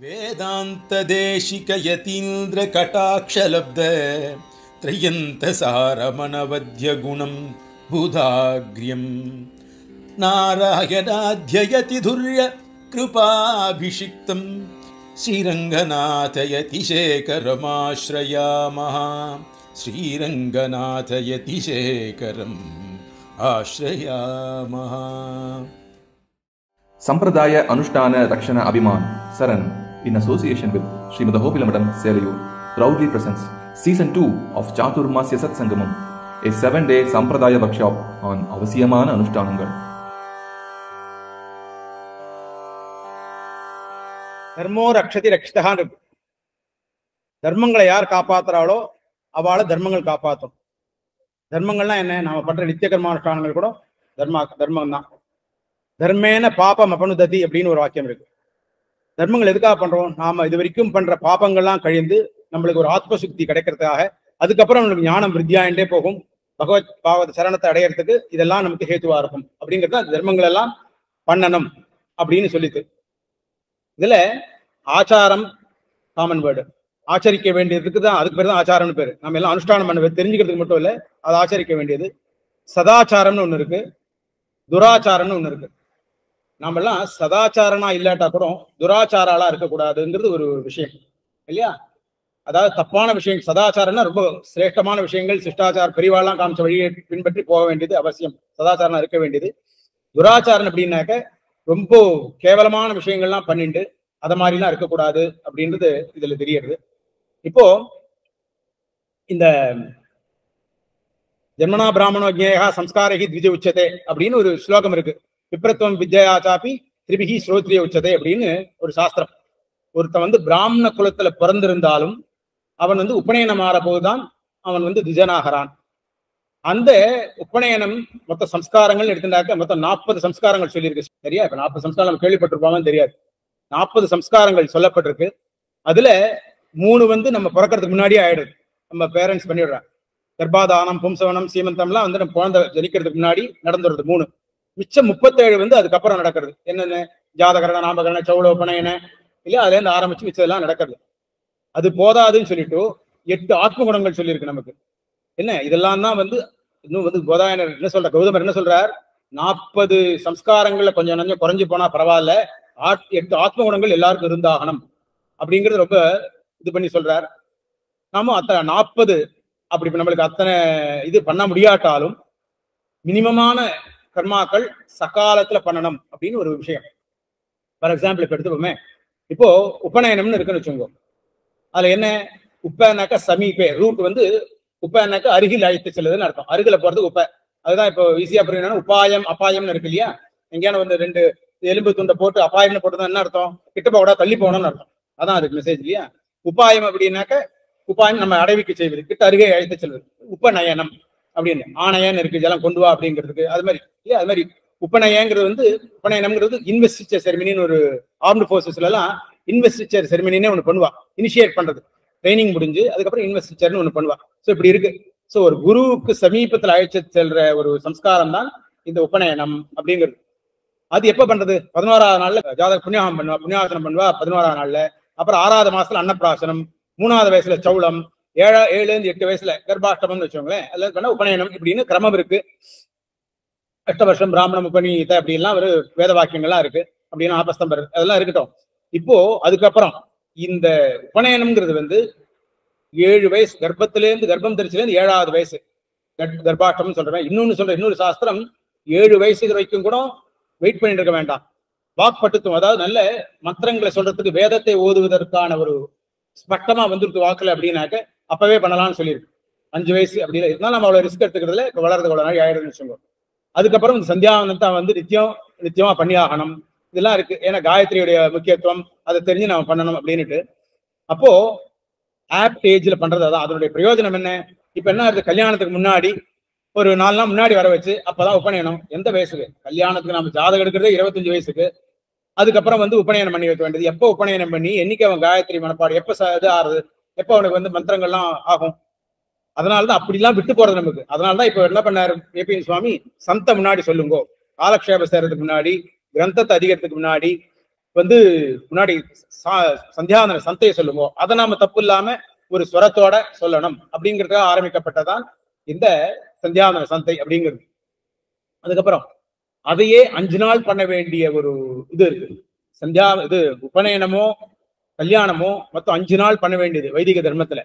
வேதாந்த தேசிக யதீந்திர கடாட்சலப்த த்ரியந்த சாரமணவத்ய குணம் பூதாக்ரியம் நாராயணாத்யயதி துர்ய கிருபாபிஷிக்தம் ஸ்ரீரங்கநாதயதிசேகரமாஸ்ரயாமஹ ஸ்ரீரங்கநாதயதிசேகரம் ஆஸ்ரயாமஹ. Sampradaya Anushtana Rakshana Abhiman Saran in association with Srimad Hobilamadam Selayur proudly presents Season 2 of Chaturmasya Satsangamam, a 7-day Sampradaya workshop on Avasiyamana Anushtanangal. தர்மோ ரக்ஷதி ரக்ஷிதஹான் இருக்கு. தர்மங்களை யார் காப்பாத்துறாளோ அவளை தர்மங்கள் காப்பாற்றும். தர்மங்கள்லாம் என்ன? நாம பண்ற நித்திய கர்மானுஷ்டானங்கள் கூட தர்மம் தான். தர்மேன பாபம் அபனுததி அப்படின்னு ஒரு வாக்கியம் இருக்கு. தர்மங்கள் எதுக்காக பண்றோம்? நாம இது வரைக்கும் பண்ற பாபங்கள்லாம் கழிந்து நம்மளுக்கு ஒரு ஆத்ம சுக்தி கிடைக்கிறதுக்காக, அதுக்கப்புறம் நம்மளுக்கு ஞானம் விருத்தியாயிண்டே போகும். பகவத் பாவத சரணத்தை அடையறதுக்கு இதெல்லாம் நமக்கு ஹேத்துவா இருக்கும். அப்படிங்கிறது தர்மங்கள் எல்லாம் பண்ணணும் அப்படின்னு சொல்லிட்டு, இதுல ஆச்சாரம் காமன் வேர்டு. ஆச்சரிக்க வேண்டியதுக்கு தான், அதுக்கு பேர் தான் ஆச்சாரம்னு பேரு. நம்ம எல்லாம் அனுஷ்டானம் பண்ண தெரிஞ்சுக்கிறதுக்கு மட்டும் இல்லை, அதை ஆச்சரிக்க வேண்டியது. சதாச்சாரம்னு ஒண்ணு இருக்கு, துராச்சாரம்னு ஒண்ணு இருக்கு. நாம எல்லாம் சதாச்சாரனா இல்லாட்டா கூட துராச்சாராலா இருக்கக்கூடாதுங்கிறது ஒரு விஷயம் இல்லையா? அதாவது தப்பான விஷயம். சதாச்சாரம்னா ரொம்ப சிரேஷ்டமான விஷயங்கள், சிஷ்டாச்சார பெரியவாள்லாம் காமிச்ச வழியை பின்பற்றி போக வேண்டியது அவசியம். சதாச்சாரம் இருக்க வேண்டியது. துராச்சாரம் அப்படின்னாக்க ரொம்ப கேவலமான விஷயங்கள்லாம் பண்ணிட்டு அத மாதிரிலாம் இருக்கக்கூடாது அப்படின்றது இதுல தெரியறது. இப்போ இந்த ஜன்மனா பிராமணோ ஜேயா சம்ஸ்காரகி த்விஜ உச்சதே அப்படின்னு ஒரு ஸ்லோகம் இருக்கு. விப்ரத்வம் வித்யாச்சாபி திரிபிகி ஸ்ரோத்ரிய உச்சதே அப்படின்னு ஒரு சாஸ்திரம். ஒருத்தன் பிராமண குலத்துல பிறந்திருந்தாலும் அவன் உபநயனம் ஆற போதுதான் அவன் திஜனாகிறான். அந்த உபநயனம் மொத்த சம்ஸ்காரங்கள் எடுத்துட்டாக்க மொத்தம் 40 சம்ஸ்காரங்கள் சொல்லியிருக்கு. சரியா? இப்ப 40 சம்ஸ்காரம் நம்ம கேள்விப்பட்டிருப்பாங்கன்னு தெரியாது. 40 சம்ஸ்காரங்கள் சொல்லப்பட்டிருக்கு. அதுல 3 நம்ம பிறக்கிறதுக்கு முன்னாடியே ஆயிடுது. நம்ம பேரண்ட்ஸ் பண்ணிடுறாங்க. கர்ப்பாதானம், பும்சவனம், சீமந்தம்லாம் நம்ம குழந்தை ஜனிக்கிறதுக்கு முன்னாடி நடந்துடுறது 3. மிச்சம் 37 அதுக்கப்புறம் நடக்கிறது. என்னென்ன? ஜாதகரண, நாமகரண, சௌள, உபநயன இல்லையா? அதுல இருந்து ஆரம்பிச்சு மிச்சதெல்லாம் நடக்கிறது. அது போதாதுன்னு சொல்லிட்டு 8 ஆத்ம குணங்கள் சொல்லியிருக்கு நமக்கு. என்ன இதெல்லாம் தான் இன்னும் போதாயனர் என்ன சொல்ற, கௌதமர் என்ன சொல்றார்? 40 சம்ஸ்காரங்கள்ல கொஞ்சம் நஞ்சம் குறைஞ்சு போனா பரவாயில்ல, 8 ஆத்ம குணங்கள் எல்லாருக்கும் இருந்தாகணும் அப்படிங்கிறது ரொம்ப இது பண்ணி சொல்றார். நாம அத்தனை 40 அப்படி நம்மளுக்கு அத்தனை இது பண்ண முடியாட்டாலும் மினிமமான கர்மாக்கள் சகாலத்துல பண்ணணும் அப்படின்னு ஒரு விஷயம். ஃபார் எக்ஸாம்பிள் இப்ப எடுத்துப்போமே, இப்போ உபநயனம்னு இருக்குன்னு வச்சுக்கோங்க. அதுல என்ன? உப்பனாக்கா சமீபே, ரூட் உப்பனாக்கா அருகில் அழைத்து செல்லுதுன்னு அர்த்தம். அருகில போறதுக்கு உப்ப. அதுதான் இப்போ ஈஸியா புரியணும். உபாயம் அபாயம்னு இருக்கு இல்லையா? எங்கேயான 2 எலும்பு துண்டை போட்டு அபாயம்னு போட்டுதான் என்ன அர்த்தம்? கிட்ட போக கூட தள்ளி போகணும்னு அர்த்தம். அதான் அதுக்கு மெசேஜ் இல்லையா? உபாயம் அப்படின்னாக்க உபாயம் நம்ம அடைவிக்கு செய்வது, கிட்ட அருகே அழைத்து செல்வது. உபநயனம் அப்படின்னு ஆணையன்னு இருக்கு, இதெல்லாம் கொண்டு வா அப்படிங்கிறதுக்கு. அது மாதிரி இல்லையா? அது மாதிரி உபநயங்கிறது உபநயனம்ங்கிறது இன்வெஸ்டிச்சர் செரிமனின்னு ஒரு ஆர்ம்டு போர்சஸ்ல எல்லாம் இன்வெஸ்டிச்சர் செரிமனின்னு ஒண்ணு பண்ணுவா. இனிஷியேட் பண்றது, ட்ரைனிங் முடிஞ்சு அதுக்கப்புறம் இன்வெஸ்டிச்சர்னு ஒண்ணு பண்ணுவா. ஸோ இப்படி இருக்கு. ஸோ ஒரு குருவுக்கு சமீபத்தில் அழைச்சு செல்ற ஒரு சம்ஸ்காரம் தான் இந்த உபநயனம் அப்படிங்கிறது. அது எப்ப பண்றது? 11ஆவது நாள்ல ஜாதக புண்ணியாகம் பண்ணுவா, புண்ணியாசனம் பண்ணுவா 11ஆவது நாள்ல. அப்புறம் 6வது மாசத்துல அன்னப்பிராசனம், 3வது வயசுல சௌளம், 7 இருந்து 8 வயசுல கர்ப்பாஷ்டமம்னு வச்சோங்களேன். அதெல்லாம் பண்ண உபநயனம் இப்படின்னு கிரமம் இருக்கு. 8 வருஷம் பிராமணம் உபநீத அப்படி எல்லாம் ஒரு வேத வாக்கியங்கள்லாம் இருக்கு. அப்படின்னு ஆபஸ்தம்பர் அதெல்லாம் இருக்கட்டும். இப்போ அதுக்கப்புறம் இந்த உபநயனம்ங்கிறது 7 வயசு கர்ப்பத்திலேருந்து கர்ப்பம் தெரிச்சிலேருந்து 7வது வயசு கர்ப்பாஷ்டம்னு சொல்றேன். இன்னொரு சாஸ்திரம் 7 வயசு வரைக்கும் கூட வெயிட் பண்ணிட்டு இருக்க வேண்டாம். வாக்பட்டுத்துவம், அதாவது நல்ல மந்திரங்களை சொல்றதுக்கு, வேதத்தை ஓதுவதற்கான ஒரு ஸ்பஷ்டமா வந்துருக்கு வாக்குல அப்படின்னாக்க அப்பவே பண்ணலாம்னு சொல்லியிருக்கு. 5 வயசு அப்படி இல்லை இருந்தாலும் நம்ம அவ்வளவு ரிஸ்க் எடுத்துக்கிறதுல வளர்றது அவ்வளவு நாள் ஆயிடும்னு சொல்லுவோம். அதுக்கப்புறம் இந்த சந்தியாவந்தம் நித்தியமா பண்ணி ஆகணும். இதெல்லாம் இருக்கு. ஏன்னா காயத்ரியுடைய முக்கியத்துவம் அதை தெரிஞ்சு நம்ம பண்ணணும் அப்படின்னுட்டு. அப்போ ஆப்ட் ஏஜ்ல பண்றது அதான். அதனுடைய பிரயோஜனம் என்ன? இப்ப என்ன இருக்கு? கல்யாணத்துக்கு முன்னாடி ஒரு 4 நாள் முன்னாடி வர வச்சு அப்பதான் உபநயனம். எந்த வயசுக்கு? கல்யாணத்துக்கு நம்ம ஜாதகம் எடுக்கிறதே 25 வயசுக்கு. அதுக்கப்புறம் உபநயனம் பண்ணி வைக்க வேண்டியது. எப்போ உபநயனம் பண்ணி என்னைக்கு அவன் காயத்ரி மனப்பாடு எப்ப இது ஆறுது, எப்போ அவனுக்கு மந்திரங்கள்லாம் ஆகும். அதனாலதான் அப்படிலாம் விட்டு போறது நமக்கு. அதனாலதான் இப்ப என்ன பண்ணாரு ஏபிஎன் சுவாமி? சந்த முன்னாடி சொல்லுங்கோ, காலக்ஷேப சேரத்துக்கு முன்னாடி, கிரந்தத்தை அதிகத்துக்கு முன்னாடி முன்னாடி சந்தியாவந்தன சந்தையை சொல்லுவோம், அதை நாம தப்பு இல்லாம ஒரு ஸ்வரத்தோட சொல்லணும் அப்படிங்கிறதுக்காக ஆரம்பிக்கப்பட்டதான் இந்த சந்தியாவந்தன சந்தை அப்படிங்கிறது. அதுக்கப்புறம் அதையே 5 நாள் பண்ண வேண்டிய ஒரு இது இருக்கு. இது உபநயனமோ கல்யாணமோ மொத்தம் 5 நாள் பண்ண வேண்டியது வைதிக தர்மத்துல.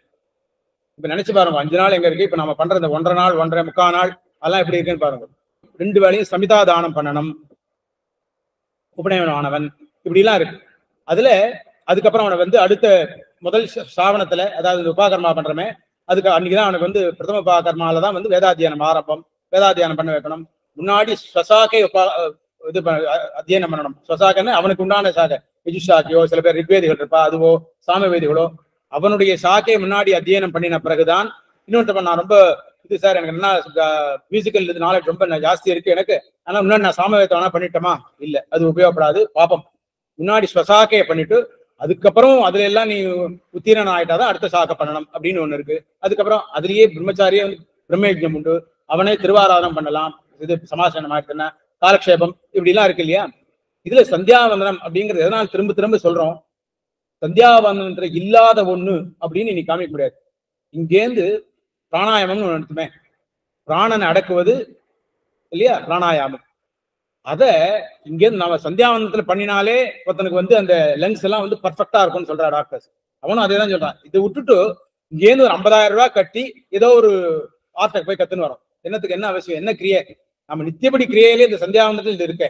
இப்ப நினைச்சு பாருங்க, 5 நாள் எங்க இருக்கு. இப்ப நம்ம பண்ற இந்த 1.5 நாள் 1.5 முக்கால் நாள் அதெல்லாம் எப்படி இருக்குன்னு பாருங்க. 2 வேளையும் சமிதா தானம் பண்ணணும், உபநயனம் ஆனவன் இப்படி எல்லாம் இருக்கு. அதுக்கப்புறம் அவனை வந்து அடுத்த முதல் சாவணத்துல, அதாவது உபாகர்மா பண்றமே, அதுக்கு அன்னைக்குதான் அவனுக்கு பிரதம உபாகர்மால தான் வேதாத்தியானம் ஆரம்பம். வேதாத்தியானம் பண்ண வைக்கணும். முன்னாடி ஸ்வசாக்கை இது அத்தியனம் பண்ணணும். ஸ்வசாக்கன்னு அவனுக்கு உண்டான சாகை, விஜுஷாக்கியோ சில பேர் ரிக்வேதிகள் இருப்பா, அதுவோ சாமவேதிகளோ அவனுடைய சாக்கையை முன்னாடி அத்தியனம் பண்ணின பிறகுதான் இன்னொருத்த நான் ரொம்ப இது சார் எனக்கு என்ன மியூசிக்கல் இது நாலேஜ் ரொம்ப ஜாஸ்தி இருக்கு எனக்கு, ஆனா முன்னாடி நான் சாமவேதம் வேணா பண்ணிட்டோமா, இல்ல அது உபயோகப்படாது பாப்பம். முன்னாடி ஸ்வசாக்கையை பண்ணிட்டு அதுக்கப்புறம் அதுல எல்லாம் நீ உத்தீரணம் ஆயிட்டாதான் அடுத்த சாக்கை பண்ணணும் அப்படின்னு ஒண்ணு இருக்கு. அதுக்கப்புறம் அதுலயே பிரம்மச்சாரியே பிரம்மயஜம் உண்டு, அவனே திருவாராதனம் பண்ணலாம், இது சமாசனம் ஆயிடுச்சுன்னா காலக்ஷேபம் இப்படி எல்லாம் இருக்கு இல்லையா. இதுல சந்தியாவந்தனம் அப்படிங்கிறது எதனால திரும்ப திரும்ப சொல்றோம், சந்தியாவந்தனத்துல இல்லாத ஒண்ணு அப்படின்னு நீ காமிக்க முடியாது. இங்கேருந்து பிராணாயாமம்னு ஒண்ணு எடுத்துமே, பிராணனை அடக்குவது இல்லையா பிராணாயாமம். அத இங்கேருந்து நம்ம சந்தியாவந்தனத்துல பண்ணினாலே ஒருத்தனுக்கு அந்த லங்ஸ் எல்லாம் பர்ஃபெக்டா இருக்கும்னு சொல்றா டாக்டர்ஸ். அவனும் அதே தான் சொல்றான். இதை விட்டுட்டு இங்கேருந்து ஒரு 50,000 ரூபாய் கட்டி ஏதோ ஒரு ஆர்டர் போய் கத்துன்னு வரோம். என்னத்துக்கு, என்ன அவசியம், என்ன கிரியை? நம்ம நித்தியப்படி கிரியையிலே இந்த சந்தியாவந்தனத்தில் இது இருக்க,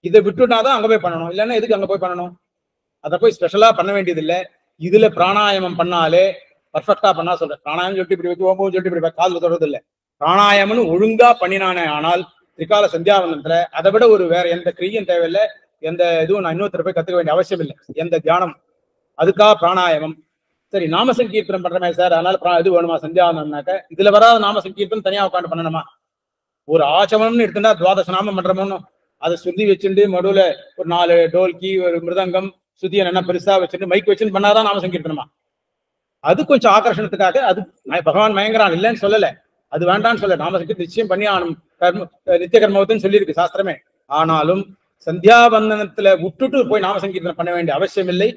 இதை விட்டுட்டாதான் அங்க போய் பண்ணணும். இல்லைன்னா எதுக்கு அங்க போய் பண்ணணும்? அதை போய் ஸ்பெஷலா பண்ண வேண்டியது இல்லை. இதுல பிராணாயாமம் பண்ணாலே பர்ஃபெக்டா பண்ணா சொல்றேன். பிராணாயாமம் சொல்லிட்டு இப்படி வைக்க ஓம்பு சொல்லிட்டு இப்படி காதுல தொடர்றது இல்லை. பிராணாயாமம்னு ஒழுங்கா பண்ணினானே ஆனால் திரிகால சந்தியாவந்தனத்துல அதை விட ஒரு வேற எந்த கிரியும் தேவையில்லை, எந்த இதுவும் நான் இன்னொருத்தர போய் கத்துக்க வேண்டிய அவசியம் இல்லை, எந்த தியானம். அதுக்காக பிராணாயாமம். சரி, நாம சங்கீர்த்தனம் பண்றமே சார், அதனால இது வேணுமா சந்தியாவந்தனம்னாக்க, இதுல வராத நாம சங்கீர்த்தனம் தனியா உட்காந்து பண்ணணுமா? ஒரு ஆச்சமனம்னு எடுத்துட்டா துவாதச நாமம் பண்றோமோ, அதை சுத்தி வச்சுட்டு மடுவுல ஒரு 4 டோல்கி ஒரு மிருதங்கம் சுத்தியை என்ன பெருசா வச்சுட்டு மைக் வச்சுன்னு பண்ணாதான் நாம சங்கீர்த்தனமா? அது கொஞ்சம் ஆகர்ஷணத்துக்காக, அது பகவான் மயங்கரான் இல்லைன்னு சொல்லல, அது வேண்டான்னு சொல்ல, நாம சங்கீர்த்தம் நிச்சயம் பண்ணி ஆகணும், நித்திய கர்மத்துன்னு சொல்லியிருக்கு சாஸ்திரமே. ஆனாலும் சந்தியாவந்தனத்துல விட்டுட்டு போய் நாம சங்கீர்த்தனம் பண்ண வேண்டிய அவசியம் இல்லை.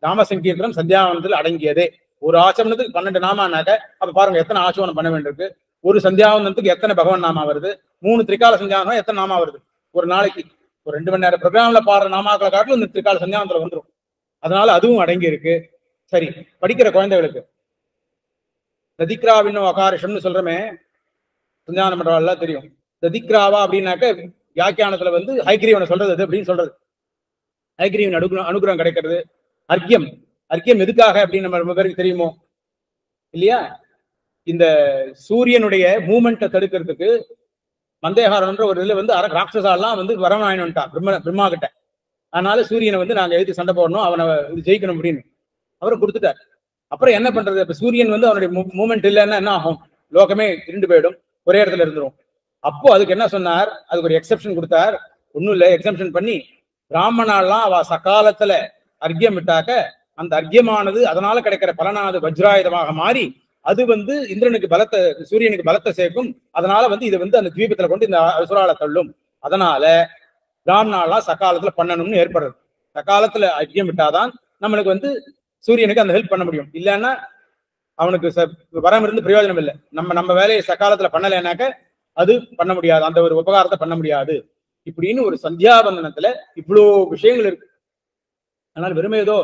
நாம சங்கீர்த்தனம் சந்தியாவந்தனத்தில் அடங்கியதே. ஒரு ஆச்சமனத்துக்கு 12 நாமானாக்க அப்ப பாருங்க எத்தனை ஆச்சமனம் பண்ண வேண்டியிருக்கு. ஒரு சந்தியாவந்தனத்துக்கு எத்தனை பகவான் நாமா வருது, 3 திரிகால சந்தியாவந்தனம் எத்தனை நாமா வருது ஒரு நாளைக்கு. ஒரு 2 மணி நேரம் ப்ரோக்ராம்ல பாடுற நாமாக்களை காட்டிலும் இந்த திரிகால சந்தியாவந்தனத்துல வந்துடும். அதனால அதுவும் அடங்கி இருக்கு. சரி, படிக்கிற குழந்தைகளுக்கு ததிக்ராவின்னோ அகாரிஷம்னு சொல்றமே, சந்தியாவந்தனம் பண்றவெல்லாம் தெரியும். ததிக்ராவா அப்படின்னாக்க வியாக்கியானத்துல ஹைகிரீவனை சொல்றது அது அப்படின்னு சொல்றது. ஹைகிரீவன் அனுகிரகம் கிடைக்கிறது. அர்க்கியம், அர்க்கியம் எதுக்காக அப்படின்னு நம்ம ரொம்ப பேருக்கு தெரியுமோ இல்லையா? இந்த சூரியனுடைய மூமெண்ட்டை தடுக்கிறதுக்கு மந்தேகாரன்ற ஒரு இதுல ராட்சசாலாம் வரவாயினுட்டான் பிரம்மா கிட்ட. அதனால சூரியனை நாங்க எதுக்கு சண்டை போடணும், அவனை ஜெயிக்கணும் அப்படின்னு அவரை கொடுத்துட்டார். அப்புறம் என்ன பண்றது? இப்ப சூரியன் அவனுடைய மூமெண்ட் இல்லைன்னா என்ன ஆகும்? லோகமே இருண்டு போயிடும், ஒரே இடத்துல இருந்துரும். அப்போ அதுக்கு என்ன சொன்னார்? அதுக்கு ஒரு எக்ஸெப்ஷன் கொடுத்தார். ஒன்னும் இல்லை, எக்ஸெப்ஷன் பண்ணி பிராமணாலாம் அவ சகாலத்துல அர்க்கியம் விட்டாக்க அந்த அர்க்கியமானது அதனால கிடைக்கிற பலனானது வஜ்ராயுதமாக மாறி அது இந்திரனுக்கு பலத்தை, சூரியனுக்கு பலத்தை சேர்க்கும். அதனால இது அந்த தீபத்துல கொண்டு இந்த அசுரால தள்ளும். அதனால பிராமணாலாம் சகாலத்துல பண்ணணும்னு ஏற்படுறது. சகாலத்துல அர்க்கியம் விட்டாதான் நம்மளுக்கு சூரியனுக்கு அந்த ஹெல்ப் பண்ண முடியும். இல்லைன்னா அவனுக்கு வரம் இருந்து பிரயோஜனம் இல்லை. நம்ம வேலையை சகாலத்துல பண்ணலைன்னாக்க அது பண்ண முடியாது, அந்த ஒரு உபகாரத்தை பண்ண முடியாது. இப்படின்னு ஒரு சந்தியாவந்தனத்துல இவ்வளோ விஷயங்கள் இருக்கு. அதனால வெறுமை ஏதோ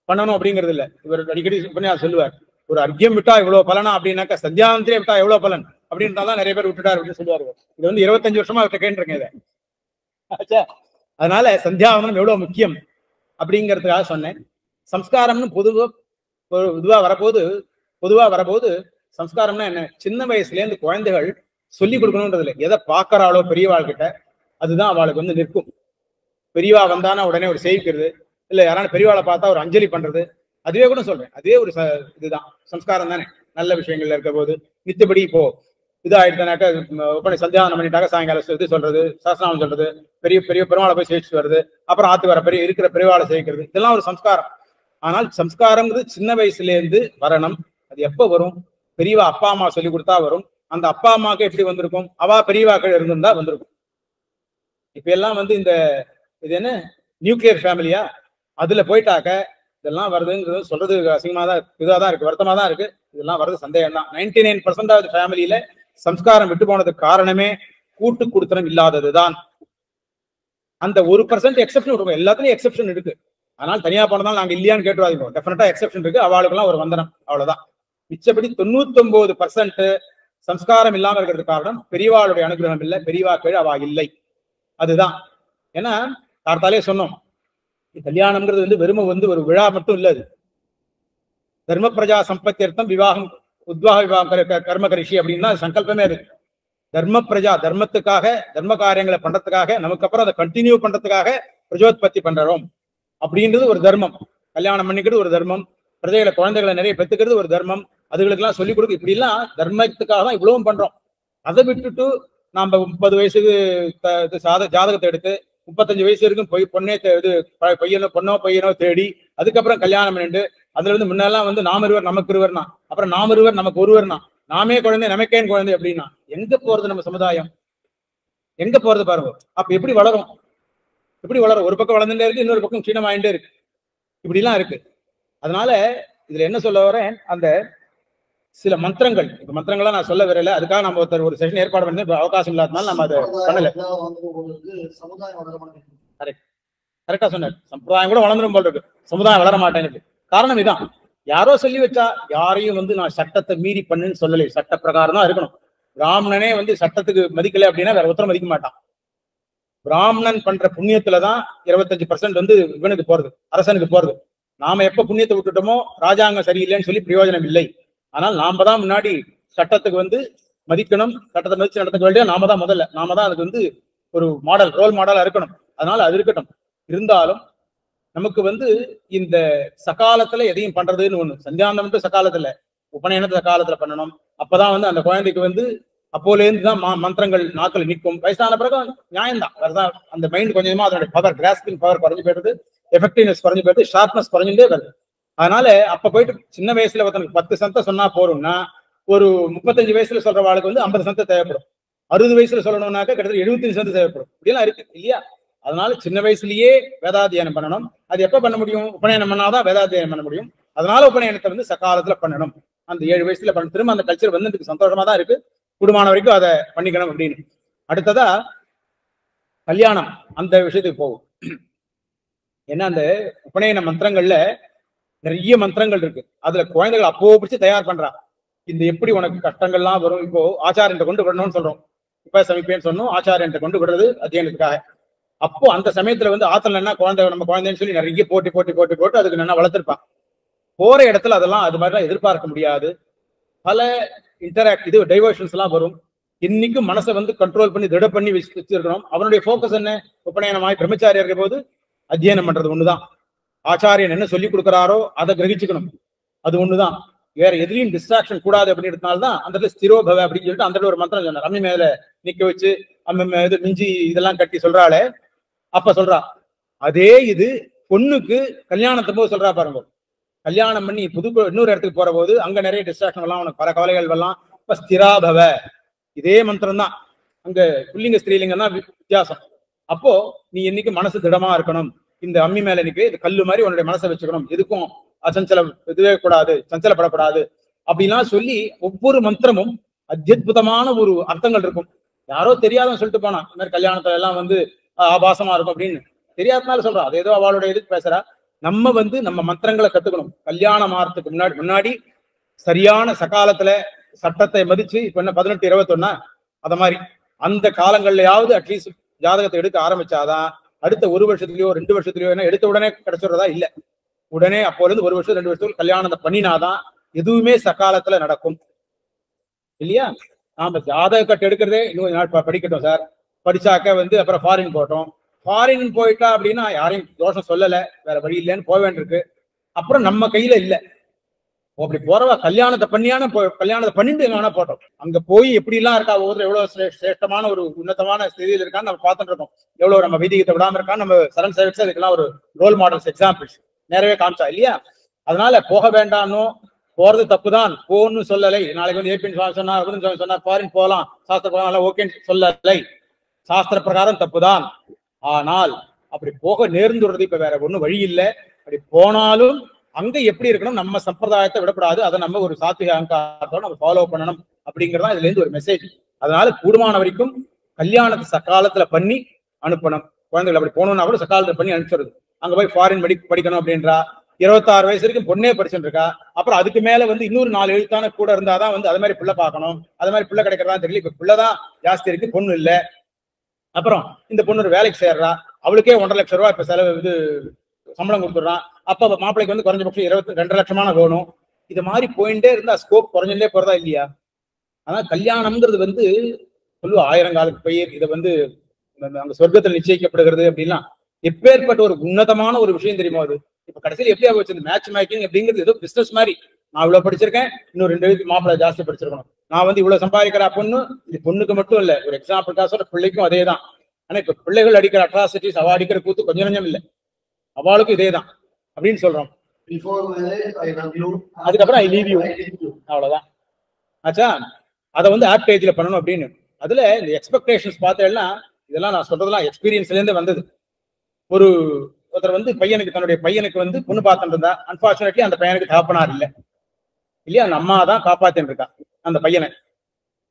பண்ணணும் அப்படிங்கிறது இல்லை. இவர் அடிக்கடி சொல்லுவார், ஒரு அர்க்கியம் விட்டா இவ்வளவு பலனா அப்படின்னாக்கா சந்தியாவந்தனத்திலே விட்டா எவ்வளவு பலன் அப்படின்றதான் நிறைய பேர் விட்டுட்டார் அப்படின்னு சொல்லுவாரு. இது 25 வருஷமா அவர்கிட்ட கேட்டிருக்கேன் இதை. அதனால சந்தியாவந்தனம் எவ்வளவு முக்கியம் அப்படிங்கிறதுக்காக சொன்னேன். சம்ஸ்காரம்னு பொதுவா வரப்போது சம்ஸ்காரம்னா என்ன? சின்ன வயசுல இருந்து குழந்தைகள் சொல்லி கொடுக்கணும்ன்றது இல்லை. எதை பாக்குறாளோ பெரியவாள் கிட்ட அதுதான் அவளுக்கு நிற்கும். பெரியவா வந்தானா உடனே ஒரு சேவிக்கிறது, இல்ல யாரான பெரியவாளை பார்த்தா ஒரு அஞ்சலி பண்றது, அதுவே கூட சொல்றேன், அதுவே ஒரு இதுதான் சம்ஸ்காரம் தானே. நல்ல விஷயங்கள்ல இருக்க போது நித்தபடி இப்போ இதாயிடுனாக்கா சந்தியாவனம் பண்ணிட்டாக்க சாயங்காலம் இது சொல்றது, சாஸ்திரம் சொல்றது, பெரிய பெரிய பெருமாளை போய் சேவிச்சு வருது, அப்புறம் ஆத்து வர இருக்கிற பெரியவாளை சேவிக்கிறது, இதெல்லாம் ஒரு சம்ஸ்காரம். ஆனால் சம்ஸ்காரங்கிறது சின்ன வயசுல இருந்து வரணும். அது எப்ப வரும்? பெரியவா அப்பா அம்மா சொல்லி கொடுத்தா வரும். அந்த அப்பா அம்மாவுக்கு எப்படி வந்திருக்கும்? அவா பெரியவாக்கள் இருந்திருந்தா வந்திருக்கும். இப்ப எல்லாம் இந்த இது என்ன நியூக்ளியர் ஃபேமிலியா, அதுல போயிட்டாக்க இதெல்லாம் வருதுங்கிறது சொல்றது அசிங்கமா தான் இதாக தான் இருக்கு, வருத்தமா தான் இருக்கு. இதெல்லாம் வருது சந்தேகம் தான். 99% ஃபேமிலியில சம்ஸ்காரம் விட்டு போனதுக்கு காரணமே கூட்டு குடுத்தனம் இல்லாததுதான். அந்த 1% எக்ஸெப்ஷன் இருக்கும், எல்லாத்துலயும் எக்ஸெப்ஷன் இருக்கு. அதனால தனியா போனதால் நாங்க இல்லையான்னு கேட்டுவாங்க. டெஃபினட்டா எக்ஸெப்ஷன் இருக்கு, அவளுக்கெல்லாம் ஒரு வந்தனம், அவ்வளவுதான். மிச்சப்படி 99% சம்ஸ்காரம் இல்லாம இருக்கிறதுக்கு காரணம் பெரியவாளுடைய அனுகிரகம் இல்லை, பெரியவா கீழ் அவா இல்லை. அதுதான். ஏன்னா கார்த்தாலே சொன்னோம், கல்யாணம்ங்கிறது வந்து வெறுமை வந்து ஒரு விழா மட்டும் இல்ல. அது தர்ம பிரஜா சம்பத்தியர்த்தம் விவாகம் உத்வாக விவாகம் கர்ம கரிஷி அப்படின்னா சங்கல்பமே இருக்கு. தர்ம பிரஜா தர்மத்துக்காக தர்ம காரியங்களை பண்றதுக்காக, நமக்கு அப்புறம் அதை கண்டினியூ பண்றதுக்காக பிரஜோத்பத்தி பண்றோம் அப்படின்றது ஒரு தர்மம். கல்யாணம் பண்ணிக்கிறது ஒரு தர்மம், பிரஜைகளை குழந்தைகளை நிறைய பெற்றுக்கிறது ஒரு தர்மம், அதுகளுக்கு எல்லாம் சொல்லிக் கொடுக்க, இப்படி எல்லாம் தர்மத்துக்காக தான் இவ்வளவும் பண்றோம். அதை விட்டுட்டு நாம 30 வயசுக்கு ஜாதகத்தை எடுத்து 35 வயசு வரைக்கும் பொண்ணே இது பொண்ணோ பையனோ தேடி அதுக்கப்புறம் கல்யாணம் பண்ணிட்டு அதுல இருந்து முன்னெல்லாம் வந்து நாம இருவர் நமக்கு இருவர்னா, அப்புறம் நாம இருவர் நமக்கு ஒருவர்னா, நாமே குழந்தை நமக்கேன் குழந்தை அப்படின்னா எங்க போறது நம்ம சமுதாயம்? எங்க போறது பாருங்க. அப்ப எப்படி வளரும்? எப்படி வளரும்? ஒரு பக்கம் வளர்ந்துட்டே இருக்கு, இன்னொரு பக்கம் க்ஷீணமாயிட்டே இருக்கு, இப்படி எல்லாம் இருக்கு. அதனால இதுல என்ன சொல்ல வரேன், அந்த சில மந்திரங்கள், இப்ப மந்திரங்கள்லாம் நான் சொல்ல வரல, அதுக்காக நம்ம ஒரு செஷன் ஏற்பாடு பண்ணி அவகாசம் இல்லாதனால நம்ம அதை பண்ணல. கரெக்டா சொன்னார், சம்பிரதாயம் கூட வளர்ந்துரும் போல் இருக்கு, சமுதாயம் வளர மாட்டேங்குது. காரணம் இதான், யாரோ சொல்லி வச்சா. யாரையும் வந்து நான் சட்டத்தை மீறி பண்ணுன்னு சொல்லலை, சட்ட பிரகாரம் தான் இருக்கணும். பிராமணனே வந்து சட்டத்துக்கு மதிக்கல அப்படின்னா வேற ஒருத்தர் மதிக்க மாட்டான். பிராமணன் பண்ற புண்ணியத்துலதான் 25% வந்து இவனுக்கு போறது, அரசனுக்கு போறது. நாம எப்ப புண்ணியத்தை விட்டுட்டோமோ ராஜாங்கம் சரியில்லைன்னு சொல்லி பிரயோஜனம் இல்லை. ஆனால் நாம தான் முன்னாடி சட்டத்துக்கு வந்து மதிக்கணும், சட்டத்தை மதிச்சு நடத்த வேண்டிய நாம தான் முதல்ல, நாம தான் அதுக்கு வந்து ஒரு மாடல், ரோல் மாடலா இருக்கணும். அதனால அது இருக்கட்டும். இருந்தாலும் நமக்கு வந்து இந்த சகாலத்துல எதையும் பண்றதுன்னு ஒண்ணு, சந்தியாந்தம் மட்டும் சகாலத்துல, உபநயனத்தை சகாலத்துல பண்ணணும். அப்பதான் வந்து அந்த குழந்தைக்கு வந்து அப்போல இருந்து தான் மந்திரங்கள் நாட்கள் நிற்கும். வயசான பிறகு நியாயம்தான், அதுதான் அந்த மைண்ட் கொஞ்சமா அதோட பவர், கிராஸ்பிங் பவர் குறைஞ்சு போயிடுது, எஃபெக்டிவ்னஸ் குறைஞ்சு போயிடுது, ஷார்ப்னஸ் குறைஞ்சுட்டே வருது. அதனால அப்ப போயிட்டு சின்ன வயசுல ஒருத்தனுக்கு 10 சந்தை சொன்னா போறோம்னா, ஒரு 35 வயசுல சொல்ற வாழ்க்கை வந்து 50 சந்தை தேவைப்படும். 60 வயசுல சொல்லணும்னாக்க கிட்டத்தட்ட 75 சந்தை தேவைப்படும். இப்படியெல்லாம் இருக்கு இல்லையா? அதனால சின்ன வயசுலயே வேதாத்தியனம் பண்ணணும். அது எப்ப பண்ண முடியும்? உபநயனம் பண்ணாதான் வேதாத்தியனம் பண்ண முடியும். அதனால உபநயனத்தை வந்து சகாலத்துல பண்ணணும். அந்த 7 வயசுல பண்ண, திரும்ப அந்த கல்ச்சர் வந்து சந்தோஷமா தான் இருக்கு, குடும்பமான வரைக்கும் அதை பண்ணிக்கணும் அப்படின்னு. அடுத்ததா கல்யாணம் அந்த விஷயத்துக்கு போகும். ஏன்னா அந்த உபநயன மந்திரங்கள்ல நிறைய மந்திரங்கள் இருக்கு. அதுல குழந்தைகள் அப்போ பிடிச்சு தயார் பண்றான். இந்த எப்படி உனக்கு கஷ்டங்கள்லாம் வரும், இப்போ ஆச்சாரியன்ட்ட கொண்டு விடணும்னு சொல்றோம், இப்ப சமைப்பேன்னு சொன்னோம், ஆச்சாரியன்ட்ட கொண்டு விடுறது அத்தியனத்துக்காக. அப்போ அந்த சமயத்துல வந்து ஆத்தல என்ன குழந்தை, நம்ம குழந்தைன்னு சொல்லி நிறைய போட்டு அதுக்கு நல்லா வளர்த்திருப்பான். போற இடத்துல அதெல்லாம் அது மாதிரிலாம் எதிர்பார்க்க முடியாது. பல இது டைவர்ஷன்ஸ் எல்லாம் வரும். இன்னைக்கும் மனசை வந்து கண்ட்ரோல் பண்ணி திட பண்ணி வச்சிருக்கணும். அவனுடைய போக்கஸ் என்ன? உபநயனமாய் பிரம்மச்சாரியா இருக்கிற போது அத்தியனம் பண்றது ஒண்ணுதான். ஆச்சாரியன் என்ன சொல்லி கொடுக்குறாரோ அதை கிரகிச்சுக்கணும், அது ஒண்ணுதான். வேற எதுலையும் டிஸ்ட்ராக்ஷன் கூடாது அப்படின்றதுனால்தான் அந்த இடத்துல ஸ்திரோபவ அப்படின்னு சொல்லிட்டு அந்த ஒரு மந்திரம் சொன்னார். அம்மி மேல நிக்க வச்சு இது மிஞ்சி இதெல்லாம் கட்டி சொல்றாளே, அப்ப சொல்றா. அதே இது பொண்ணுக்கு கல்யாணத்தை போது சொல்றா பாருங்க. கல்யாணம் பண்ணி இன்னொரு இடத்துக்கு போற போது அங்க நிறைய டிஸ்ட்ராக்ஷன் எல்லாம், உனக்கு பல கவலைகள் எல்லாம். இப்ப ஸ்திராபவ இதே மந்திரம் தான். அங்க புல்லிங்க ஸ்திரீலிங்கம் தான் வித்தியாசம். அப்போ நீ இன்னைக்கு மனசு திடமா இருக்கணும், இந்த அம்மி மேல நிக்க, இது கல்லு மாதிரி உன்னுடைய மனசை வச்சுக்கணும், எதுக்கும் அசஞ்சலம் இதுவே கூடாது, சஞ்சலப்படக்கூடாது அப்படின்லாம் சொல்லி ஒவ்வொரு மந்திரமும் அத்புதமான ஒரு அர்த்தங்கள் இருக்கும். யாரோ தெரியாதவன் சொல்லிட்டு போனா, இந்த மாதிரி கல்யாணத்துல எல்லாம் வந்து ஆபாசமா இருக்கும் அப்படின்னு தெரியாதனால சொல்றா. அது ஏதோ அவளோட இதுக்கு பேசுறா. நம்ம வந்து நம்ம மந்திரங்களை கத்துக்கணும். கல்யாணம் ஆறதுக்கு முன்னாடி சரியான சகாலத்துல சட்டத்தை மதிச்சு, இப்ப என்ன 18, 21 அத மாதிரி அந்த காலங்கள்லயாவது அட்லீஸ்ட் ஜாதகத்தை எடுக்க ஆரம்பிச்சாதான் அடுத்த 1 வருஷத்துலயோ 2 வருஷத்துலயோ என்ன எடுத்த உடனே கிடைச்சிடுறதா இல்ல. உடனே அப்போல இருந்து 1 வருஷம் 2 வருஷத்துக்கு கல்யாணத்தை பண்ணினாதான் எதுவுமே சகாலத்துல நடக்கும் இல்லையா? நாம ஜாதக கட்டு எடுக்கிறதே இன்னும் நாள் படிக்கட்டும் சார், படிச்சாக்க வந்து அப்புறம் ஃபாரின் போட்டோம். ஃபாரின் போயிட்டா அப்படின்னா யாரையும் தோஷம் சொல்லல, வேற வழி இல்லைன்னு போக வேண்டியிருக்கு. அப்புறம் நம்ம கையில இல்ல. அப்படி போறவா கல்யாணத்தை பண்ணிட்டு எங்க வேணா போட்டோம். அங்க போய் எப்படி எல்லாம் இருக்கா, ஒவ்வொரு எவ்வளவு சிரேஷ்டமான ஒரு உன்னதமான ஸ்திதியில் இருக்கான்னு நம்ம பார்த்துட்டு இருக்கோம். எவ்வளவு நம்ம வைதிகத்தை விடாம இருக்கான்னு நம்ம சரண் சேவிச்சு அதுக்கெல்லாம் ஒரு ரோல் மாடல்ஸ் எக்ஸாம்பிள்ஸ் நிறையவே காமிச்சா இல்லையா? அதனால போக வேண்டாம்னோ, போறது தப்புதான், போன்னு சொல்லலை. நாளைக்கு வந்து ஏபின் சொன்னார் ஃபாரின் போகலாம், சாஸ்திர பிரகாரம் ஓகேன்னு சொல்லலை. சாஸ்திர பிரகாரம் தப்புதான். ஆனால் அப்படி போக நேர்ந்துடுறது இப்ப வேற ஒண்ணும் வழி இல்லை. அப்படி போனாலும் அங்க எப்படி இருக்கணும், நம்ம சம்பிரதாயத்தை விடக்கூடாது, அதை நம்ம ஒரு சாத்விக அகங்காரத்தோட நம்ம ஃபாலோ பண்ணணும் அப்படிங்கறதா இதுல இருந்து ஒரு மெசேஜ். அதனால கூடுமான வரைக்கும் கல்யாணத்தை சக்காலத்துல பண்ணி அனுப்பணும். குழந்தைகள் அப்படி போகணும்னா கூட சக்காலத்துல பண்ணி அனுப்பிச்சிருது. அங்க போய் ஃபாரின் படிக்கணும் அப்படின்றா, 26 வயசு வரைக்கும் பொண்ணே படிச்சுட்டு இருக்கா. அப்புறம் அதுக்கு மேல வந்து இன்னொரு 4 எழுத்தான கூட இருந்தாதான் வந்து அது மாதிரி பிள்ளை பார்க்கணும். அது மாதிரி பிள்ளை கிடைக்கிறதா தெரியல. இப்ப பிள்ளைதான் ஜாஸ்தி இருக்கு, பொண்ணு இல்ல. அப்புறம் இந்த பொண்ணு ஒரு வேலைக்கு சேர்றா, அவளுக்கே 1.5 லட்சம் ரூபாய் இப்ப செலவு இது சம்பளம் கொடுத்துடுறான். அப்ப மாப்பிள்ளைக்கு வந்து குறைஞ்சபட்சம் 2 லட்சமான வேணும். இது மாதிரி போயிட்டே இருந்தா ஸ்கோப் குறைஞ்சுட்டே போறதா இல்லையா? ஆனா கல்யாணம்ங்கிறது வந்து சொல்லுவா 1000 காலத்துக்கு பயிர், இதை வந்து அங்க சொர்க்கத்தில் நிச்சயிக்கப்படுகிறது அப்படின்னா எப்பேற்பட்ட ஒரு உன்னதமான ஒரு விஷயம் தெரியுமா அது. இப்ப கடைசியில் எப்படி ஆச்சு மேட்ச் மேக்கிங் அப்படிங்கிறது ஏதோ பிசினஸ் மாதிரி. நான் இவ்வளவு படிச்சிருக்கேன், இன்னும் 2 எழுத்து மாப்பிள்ளை ஜாஸ்தி படிச்சிருக்கணும், நான் வந்து இவ்வளவு சம்பாதிக்கிறா பொண்ணு. இது பொண்ணுக்கு மட்டும் இல்ல, ஒரு எக்ஸாம்பிளுக்காக சொல்ற பிள்ளைக்கும் அதே தான். ஆனா இப்ப பிள்ளைகள் அடிக்கிற அட்ராசிட்டிஸ், அவ அடிக்கிற கூத்து கொஞ்சம் நஞ்சம் இல்லை, அவளுக்கும் இதே தான் அப்படின்னு சொல்றோம். அதுக்கப்புறம் ஐ லீவ் யூ, அவ்வளவுதான் ஆச்சா. அதை வந்து ஆப் பேஜ்ல பண்ணணும் அப்படின்னு. அதுல இந்த எக்ஸ்பெக்டேஷன்ஸ் பார்த்தேன்னா இதெல்லாம் நான் சொல்றதெல்லாம் எக்ஸ்பீரியன்ஸ்ல இருந்து வந்தது. ஒருத்தர் வந்து தன்னுடைய பையனுக்கு வந்து பொண்ணு பார்த்துட்டு இருந்தா. அன்பார்ச்சுனேட்லி அந்த பையனுக்கு தகப்பனார் இல்லை இல்லையா, அந்த அம்மா தான் காப்பாத்தின்னு இருக்கா அந்த பையனை.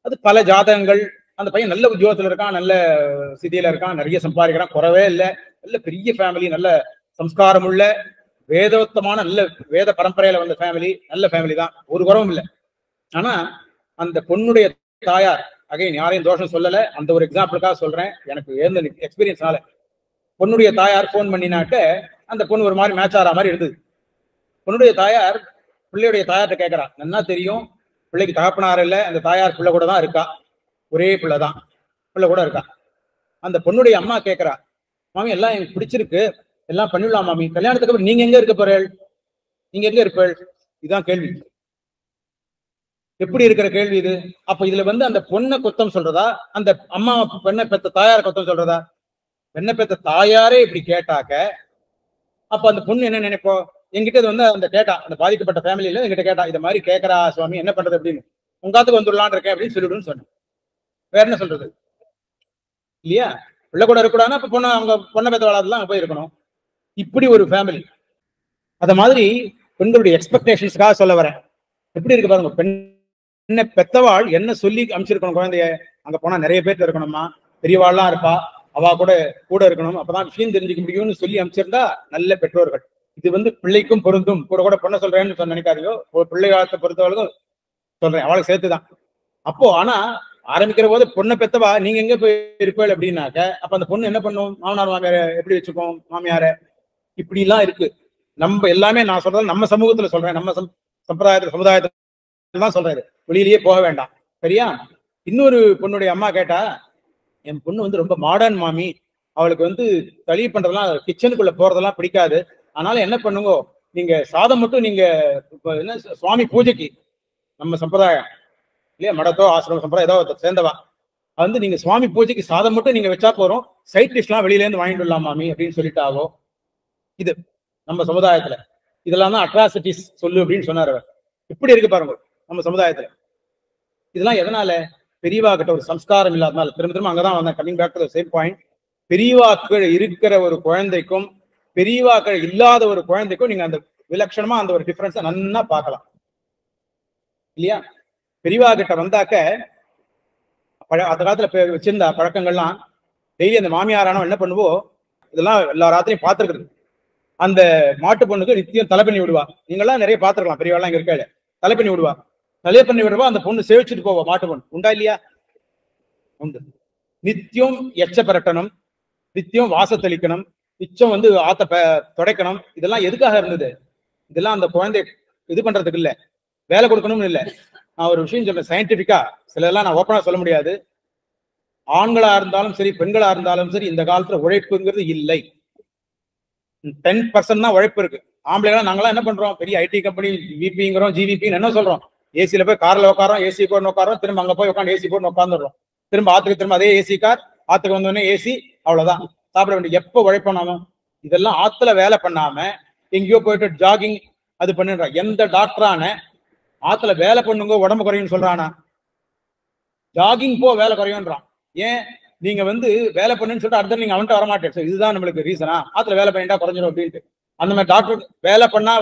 அது பல ஜாதகங்கள். அந்த பையன் நல்ல உத்தியோகத்துல இருக்கான், நல்ல சிதியில இருக்கான், நிறைய சம்பாதிக்கிறான், குறவே இல்லை, நல்ல பெரிய ஃபேமிலி, நல்ல சம்ஸ்காரம் உள்ள வேதோத்தமான நல்ல வேத பரம்பரையில வந்த ஃபேமிலி, நல்ல ஃபேமிலி தான், ஒரு குறவும் இல்லை. ஆனா அந்த பொண்ணுடைய தாயார், அகைன் யாரையும் தோஷம் சொல்லல, அந்த ஒரு எக்ஸாம்பிளுக்காக சொல்றேன், எனக்கு ஏந்த எக்ஸ்பீரியன்ஸ்னால. பொண்ணுடைய தாயார் போன் பண்ணினாக்க அந்த பொண்ணு ஒரு மாதிரி மேட்ச் ஆகிற மாதிரி இருந்தது. பொண்ணுடைய தாயார் பிள்ளையுடைய தாயார்கிட்ட கேட்கறா, நல்லா தெரியும் பிள்ளைக்கு தகப்பனார் இல்லை, அந்த தாயார் பிள்ளை கூட தான் இருக்கா, ஒரே பிள்ளை தான், பிள்ளை கூட இருக்கா. அந்த பொண்ணுடைய அம்மா கேட்கறா, மாமி எல்லாம் எனக்கு பிடிச்சிருக்கு, எல்லாம் பண்ணிடலாம் மாமி, கல்யாணத்துக்கு அப்புறம் நீங்க எங்க இருக்க போறேள், நீங்க எங்க இருப்பேள்? இதுதான் கேள்வி. எப்படி இருக்கிற கேள்வி இது? அப்ப இதுல வந்து அந்த பொண்ணை குத்தம் சொல்றதா, அந்த அம்மா பெண்ணை பெத்த தாயார குத்தம் சொல்றதா? பெண்ணை பெத்த தாயாரே இப்படி கேட்டாக்க அப்ப அந்த பொண்ணு என்ன நினைப்போம்? என்கிட்ட வந்து அந்த கேட்டா, அந்த பாதிக்கப்பட்ட ஃபேமிலியில என்கிட்ட கேட்டா, இந்த மாதிரி கேட்கறா சுவாமி, என்ன பண்றது அப்படின்னு. உங்காத்துக்கு வந்துடலான் இருக்கேன் அப்படின்னு சொல்லிடுன்னு சொன்னேன். வேற என்ன சொல்றது இல்லையா? பிள்ளை கூட இருக்கக்கூடாதுன்னா அப்ப பொண்ணு, அவங்க பொண்ணை பெத்த வளாதுலாம் அங்க போய் இருக்கணும். இப்படி ஒரு ஃபேமிலி. அத மாதிரி பெண்களுடைய எக்ஸ்பெக்டேஷன்ஸ்க்காக சொல்ல வரேன். எப்படி இருக்கு பாருங்க. பெண்ணை பெத்தவாள் என்ன சொல்லி அமைச்சிருக்கணும் குழந்தைய? அங்க போனா நிறைய பேர் இருக்கணுமா, பெரியவாள்லாம் இருப்பா, அவ கூட இருக்கணும், அப்பதான் விஷயம் தெரிஞ்சுக்க முடியும்னு சொல்லி அமைச்சிருந்தா நல்ல பெற்றோர்கள். இது வந்து பிள்ளைக்கும் பொருந்தும். கூட பொண்ணை சொல்றேன்னு நினைக்காதீங்க, பிள்ளை காலத்தை பொறுத்தவரைக்கும் சொல்றேன், அவளுக்கு சேர்த்துதான். அப்போ ஆனா ஆரம்பிக்கிற போது பொண்ணை பெத்தவா நீங்க எங்க போய் இருப்பேள் அப்படின்னாக்க அப்ப அந்த பொண்ணு என்ன பண்ணும்? மாமனார் மாமியார எப்படி வச்சுக்கோம், மாமியார இப்படி எல்லாம் இருக்கு. நம்ம எல்லாமே நான் சொல்றது நம்ம சமூகத்துல சொல்றேன், நம்ம சமுதாயத்துல தான் சொல்றாரு, வெளியிலேயே போக வேண்டாம், சரியா? இன்னொரு பொண்ணுடைய அம்மா கேட்டா, என் பொண்ணு வந்து ரொம்ப மாடர்ன் மாமி, அவளுக்கு வந்து தளி பண்றதெல்லாம், கிச்சனுக்குள்ள போறதெல்லாம் பிடிக்காது, அதனால என்ன பண்ணுங்க, நீங்க சாதம் மட்டும் நீங்க என்ன சுவாமி பூஜைக்கு, நம்ம சம்பிரதாயம் இல்லையா, மடத்தோ ஆசிரம சம்பிரதாயம் ஏதோ சேர்ந்தவா, வந்து நீங்க சுவாமி பூஜைக்கு சாதம் மட்டும் நீங்க வச்சா போறோம், சைட் டிஷ்லாம் வெளியில இருந்து வாங்கிட்டு வரலாம் மாமி அப்படின்னு சொல்லிட்டாவோ. இது நம்ம சமுதாயத்துல இதெல்லாம் தான் அட்ராசிட்டிஸ் சொல்லு அப்படின்னு சொன்னார் அவர். இப்படி இருக்கு பாருங்க நம்ம சமுதாயத்துல. இதெல்லாம் எதனால? பெரியவா கிட்ட ஒரு சம்ஸ்காரம் இல்லாதனால. திரும்ப அங்கதான் வந்தேன், coming back to the same point. பெரியவாக்கள் இருக்கிற ஒரு குழந்தைக்கும் பெரியவாக்கள் இல்லாத ஒரு குழந்தைக்கும் நீங்க அந்த விலட்சணமா அந்த ஒரு டிஃபரன்ஸை நன்னா பார்க்கலாம் இல்லையா? பெரியவா கிட்ட வந்தாக்க அந்த காலத்துல வச்சிருந்த பழக்கங்கள்லாம் டெய்லி அந்த மாமியாரானவன் என்ன பண்ணுவோம், இதெல்லாம் எல்லா ராத்திரியும் பார்த்துருக்குது. அந்த மாட்டு பொண்ணுக்கு நித்தியம் தலை பண்ணி விடுவா. நீங்கெல்லாம் நிறைய பார்த்துருக்கலாம், பெரியவாள்லாம் இங்க இருக்க தலை பண்ணி விடுவா. தலை பண்ணி விடுவா, அந்த பொண்ணு சேவிச்சுட்டு போவா. மாட்டு பொண்ணு உண்டா இல்லையா? உண்டு. நித்தியம் எச்ச பரட்டணும், நித்தியம் வாசத்தளிக்கணும், நிச்சயம் வந்து ஆத்த துடைக்கணும். இதெல்லாம் எதுக்காக இருந்தது? இதெல்லாம் அந்த குழந்தை இது பண்றதுக்கு இல்ல, வேலை கொடுக்கணும்னு இல்லை. நான் ஒரு விஷயம் சொல்றேன் சயின்டிபிக்கா, சிலதெல்லாம் நான் ஓப்பனா சொல்ல முடியாது. ஆண்களா இருந்தாலும் சரி பெண்களா இருந்தாலும் சரி இந்த காலத்துல உழைப்புங்கிறது இல்லை. 10% தான் உழைப்பு இருக்கு. ஆம்பளைலாம் நாங்களாம் என்ன பண்றோம், பெரிய ஐடி கம்பெனி விபிங்கிறோம், ஜிவிபின்னு என்ன சொல்றோம், ஏசியில போய் கார்ல உட்காரோம், ஏசி போட்டு உட்காரோம், திரும்ப அங்க போய் உட்காந்து ஏசி போட்டு உட்காந்துடுறோம், திரும்ப ஆத்துக்கு திரும்ப அதே ஏசி கார், ஆத்துக்கு வந்தோடனே ஏசி, அவ்வளவுதான். சாப்பிட வேண்டிய எப்போ உழைப்போம் நாம? இதெல்லாம் ஆத்துல வேலை பண்ணாம எங்கேயோ போயிட்டு ஜாகிங் அது பண்ணிடுறான். எந்த டாக்டரான ஆத்துல வேலை பண்ணுங்க உடம்பு குறையும் சொல்றானா? ஜாகிங் போ வேலை குறையும்ன்றான். ஏன்? நீங்க வந்து வேலை பண்ணுன்னு சொல்லிட்டு அடுத்த நீங்க அவன்கிட்ட வரமாட்டேன். இதுதான் நம்மளுக்கு ரீசனா, ஆத்துல வேலை பண்ணிட்டா குறைஞ்சிடும் அப்படின்ட்டு. அந்த மாதிரி டாக்டர் வேலை பண்ணா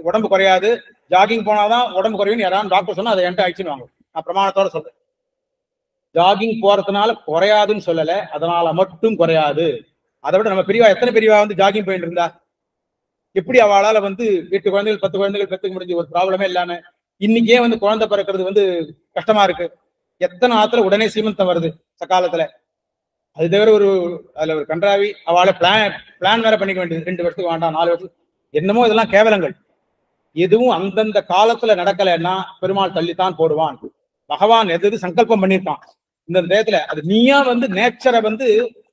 உடம்பு குறையாது, ஜாகிங் போனாதான் உடம்பு குறையும் யாராவது டாக்டர் சொன்னா அதை என்கிட்ட ஆக்ஷன் வாங்க. நான் பிரமாணத்தோட சொல்றேன். ஜாகிங் போறதுனால குறையாதுன்னு சொல்லல, அதனால மட்டும் குறையாது. அதை விட நம்ம பெரியவா எத்தனை பெரியவா வந்து ஜாகிங் போயிட்டு இருந்தா எப்படி அவளால வந்து 8 குழந்தைகள் 10 குழந்தைகள் பெற்றுக்க முடிஞ்சு ஒரு ப்ராப்ளமே இல்லாம இன்னைக்கே வந்து குழந்தை பிறக்கிறது வந்து கஷ்டமா இருக்கு. எத்தனை ஆத்துல உடனே சீமந்தம் வருது சக்காலத்துல. அது தவிர அதுல ஒரு கன்றாவி அவளை பிளான் வேற பண்ணிக்க வேண்டியது. 2 வருஷத்துக்கு வேண்டாம் 4 வருஷத்துக்கு என்னமோ இதெல்லாம் கேவலங்கள். எதுவும் அந்தந்த காலத்துல நடக்கலைன்னா பெருமாள் தள்ளித்தான் போடுவான். பகவான் எது சங்கல்பம் பண்ணியிருக்கான் இந்த தேயத்துல, அது நீயா வந்து நேச்சரை வந்து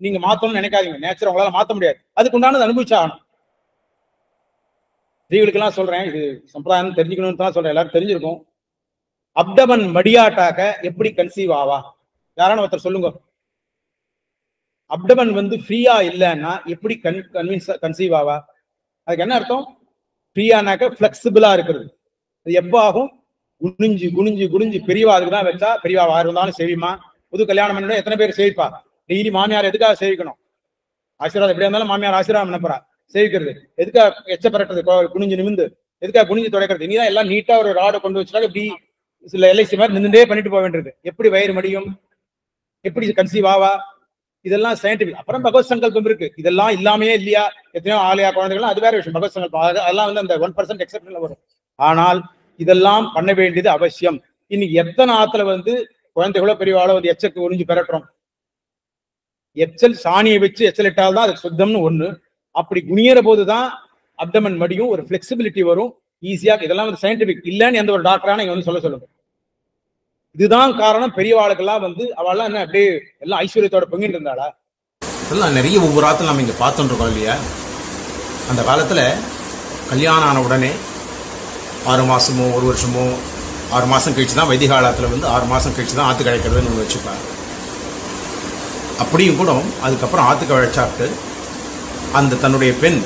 நீங்க மாத்தணும்னு நினைக்காதீங்க. நேச்சரை உங்களால மாத்த முடியாது, அதுக்கு உண்டானது அனுபவிச்சாகணும். ஸ்திரீகளுக்கு எல்லாம் சொல்றேன், இது சம்பிரதாயம் தெரிஞ்சுக்கணும்னு தான் சொல்றேன், எல்லாரும் தெரிஞ்சிருக்கும். அப்டமன் மடியாட்டாக்க எப்படி கன்சீவ் ஆவா? யாரான ஒருத்தர் சொல்லுங்க. அப்டமன் வந்து ஃப்ரீயா இல்லைன்னா எப்படி கன்சீவ் ஆவா? அதுக்கு என்ன அர்த்தம்? ஃப்ரீயானாக்க பிளெக்சிபிளா இருக்கிறது. அது எப்போ ஆகும்? குனிஞ்சு குனிஞ்சு குனிஞ்சு பெரியவா அதுக்கு தான் வச்சா. பெரியவா யார் இருந்தாலும் சேவிமா. புது கல்யாணம் பண்ண எத்தனை பேர் சேவிப்பா? டெய்லி மாமியார் எதுக்காக சேவிக்கணும்? ஆசீர்வாதம் எப்படியா இருந்தாலும் மாமியார் ஆசீர்வாதம் பண்ணப்பறா. சேவிக்கிறது எதுக்காக? எச்ச பரட்டுறது, குனிஞ்சு நிமிந்து எதுக்காக குனிஞ்சு துடைக்கிறது? இனிதான் எல்லாம் நீட்டா ஒரு ராடை கொண்டு வச்சுட்டாலும் இப்படி சில எல்ஐசி மாதிரி நின்றுட்டே பண்ணிட்டு போக வேண்டியது. எப்படி வயிறு மடியும்? எப்படி கன்சீவ் ஆவா? இதெல்லாம் சயின்டிபிக். அப்புறம் பகவத் சங்கல்பம் இருக்கு. இதெல்லாம் இல்லாமையே இல்லையா? எத்தனையோ ஆலயா குழந்தைகள், அது வேற விஷயம். பகவத் சங்கல்பம் அதெல்லாம் வந்து அந்த 1% எக்ஸெப்ஷன்ல வரும். ஆனால் இதெல்லாம் பண்ண வேண்டியது அவசியம். இன்னைக்கு எத்தனை ஆத்துல வந்து குழந்தைகளோ பெரியவாளோ வந்து எச்சலுக்கு ஒளிஞ்சு பெறட்டுறோம். எச்சல் சாணியை வச்சு எச்சல் இட்டால் தான் அது சுத்தம்னு ஒண்ணு. அப்படி குனியற போதுதான் அப்டமன் மடியும், ஒரு பிளெக்சிபிலிட்டி வரும் ஈஸியா. இதெல்லாம் வந்து சயின்டிபிக் இல்லைன்னு எந்த ஒரு டாக்டரான இங்க வந்து சொல்லுங்க. இதுதான் காரணம். பெரியவாளுக்கெல்லாம் வந்து அவள்லாம் என்ன அப்படியே எல்லாம் ஐஸ்வர்யத்தோட பொங்கிட்டு இருந்தாளா? இதெல்லாம் நிறைய ஒவ்வொரு ஆத்துல நம்ம இங்க பார்த்துட்டு இருக்கோம் இல்லையா? அந்த காலத்துல கல்யாணம் ஆன உடனே 6 மாசமோ 1 வருஷமோ 6 மாசம் கழிச்சு தான் வைதிக காலத்துல வந்து 6 மாசம் கழிச்சு தான் ஆத்து கழைக்கிறதுன்னு ஒன்று வச்சுப்பாங்க. அப்படியும் கூட அதுக்கப்புறம் ஆத்து கழைச்சாப்பிட்டு அந்த தன்னுடைய பெண்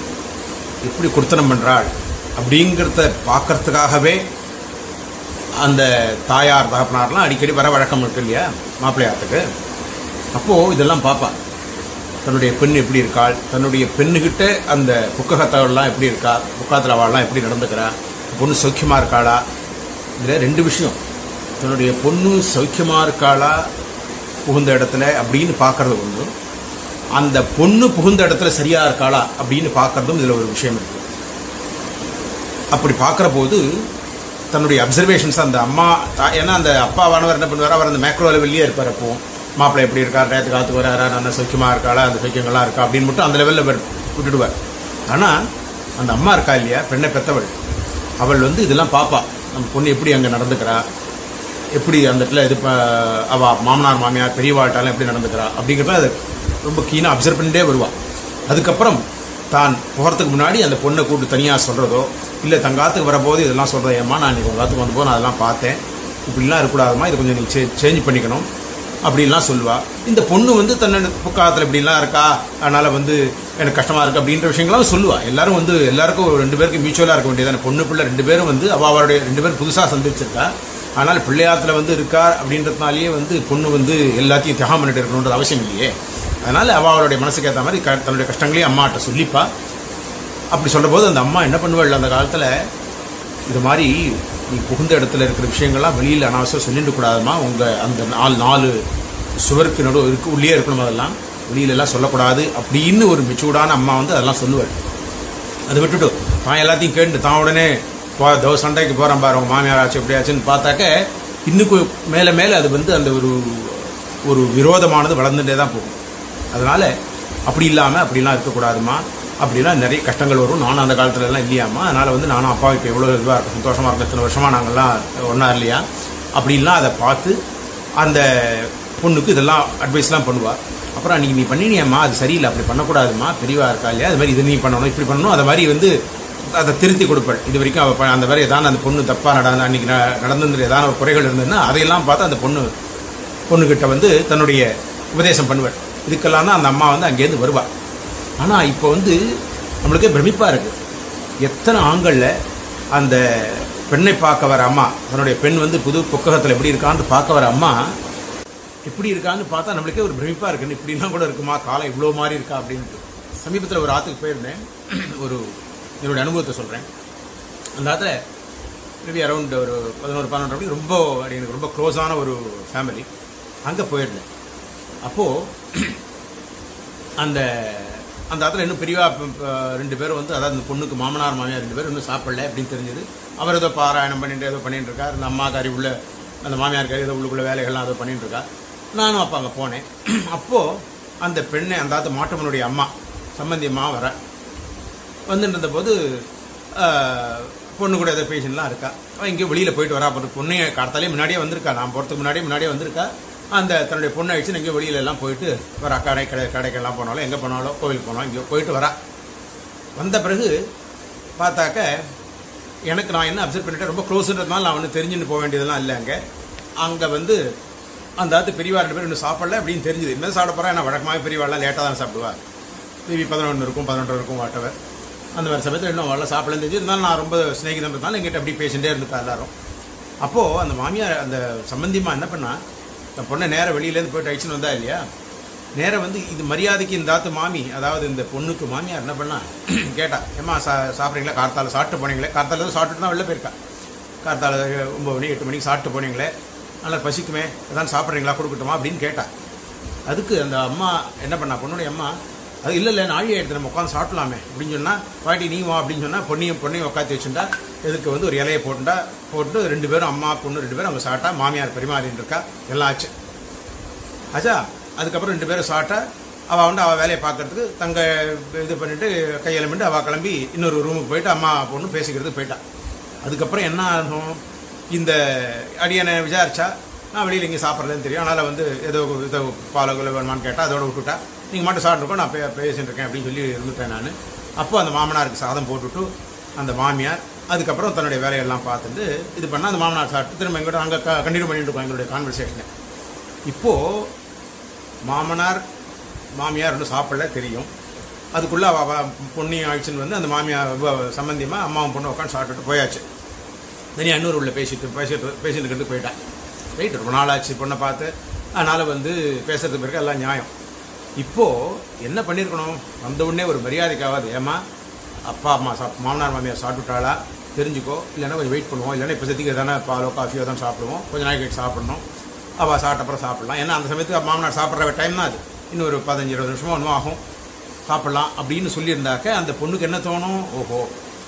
எப்படி குர்த்தனம் பண்றாள் அப்படிங்கிறத பார்க்கறதுக்காகவே அந்த தாயார் தகப்பனார்லாம் அடிக்கடி வர வழக்கம் இருக்கு இல்லையா மாப்பிள்ளையாத்துக்கு. அப்போ இதெல்லாம் பார்ப்பா. தன்னுடைய பெண் எப்படி இருக்காள், தன்னுடைய பெண்ணுகிட்ட அந்த புக்ககத்தவள்லாம் எப்படி இருக்கா, புக்காத்துல அவள்லாம் எப்படி நடந்துக்கிறா, பொண்ணு சௌக்கியமா இருக்காளா. இதுல 2 விஷயம். தன்னுடைய பொண்ணு சௌக்கியமா இருக்காளா புகுந்த இடத்துல அப்படின்னு பார்க்கறது ஒன்று, அந்த பொண்ணு புகுந்த இடத்துல சரியா இருக்காளா அப்படின்னு பார்க்கறதும் இதுல ஒரு விஷயம் இருக்கு. அப்படி பார்க்கிற போது தன்னுடைய அப்சர்வேஷன்ஸ் அந்த அம்மா, ஏன்னா அந்த அப்பாவானவர் என்ன பண்ணுவார், அவர் அந்த மேக்ரோ லெவல்லையே இருப்பார். அப்போ மாப்பிள்ளை எப்படி இருக்கார், நேரத்துக்கு காத்து வராரா, நல்ல சௌக்கியமா இருக்காளா, அந்த சௌக்கியங்கள்லாம் இருக்கா அப்படின்னு மட்டும் அந்த லெவலில் விட்டுடுவார். ஆனால் அந்த அம்மா இருக்கா இல்லையா, பெண்ணை பெற்றவள், அவள் வந்து இதெல்லாம் பார்ப்பா. நம்ம பொண்ணு எப்படி அங்கே நடந்துக்கிறா, எப்படி அந்த இடத்துல இது அவள் மாமனார் மாமியார் பெரியவாழ்ட்டாலும் எப்படி நடந்துக்கிறா அப்படிங்கிறத அது ரொம்ப கீனாக அப்சர்வ் பண்ணிட்டே வருவாள். அதுக்கப்புறம் தான் போகிறதுக்கு முன்னாடி அந்த பொண்ணை கூப்பிட்டு தனியாக சொல்கிறதோ, இல்லை தங்காத்துக்கு வரபோது இதெல்லாம் சொல்கிறேன், ஏம்மா நான் இன்றைக்கி உங்கள் காத்துக்கு வந்தபோது நான் அதெல்லாம் பார்த்தேன், இப்படிலாம் இருக்கக்கூடாதுமா, இது கொஞ்சம் நீ சேஞ்ச் பண்ணிக்கணும் அப்படின்லாம் சொல்லுவாள். இந்த பொண்ணு வந்து தன்னோட புக்காலத்தில் இப்படிலாம் இருக்கா, அதனால் வந்து எனக்கு கஷ்டமாக இருக்குது அப்படின்ற விஷயங்கள்லாம் சொல்லுவாள். எல்லாரும் வந்து எல்லாருக்கும் 2 பேருக்கு மியூச்சுவலாக இருக்க வேண்டியதான. பொண்ணு பிள்ளை 2 பேரும் வந்து அவளுடைய 2 பேரும் புதுசாக சந்திச்சிருக்கா. ஆனால் பிள்ளையாத்துல வந்து இருக்கா அப்படின்றதுனாலேயே வந்து பொண்ணு வந்து எல்லாத்தையும் தியாகம் பண்ணிட்டு இருக்கணுன்றது அவசியம் இல்லையே. அதனால் அவளுடைய மனசுக்கு ஏற்ற மாதிரி தன்னுடைய கஷ்டங்களையும் அம்மாட்ட சொல்லிப்பா. அப்படி சொல்கிற போது அந்த அம்மா என்ன பண்ணுவாள், அந்த காலத்தில் இது மாதிரி நீ புகுந்த இடத்துல இருக்கிற விஷயங்கள்லாம் வெளியில் அனாவசியம் சொல்லிட்டு கூடாதுமா, உங்கள் அந்த 4 சுவருக்கு நடுவு உள்ளே இருக்கணும், அதெல்லாம் வெளியிலெல்லாம் சொல்லக்கூடாது அப்படின்னு ஒரு மெச்சூர்டான அம்மா வந்து அதெல்லாம் சொல்லுவாள். அதை விட்டுட்டு தான் எல்லாத்தையும் கேட்டு தான் உடனே சண்டைக்கு போகிறான் பாரு அவங்க மாமியார் ஆச்சு எப்படி ஆச்சுன்னு பார்த்தாக்க இன்னும் மேலே மேலே அது வந்து அந்த ஒரு விரோதமானது வளர்ந்துட்டே தான் போகும். அதனால் அப்படி இல்லாமல் அப்படிலாம் இருக்கக்கூடாதுமா, அப்படிலாம் நிறைய கஷ்டங்கள் வரும். நானும் அந்த காலத்துலலாம் இல்லையாம்மா, அதனால் வந்து நானும் அப்பா இப்போ எவ்வளோ இதுவாக இருக்கும், சந்தோஷமாக இருக்கும், இத்தனை வருஷமாக நாங்கள்லாம் ஒன்றா இல்லையா அப்படின்லாம் அதை பார்த்து அந்த பொண்ணுக்கு இதெல்லாம் அட்வைஸ்லாம் பண்ணுவாள். அப்புறம் அன்றைக்கி நீ பண்ணினியம்மா, அது சரியில்லை, அப்படி பண்ணக்கூடாதுமா, பெரியவா இருக்கா இல்லையா, அது மாதிரி இது நீ பண்ணணும், இப்படி பண்ணணும், அதை மாதிரி வந்து அதை திருத்தி கொடுப்பாள். இது வரைக்கும் அவள் அந்த மாதிரி எதாவது அந்த பொண்ணு தப்பாக அன்றைக்கி நடந்து ஏதாவது ஒரு குறைகள் இருந்ததுன்னா அதையெல்லாம் பார்த்து அந்த பொண்ணுக்கிட்ட வந்து தன்னுடைய உபதேசம் பண்ணுவாள். இதுக்கெல்லாம் தான் அந்த அம்மா வந்து அங்கேருந்து வருவாள். ஆனால் இப்போ வந்து நம்மளுக்கே பிரமிப்பாக இருக்குது, எத்தனை ஆண்களில் அந்த பெண்ணை பார்க்க வர அம்மா, தன்னுடைய பெண் வந்து புது புக்ககத்தில் எப்படி இருக்கான்னு பார்க்க வர அம்மா எப்படி இருக்கான்னு பார்த்தா நம்மளுக்கே ஒரு பிரமிப்பாக இருக்குன்னு, இப்படிலாம் கூட இருக்குமா, காலம் இவ்வளோ மாதிரி இருக்கா அப்படின்ட்டு. சமீபத்தில் ஒரு ஆற்றுக்கு போயிருந்தேன். ஒரு என்னுடைய அனுபவத்தை சொல்கிறேன். அந்த இடத்துல மேபி அரௌண்ட் ஒரு 11-12 அப்படி ரொம்ப எனக்கு ரொம்ப க்ளோஸான ஒரு ஃபேமிலி. அங்கே போயிருந்தேன். அப்போது அந்த இடத்துல இன்னும் பெரியவா 2 பேரும் வந்து, அதாவது அந்த பொண்ணுக்கு மாமனார் மாமியார் 2 பேரும் இன்னும் சாப்பிடல அப்படின்னு தெரிஞ்சது. அவர் ஏதோ பாராயணம் ஏதோ பண்ணிட்டு இருக்கார். அந்த அம்மாக்காரி உள்ள அந்த மாமியார்காரி ஏதோ உள்ளுக்குள்ள வேலைகள்லாம் ஏதோ பண்ணிட்டு இருக்கா. நானும் அப்போ அங்கே போனேன். அப்போது அந்த பெண்ணை அந்த மாட்டம்மனுடைய அம்மா சம்பந்தி அம்மா வந்துட்டு இருந்தபோது பொண்ணு கூட ஏதோ பேஷன்லாம் இருக்கா. அவன் எங்கேயோ வெளியில் போயிட்டு வரா. பொண்ணு கடத்தாலே முன்னாடியே வந்திருக்கா. நான் போகிறதுக்கு முன்னாடியே வந்திருக்கா. அந்த தன்னுடைய பொண்ணை அழிச்சு எங்கேயோ வெளியில எல்லாம் போயிட்டு வரா. கடைக்கெல்லாம் போனாலும் எங்கே போனாலும் கோவிலுக்கு போனாலும் எங்கேயோ போயிட்டு வரா. வந்த பிறகு பார்த்தாக்க எனக்கு நான் என்ன அப்சர்வ் பண்ணிட்டேன், ரொம்ப க்ளோஸுன்றதுனால நான் வந்து தெரிஞ்சுன்னு போக வேண்டியதெல்லாம் இல்லை. அங்கே வந்து அந்த பெரியவா 2 பேர் இன்னும் சாப்பிடல அப்படின்னு தெரிஞ்சுது. இன்னும் சாப்பிட போகிறா. ஏன்னா வழக்கமாக பெரியவாள்லாம் லேட்டாக தான் சாப்பிடுவா. டிவி 11 இருக்கும் 12 இருக்கும் வாட்டவர். அந்த மாதிரி சமயத்தில் இன்னும் அவளை சாப்பிடலன்னு தெரிஞ்சு. இருந்தாலும் நான் ரொம்ப ஸ்நேகிதன்றதுனால எங்கிட்ட அப்படி பேசிகிட்டே இருந்துட்டா எல்லாரும். அப்போது அந்த மாமியார் அந்த சம்பந்தியமாக என்ன பண்ணா, தன் பொண்ணை நேராக வெளியிலேருந்து போயிட்டு அழிச்சுன்னு வந்தா இல்லையா, நேராக வந்து இது மரியாதைக்கு இந்த மாமி, அதாவது இந்த பொண்ணுக்கு மாமியார் என்ன பண்ணா கேட்டா, ஏம்மா சாப்பிட்றீங்களா, கார்த்தால சாப்பிட்டு போனீங்களே, கார்த்தால தான் சாப்பிட்டுட்டு தான் வெளில போயிருக்கா, கார்த்தால 9 மணி 8 மணிக்கு சாப்பிட்டு போனீங்களே, நல்லா பசிக்குமே, அதான் சாப்பிட்றீங்களா, கொடுக்கட்டுமா அப்படின்னு கேட்டா. அதுக்கு அந்த அம்மா என்ன பண்ணா, பொண்ணுடைய அம்மா, அது இல்லை நாழி ஆகிடுது, நம்ம உட்காந்து சாப்பிடலாமே அப்படின்னு சொன்னால், பாட்டி நீ வா அப்படின்னு சொன்னால் பொண்ணையும் உட்காந்து வச்சுட்டா. இதுக்கு வந்து ஒரு இலையை போட்டு 2 பேரும் அம்மா பொண்ணு 2 பேரும் அவங்க சாப்பிட்டா. மாமியார் பரிமாறின்னு இருக்கா. எல்லாம் ஆச்சு. அதுக்கப்புறம் 2 பேரும் சாப்பிட்டா. அவள் வந்து அவள் வேலையை பார்க்கறதுக்கு தங்க இது பண்ணிட்டு கையெழுமிட்டு அவள் கிளம்பி இன்னொரு ரூமுக்கு போயிட்டு அம்மா பொண்ணு பேசிக்கிறதுக்கு போயிட்டா. அதுக்கப்புறம் என்ன ஆகும், இந்த அடியனை விசாரிச்சா, நான் வெளியில் இங்கே சாப்பிட்றதுன்னு தெரியும், அதனால் வந்து ஏதோ பாலோ வேணுமான்னு கேட்டால் அதோட விட்டுட்டா. நீங்கள் மட்டும் சாப்பிட்ருக்கோம், நான் பேசிட்டு இருக்கேன் அப்படின்னு சொல்லி இருந்துட்டேன் நான். அப்போ அந்த மாமனாருக்கு சாதம் போட்டுவிட்டு அந்த மாமியார் அதுக்கப்புறம் தன்னுடைய வேலையெல்லாம் பார்த்துட்டு இது பண்ணால் அந்த மாமனார் சாப்பிட்டு திரும்ப எங்கிட்ட அங்கே கண்டினியூ பண்ணிட்டு இருக்கோம் எங்களுடைய கான்வர்சேஷனை. இப்போது மாமியார் இன்னும் சாப்பிடல தெரியும். அதுக்குள்ளே அவள் பொண்ணையும் ஆயிடுச்சுன்னு வந்து அந்த மாமியார் சம்பந்தியமாக அம்மாவும் பொண்ணு உட்காந்து சாப்பிட்டுட்டு போயாச்சு. தனியாக இன்னொரு உள்ள பேசிட்டு போயிட்டேன். ரைட், ரொம்ப நாள் ஆச்சு பொண்ணை பார்த்து, அதனால் வந்து பேசுறதுக்கு பிறகு எல்லாம் நியாயம். இப்போது என்ன பண்ணியிருக்கணும், வந்த உடனே ஒரு மரியாதைக்காவது, ஏமா அப்பா அம்மா மாமனார் மாமியார் சாப்பிட்டுட்டாளா தெரிஞ்சுக்கோ, இல்லைன்னா கொஞ்சம் வெயிட் பண்ணுவோம், இல்லைன்னா இப்போ சத்திக்கு தானே பாலோ காஃபியோ தான் சாப்பிடுவோம், கொஞ்சம் நாளைக்கு சாப்பிடணும், அவள் சாப்பிட்டப்புறம் சாப்பிட்லாம். ஏன்னா அந்த சமயத்துக்கு மாமனார் சாப்பிட்ற டைம் தான் அது, இன்னொரு 15-20 நிமிஷமோ ஒன்றும் ஆகும், சாப்பிட்லாம் அப்படின்னு சொல்லியிருந்தாக்க அந்த பொண்ணுக்கு என்ன தோணும், ஓஹோ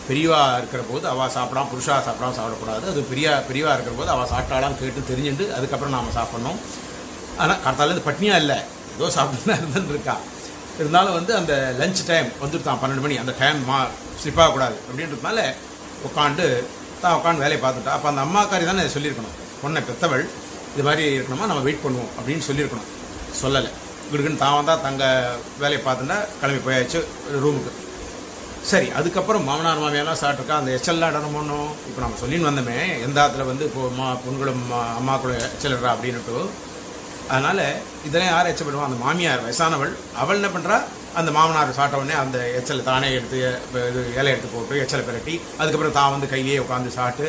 பெரியவா இருக்கிற போது அவள் சாப்பிடாம புருஷா சாப்பிடக்கூடாது, அது பெரியவா இருக்கிற போது அவள் சாப்பிட்டாளான்னு கேட்டு தெரிஞ்சுட்டு அதுக்கப்புறம் நாம் சாப்பிட்ணும். ஆனால் காத்தாலேருந்து பட்னியாக இல்லை, ஏதோ சாப்பிட்டு தான் இருந்துருக்கா. இருந்தாலும் வந்து அந்த லஞ்ச் டைம் வந்துருத்தான் 12 மணி, அந்த டைம் ஸ்லிப் ஆகக்கூடாது அப்படின்றதுனால உட்காந்து வேலையை பார்த்துட்டா. அப்போ அந்த அம்மாக்காரி தானே சொல்லியிருக்கணும், பொண்ணை பெத்தவள் இது மாதிரி இருக்கணுமா, நம்ம வெயிட் பண்ணுவோம் அப்படின்னு சொல்லியிருக்கணும். சொல்லலை, இப்படிக்குன்னு தான் வந்தால் தங்க வேலையை பார்த்துட்டா கிளம்பி போயாச்சு ரூமுக்கு. சரி, அதுக்கப்புறம் மாமனார் மாமியாரெலாம் சாப்பிட்ருக்கா. அந்த எச்சல்லாம் இடணும் ஒன்றும் இப்போ நம்ம சொல்லின்னு வந்தோமே, எந்த இடத்துல வந்து இப்போ பொண்களும் அம்மாக்களும் எச்சல்றா அப்படின்னுட்டு. அதனால் இதெல்லாம் யார் எச்சப்படுவான், அந்த மாமியார் வயசானவள், அவள் என்ன பண்ணுறா, அந்த மாமனார் சாப்பிட்ட உடனே அந்த எச்சலை தானே எடுத்து இலை எடுத்து போட்டு எச்சலை பிரட்டி அதுக்கப்புறம் தான் வந்து கையிலேயே உட்காந்து சாப்பிட்டு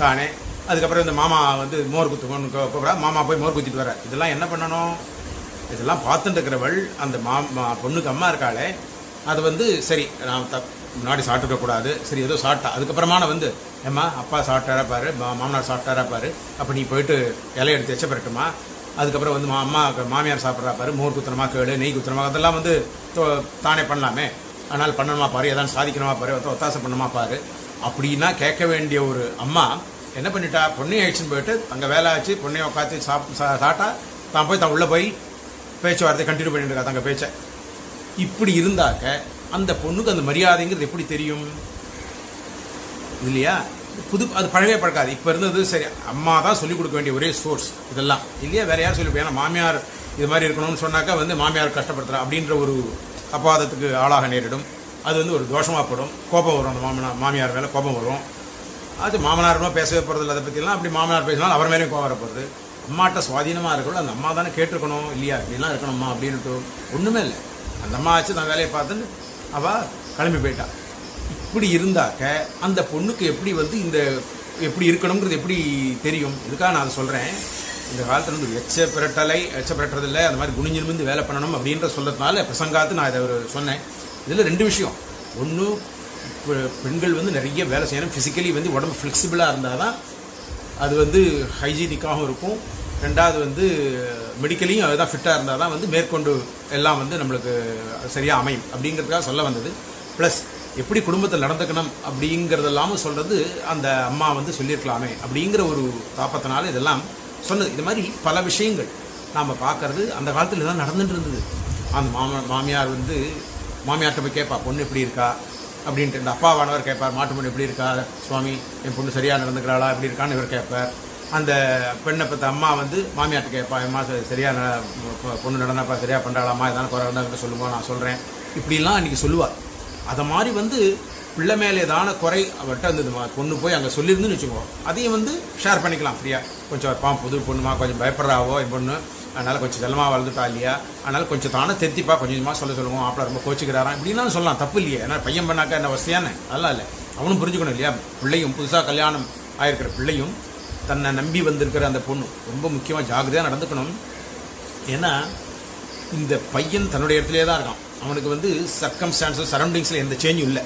தானே. அதுக்கப்புறம் இந்த மாமா வந்து மோர் குத்துக்கோன்னு மாமா போய் மோர் குத்திட்டு வர. இதெல்லாம் என்ன பண்ணணும், இதெல்லாம் பார்த்துட்டு இருக்கிறவள் அந்த பொண்ணுக்கு அம்மா இருக்காளே, அது வந்து சரி நான் முன்னாடி சாப்பிட்டுக்கூடாது, சரி ஏதோ சாப்பிட்டா, அதுக்கப்புறமான வந்து ஏம்மா அப்பா சாப்பிட்டாரா பாரு, மாமனார் சாப்பிட்டாரா பாரு, அப்போ நீ போயிட்டு இலை எடுத்து எச்ச பெறட்டுமா, அதுக்கப்புறம் வந்து மாமியார் சாப்பிட்றா பாரு, மோர் குத்துறமா கேளு, நெய் குத்துறமா, அதெல்லாம் வந்து தானே பண்ணலாமே, அதனால் பண்ணணுமா பாரு, எதாவது சாதிக்கணுமா பாரு, ஒத்தாசை பண்ணணுமா பாரு அப்படின்னா கேட்க வேண்டிய ஒரு அம்மா என்ன பண்ணிட்டா, பொண்ணையும் அழிச்சுன்னு போயிட்டு அங்கே வேலை ஆச்சு, பொண்ணையை உட்காந்து சாப்பிட்டா, தான் போய் உள்ளே போய் பேச்சுவார்த்தை கண்டினியூ பண்ணிட்டு இருக்கா தங்க பேச்சை. இப்படி இருந்தாக்க அந்த பொண்ணுக்கு அந்த மரியாதைங்கிறது எப்படி தெரியும் இல்லையா? அது பழகவே பழக்காது. இப்போ இருந்தது சரி, அம்மா தான் சொல்லிக் கொடுக்க வேண்டிய ஒரே சோர்ஸ் இதெல்லாம் இல்லையா, வேற யாரும் சொல்லி. ஏன்னா மாமியார் இது மாதிரி இருக்கணும்னு சொன்னாக்கா வந்து மாமியார் கஷ்டப்படுத்துறா அப்படின்ற ஒரு அபாதத்துக்கு ஆளாக நேரிடும். அது வந்து ஒரு தோஷமாக படும், கோபம் வரும், அந்த மாமியார் மேலே கோபம் வரும். அது மாமனாருமா பேசவே போகிறது இல்லை அதை பற்றிலாம். அப்படி மாமனார் பேசினாலும் அவர் மேலேயும் கோபம் வரப்போகுது. அம்மாட்ட சுவாதீனமாக இருக்கணும், அந்த அம்மா தானே கேட்டிருக்கணும் இல்லையா, இப்படிலாம் இருக்கணும்மா அப்படின்ட்டு ஒன்றுமே இல்லை. அந்த அம்மா ஆச்சு நான் வேலையை பார்த்துன்னு அவள் கிளம்பி போயிட்டா. இப்படி இருந்தாக்க அந்த பொண்ணுக்கு எப்படி வந்து இந்த எப்படி இருக்கணுங்கிறது எப்படி தெரியும்? இதுக்காக நான் அதை சொல்கிறேன். இந்த காலத்தில் வந்து எச்ச பிரட்டுறதில்லை, அந்த மாதிரி குனிஞ்சிருந்து வேலை பண்ணணும் அப்படின்ற சொல்கிறதுனால பிரசங்காத்து நான் இதை சொன்னேன். இதில் 2 விஷயம். ஒன்று, பெண்கள் வந்து நிறைய வேலை செய்யணும். ஃபிசிக்கலி வந்து உடம்பு ஃப்ளெக்சிபிளாக இருந்தால் தான் அது வந்து ஹைஜீனிக்காகவும் இருக்கும். ரெண்டாவது வந்து மெடிக்கலியும் அதுதான் ஃபிட்டாக இருந்தால் தான் வந்து மேற்கொண்டு எல்லாம் வந்து நம்மளுக்கு சரியாக அமையும் அப்படிங்கிறதுக்காக சொல்ல வந்தது. ப்ளஸ் எப்படி குடும்பத்தில் நடந்துக்கணும் அப்படிங்கிறதெல்லாமும் சொல்கிறது அந்த அம்மா வந்து சொல்லியிருக்கலாமே அப்படிங்கிற ஒரு தாப்பத்தினால இதெல்லாம் சொன்னது. இது மாதிரி பல விஷயங்கள் நாம் பார்க்கறது அந்த காலத்தில் தான் நடந்துட்டு இருந்தது. அந்த மாமியார் வந்து மாமியார்கிட்ட போய் கேட்பா, பொண்ணு எப்படி இருக்கா அப்படின்ட்டு. இந்த அப்பாவானவர் கேட்பார், மாட்டு பொண்ணு எப்படி இருக்கா சுவாமி, என் பொண்ணு சரியாக நடந்துக்கிறாளா எப்படி இருக்கான்னு இவர் கேட்பார். அந்த பெண்ணை பற்றி அம்மா வந்து மாமியார்ட்ட கேட்பா, அம்மா சரியாக பொண்ணு நடனப்பா சரியாக பண்ணுறாளாம்மா, எதாவது குறை இருந்தால் சொல்லுவோம் நான் சொல்கிறேன் இப்படிலாம் அன்றைக்கி சொல்லுவார். அதை மாதிரி வந்து பிள்ளை மேலே ஏதான குறை அவர்கிட்ட வந்து பொண்ணு போய் அங்கே சொல்லியிருந்துன்னு வச்சுக்குவோம், அதையும் வந்து ஷேர் பண்ணிக்கலாம் ஃப்ரீயாக. கொஞ்சம் வைப்பான் புது பொண்ணுமா, கொஞ்சம் பயப்படுறாவோ என் பொண்ணு, அதனால் கொஞ்சம் செல்லமாக வளர்ந்துட்டா இல்லையா, அதனால் கொஞ்சம் தானே திருத்திப்பா கொஞ்சம் கொஞ்சமாக சொல்லுவோம், மாப்பிள்ள ரொம்ப கோச்சிக்கிறாராம் இப்படின்னாலும் சொல்லலாம், தப்பு இல்லையே. ஏன்னா பையன் பண்ணாக்கா என்ன வசதியானே, அதெல்லாம் இல்லை. அவனும் புரிஞ்சுக்கணும் இல்லையா. பிள்ளையும் புதுசாக கல்யாணம் ஆகிருக்கிற பிள்ளையும் தன்னை நம்பி வந்திருக்கிற அந்த பொண்ணு ரொம்ப முக்கியமாக ஜாகிரதையாக நடந்துக்கணும். ஏன்னா இந்த பையன் தன்னுடைய இடத்துலேயே தான் இருக்கான். அவனுக்கு வந்து சர்க்கம்ஸ்டான்ஸஸ் சரௌண்டிங்ஸில் எந்த சேஞ்சும் இல்லை.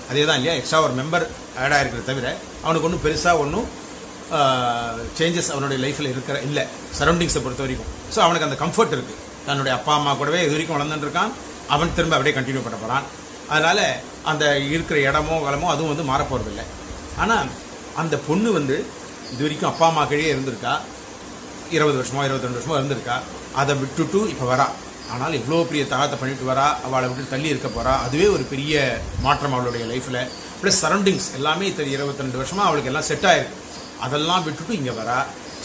அதே தான் இல்லையா, எக்ஸ்ட்ரா ஒரு மெம்பர் ஆட் ஆகிருக்கிறத தவிர அவனுக்கு ஒன்றும் பெருசாக ஒன்றும் சேஞ்சஸ் அவனுடைய லைஃப்பில் இருக்கிற இல்லை சரௌண்டிங்ஸை பொறுத்த வரைக்கும். ஸோ அவனுக்கு அந்த கம்ஃபர்ட் இருக்குது. தன்னுடைய அப்பா அம்மா கூடவே இது வரைக்கும் வளர்ந்துட்டு இருக்கான். அவன் திரும்ப அப்படியே கண்டினியூ பண்ண போகிறான். அதனால் அந்த இருக்கிற இடமோ வளமோ அதுவும் வந்து மாறப்போகிறதில்லை. ஆனால் அந்த பொண்ணு வந்து இது வரைக்கும் அப்பா அம்மா கீழே இருந்திருக்கா, 20 வருஷமோ 22 வருஷமோ இருந்திருக்கா. அதை விட்டுட்டு இப்போ வரா. ஆனால் எவ்வளோ பெரிய தாகத்தை பண்ணிட்டு வரா, அவளை விட்டு தள்ளி இருக்க போகிறா. அதுவே ஒரு பெரிய மாற்றம் அவளுடைய லைஃப்பில். ப்ளஸ் சரௌண்டிங்ஸ் எல்லாமே 22 வருஷமாக அவளுக்கு எல்லாம் செட் ஆகிருக்கு. அதெல்லாம் விட்டுட்டு இங்கே வரா.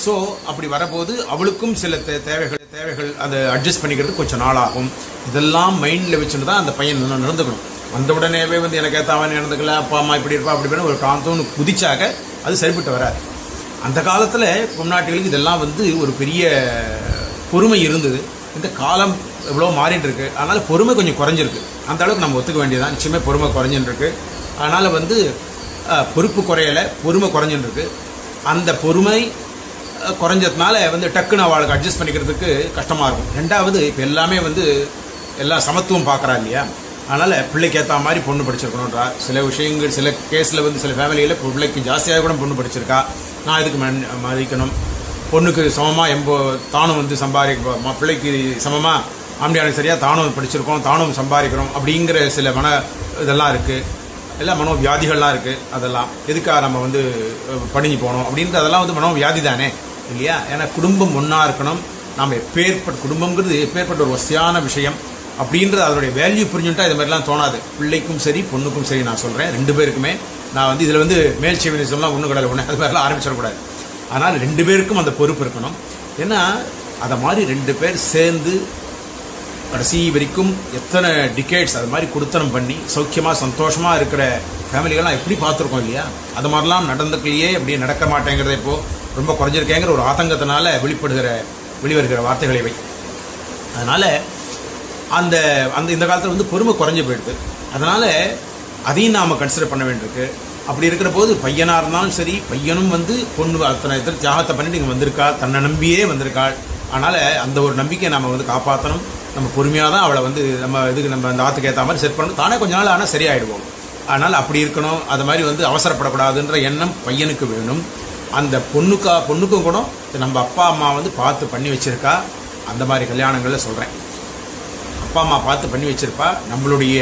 ஸோ அப்படி வரபோது அவளுக்கும் சில தேவைகள் அதை அட்ஜஸ்ட் பண்ணிக்கிறது கொஞ்சம் நாளாகும். இதெல்லாம் மைண்டில் வச்சுட்டு தான் அந்த பையன் நடந்துக்கணும். வந்த உடனேவே வந்து எனக்கு ஏற்றாவன் நடந்துக்கல, அப்பா அம்மா இப்படி இருப்பா அப்படி பண்ண ஒரு காந்தோன்னு குதிச்சாக அது சரிப்பட்டு வராது. அந்த காலத்தில் பொம்நாட்டிகளுக்கு இதெல்லாம் வந்து ஒரு பெரிய பொறுமை இருந்தது. இந்த காலம் எவ்வளோ மாறிட்டு இருக்கு, அதனால் பொறுமை கொஞ்சம் குறைஞ்சிருக்கு. அந்த அளவுக்கு நம்ம ஒத்துக்க வேண்டியதான். நிச்சயமே பொறுமை குறைஞ்சின்னு இருக்கு. அதனால் வந்து பொறுப்பு குறையலை, பொறுமை குறைஞ்சின்னு இருக்கு. அந்த பொறுமை குறைஞ்சதுனால வந்து டக்குன்னு அவளுக்கு அட்ஜஸ்ட் பண்ணிக்கிறதுக்கு கஷ்டமாக இருக்கும். ரெண்டாவது இப்போ எல்லாமே வந்து எல்லாம் சமத்துவம் பார்க்குறா இல்லையா, அதனால் பிள்ளைக்கு ஏற்ற மாதிரி பொண்ணு படிச்சிருக்கணுன்றா. சில விஷயங்கள் சில கேஸில் வந்து சில ஃபேமிலியில் பிள்ளைக்கு ஜாஸ்தியாக கூட பொண்ணு படிச்சிருக்கா, நான் இதுக்கு மதிக்கணும். பொண்ணுக்கு சமமாக தானும் வந்து சம்பாதிக்க, பிள்ளைக்கு சமமாக ஆம்படியானுக்கு சரியாக தானும் படிச்சிருக்கோம், தானும் சம்பாதிக்கிறோம் அப்படிங்கிற சில இதெல்லாம் இருக்குது. எல்லாம் மனோவியாதிகள்லாம் இருக்குது. அதெல்லாம் எதுக்காக நம்ம வந்து பணிஞ்சு போகணும் அப்படின்ட்டு அதெல்லாம் வந்து மனோவியாதி தானே இல்லையா. ஏன்னா குடும்பம் ஒன்றா இருக்கணும். நாம் எப்பேற்பட்ட குடும்பங்கிறது எப்பேற்பட்ட ஒரு வசதியான விஷயம் அப்படின்றது அதனுடைய வேல்யூ புரிஞ்சுட்டா இது மாதிரிலாம் தோணாது. பிள்ளைக்கும் சரி பொண்ணுக்கும் சரி நான் சொல்கிறேன், 2 பேருக்குமே. நான் வந்து இதில் வந்து மேல் செவினிசம்லாம் ஒன்றும் கிடையாது, ஒன்று அது மாதிரிலாம் ஆரம்பிச்சிடக்கூடாது. ஆனால் 2 பேருக்கும் அந்த பொறுப்பு இருக்கணும். ஏன்னா அதை மாதிரி 2 பேர் சேர்ந்து கடைசி வரைக்கும் எத்தனை டிகேட்ஸ் அது மாதிரி கொடுத்தனம் பண்ணி சௌக்கியமாக சந்தோஷமாக இருக்கிற ஃபேமிலிகள்லாம் எப்படி பார்த்துருக்கோம் இல்லையா. அது மாதிரிலாம் நடந்துக்கலையே, அப்படியே நடக்க மாட்டேங்கிறத இப்போது ரொம்ப குறைஞ்சிருக்கேங்கிற ஒரு ஆதங்கத்தினால வெளிவருகிற வார்த்தைகளை வை. அதனால் அந்த அந்த இந்த காலத்தில் வந்து பொறுமை குறைஞ்சி போயிடுது. அதனால் அதையும் நாம் கன்சிடர் பண்ண வேண்டியிருக்கு. அப்படி இருக்கிற போது பையனாக இருந்தாலும் சரி, பையனும் வந்து பொண்ணு அத்தனை தியாகத்தை பண்ணிட்டு இங்கே வந்திருக்கா, தன்னை நம்பியே வந்திருக்காள். அதனால் அந்த ஒரு நம்பிக்கையை நம்ம வந்து காப்பாற்றணும். நம்ம பொறுமையாக தான் அவளை வந்து நம்ம இதுக்கு நம்ம அந்த ஆற்றுக்கு ஏற்ற மாதிரி செட் பண்ணணும். தானே கொஞ்ச நாள் ஆனால் சரியாயிடுவோம். அதனால் அப்படி இருக்கணும். அது மாதிரி வந்து அவசரப்படக்கூடாதுன்ற எண்ணம் பையனுக்கு வேணும். அந்த பொண்ணுக்கும் கூட நம்ம அப்பா அம்மா வந்து பார்த்து பண்ணி வச்சிருக்கா. அந்த மாதிரி கல்யாணங்களில் சொல்கிறேன், அப்பா அம்மா பார்த்து பண்ணி வச்சிருப்பா. நம்மளுடைய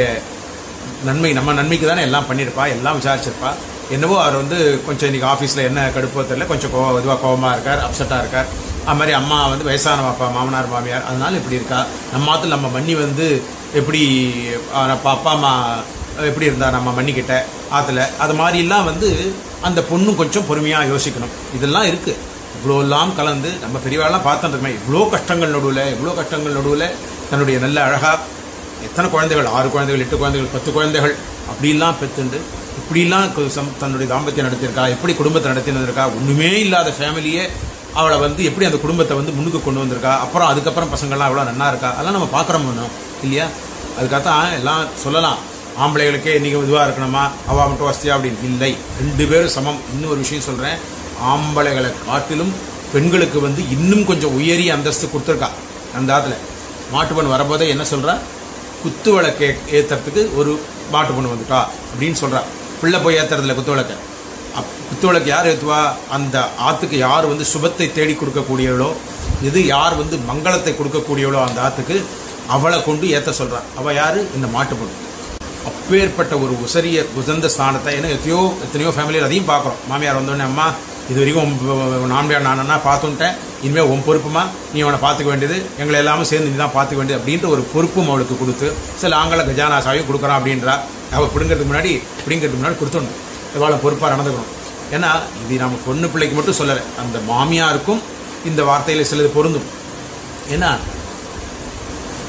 நன்மை, நம்ம நன்மைக்கு தானே எல்லாம் பண்ணியிருப்பா, எல்லாம் விசாரிச்சிருப்பா. என்னவோ அவர் வந்து கொஞ்சம் இன்றைக்கி ஆஃபீஸில் என்ன கடுப்போ தெரியல, கொஞ்சம் இதுவாக கோபமாக இருக்கார், அப்செட்டாக இருக்கார். அது மாதிரி அம்மா வந்து வயசான அப்பா, மாமனார் மாமியார், அதனால் இப்படி இருக்கா. நம்ம ஆற்றுல நம்ம மண்ணி வந்து எப்படி அப்பா அம்மா எப்படி இருந்தா நம்ம மண்ணிக்கிட்ட ஆற்றுல, அது மாதிரிலாம் வந்து அந்த பொண்ணும் கொஞ்சம் பொறுமையாக யோசிக்கணும். இதெல்லாம் இருக்குது. இவ்வளோலாம் கலந்து நம்ம பெரியவாள்லாம் பார்த்துட்டுருக்கோமே, இவ்வளோ கஷ்டங்கள் நடுவில் தன்னுடைய நல்ல அழகாக எத்தனை குழந்தைகள், 6 குழந்தைகள், 8 குழந்தைகள், 10 குழந்தைகள் அப்படிலாம் பெற்றுண்டு இப்படிலாம் தன்னுடைய தாம்பத்தியம் நடத்தியிருக்கா, எப்படி குடும்பத்தை நடத்தினதுருக்கா. ஒன்றுமே இல்லாத ஃபேமிலியே அவளை வந்து எப்படி அந்த குடும்பத்தை வந்து முன்னுக்கு கொண்டு வந்திருக்கா. அதுக்கப்புறம் பசங்கள்லாம் எவ்வளோ நல்லா இருக்கா, அதெல்லாம் நம்ம பார்க்குறோம் இல்லையா. அதுக்காகத்தான் எல்லாம் சொல்லலாம், ஆம்பளைகளுக்கே இன்றைக்கி இதுவாக இருக்கணுமா, அவள் மட்டும் வசதியா அப்படின்னு இல்லை. 2 பேரும் சமம். இன்னும் ஒரு விஷயம் சொல்கிறேன், ஆம்பளைகளை காட்டிலும் பெண்களுக்கு வந்து இன்னும் கொஞ்சம் உயரிய அந்தஸ்து கொடுத்துருக்கா. அந்த ஆற்றுல மாட்டு பொண்ணு வரும்போதே என்ன சொல்கிறா, குத்து விளக்கு ஏற்றுறதுக்கு ஒரு மாட்டு பொண்ணு வந்துட்டா, அப்படின்னு சொல்றா. பிள்ளை போய் ஏத்துறதுல குத்துவிளக்க, குத்துவிளக்கு யார் ஏற்றுவா? அந்த ஆற்றுக்கு யார் வந்து சுபத்தை தேடி கொடுக்கக்கூடியவளோ, இது யார் வந்து மங்களத்தை கொடுக்கக்கூடியவளோ அந்த ஆற்றுக்கு அவளை கொண்டு ஏற்ற சொல்கிறான். அவள் யார்? இந்த மாட்டு பொண்ணு. அப்பேற்பட்ட ஒரு உசரிய உசந்த ஸ்தானத்தை ஏன்னா எத்தனையோ ஃபேமிலியில் அதையும் பார்க்குறோம். மாமியார் வந்தோடனே, அம்மா இது வரைக்கும் நான்மையார் நானா பார்த்துட்டேன், இனிமேல் உன் பொறுப்புமா, நீ அவனை பார்த்துக்க வேண்டியது, எங்களை எல்லாமே சேர்ந்து நீ தான் பார்த்துக்க வேண்டியது அப்படின்ற ஒரு பொறுப்பும் அவளுக்கு கொடுத்து, சில ஆங்கில கஜானா சாயும் கொடுக்குறான் அப்படின்றா. அவள் பிடுங்கிறதுக்கு முன்னாடி கொடுத்துடணும், எவ்வளோ பொறுப்பாக நடந்துக்கணும். ஏன்னா இது நம்ம பொண்ணு பிள்ளைக்கு மட்டும் சொல்லலை, அந்த மாமியாருக்கும் இந்த வார்த்தையில் சிலது பொருந்தும். ஏன்னா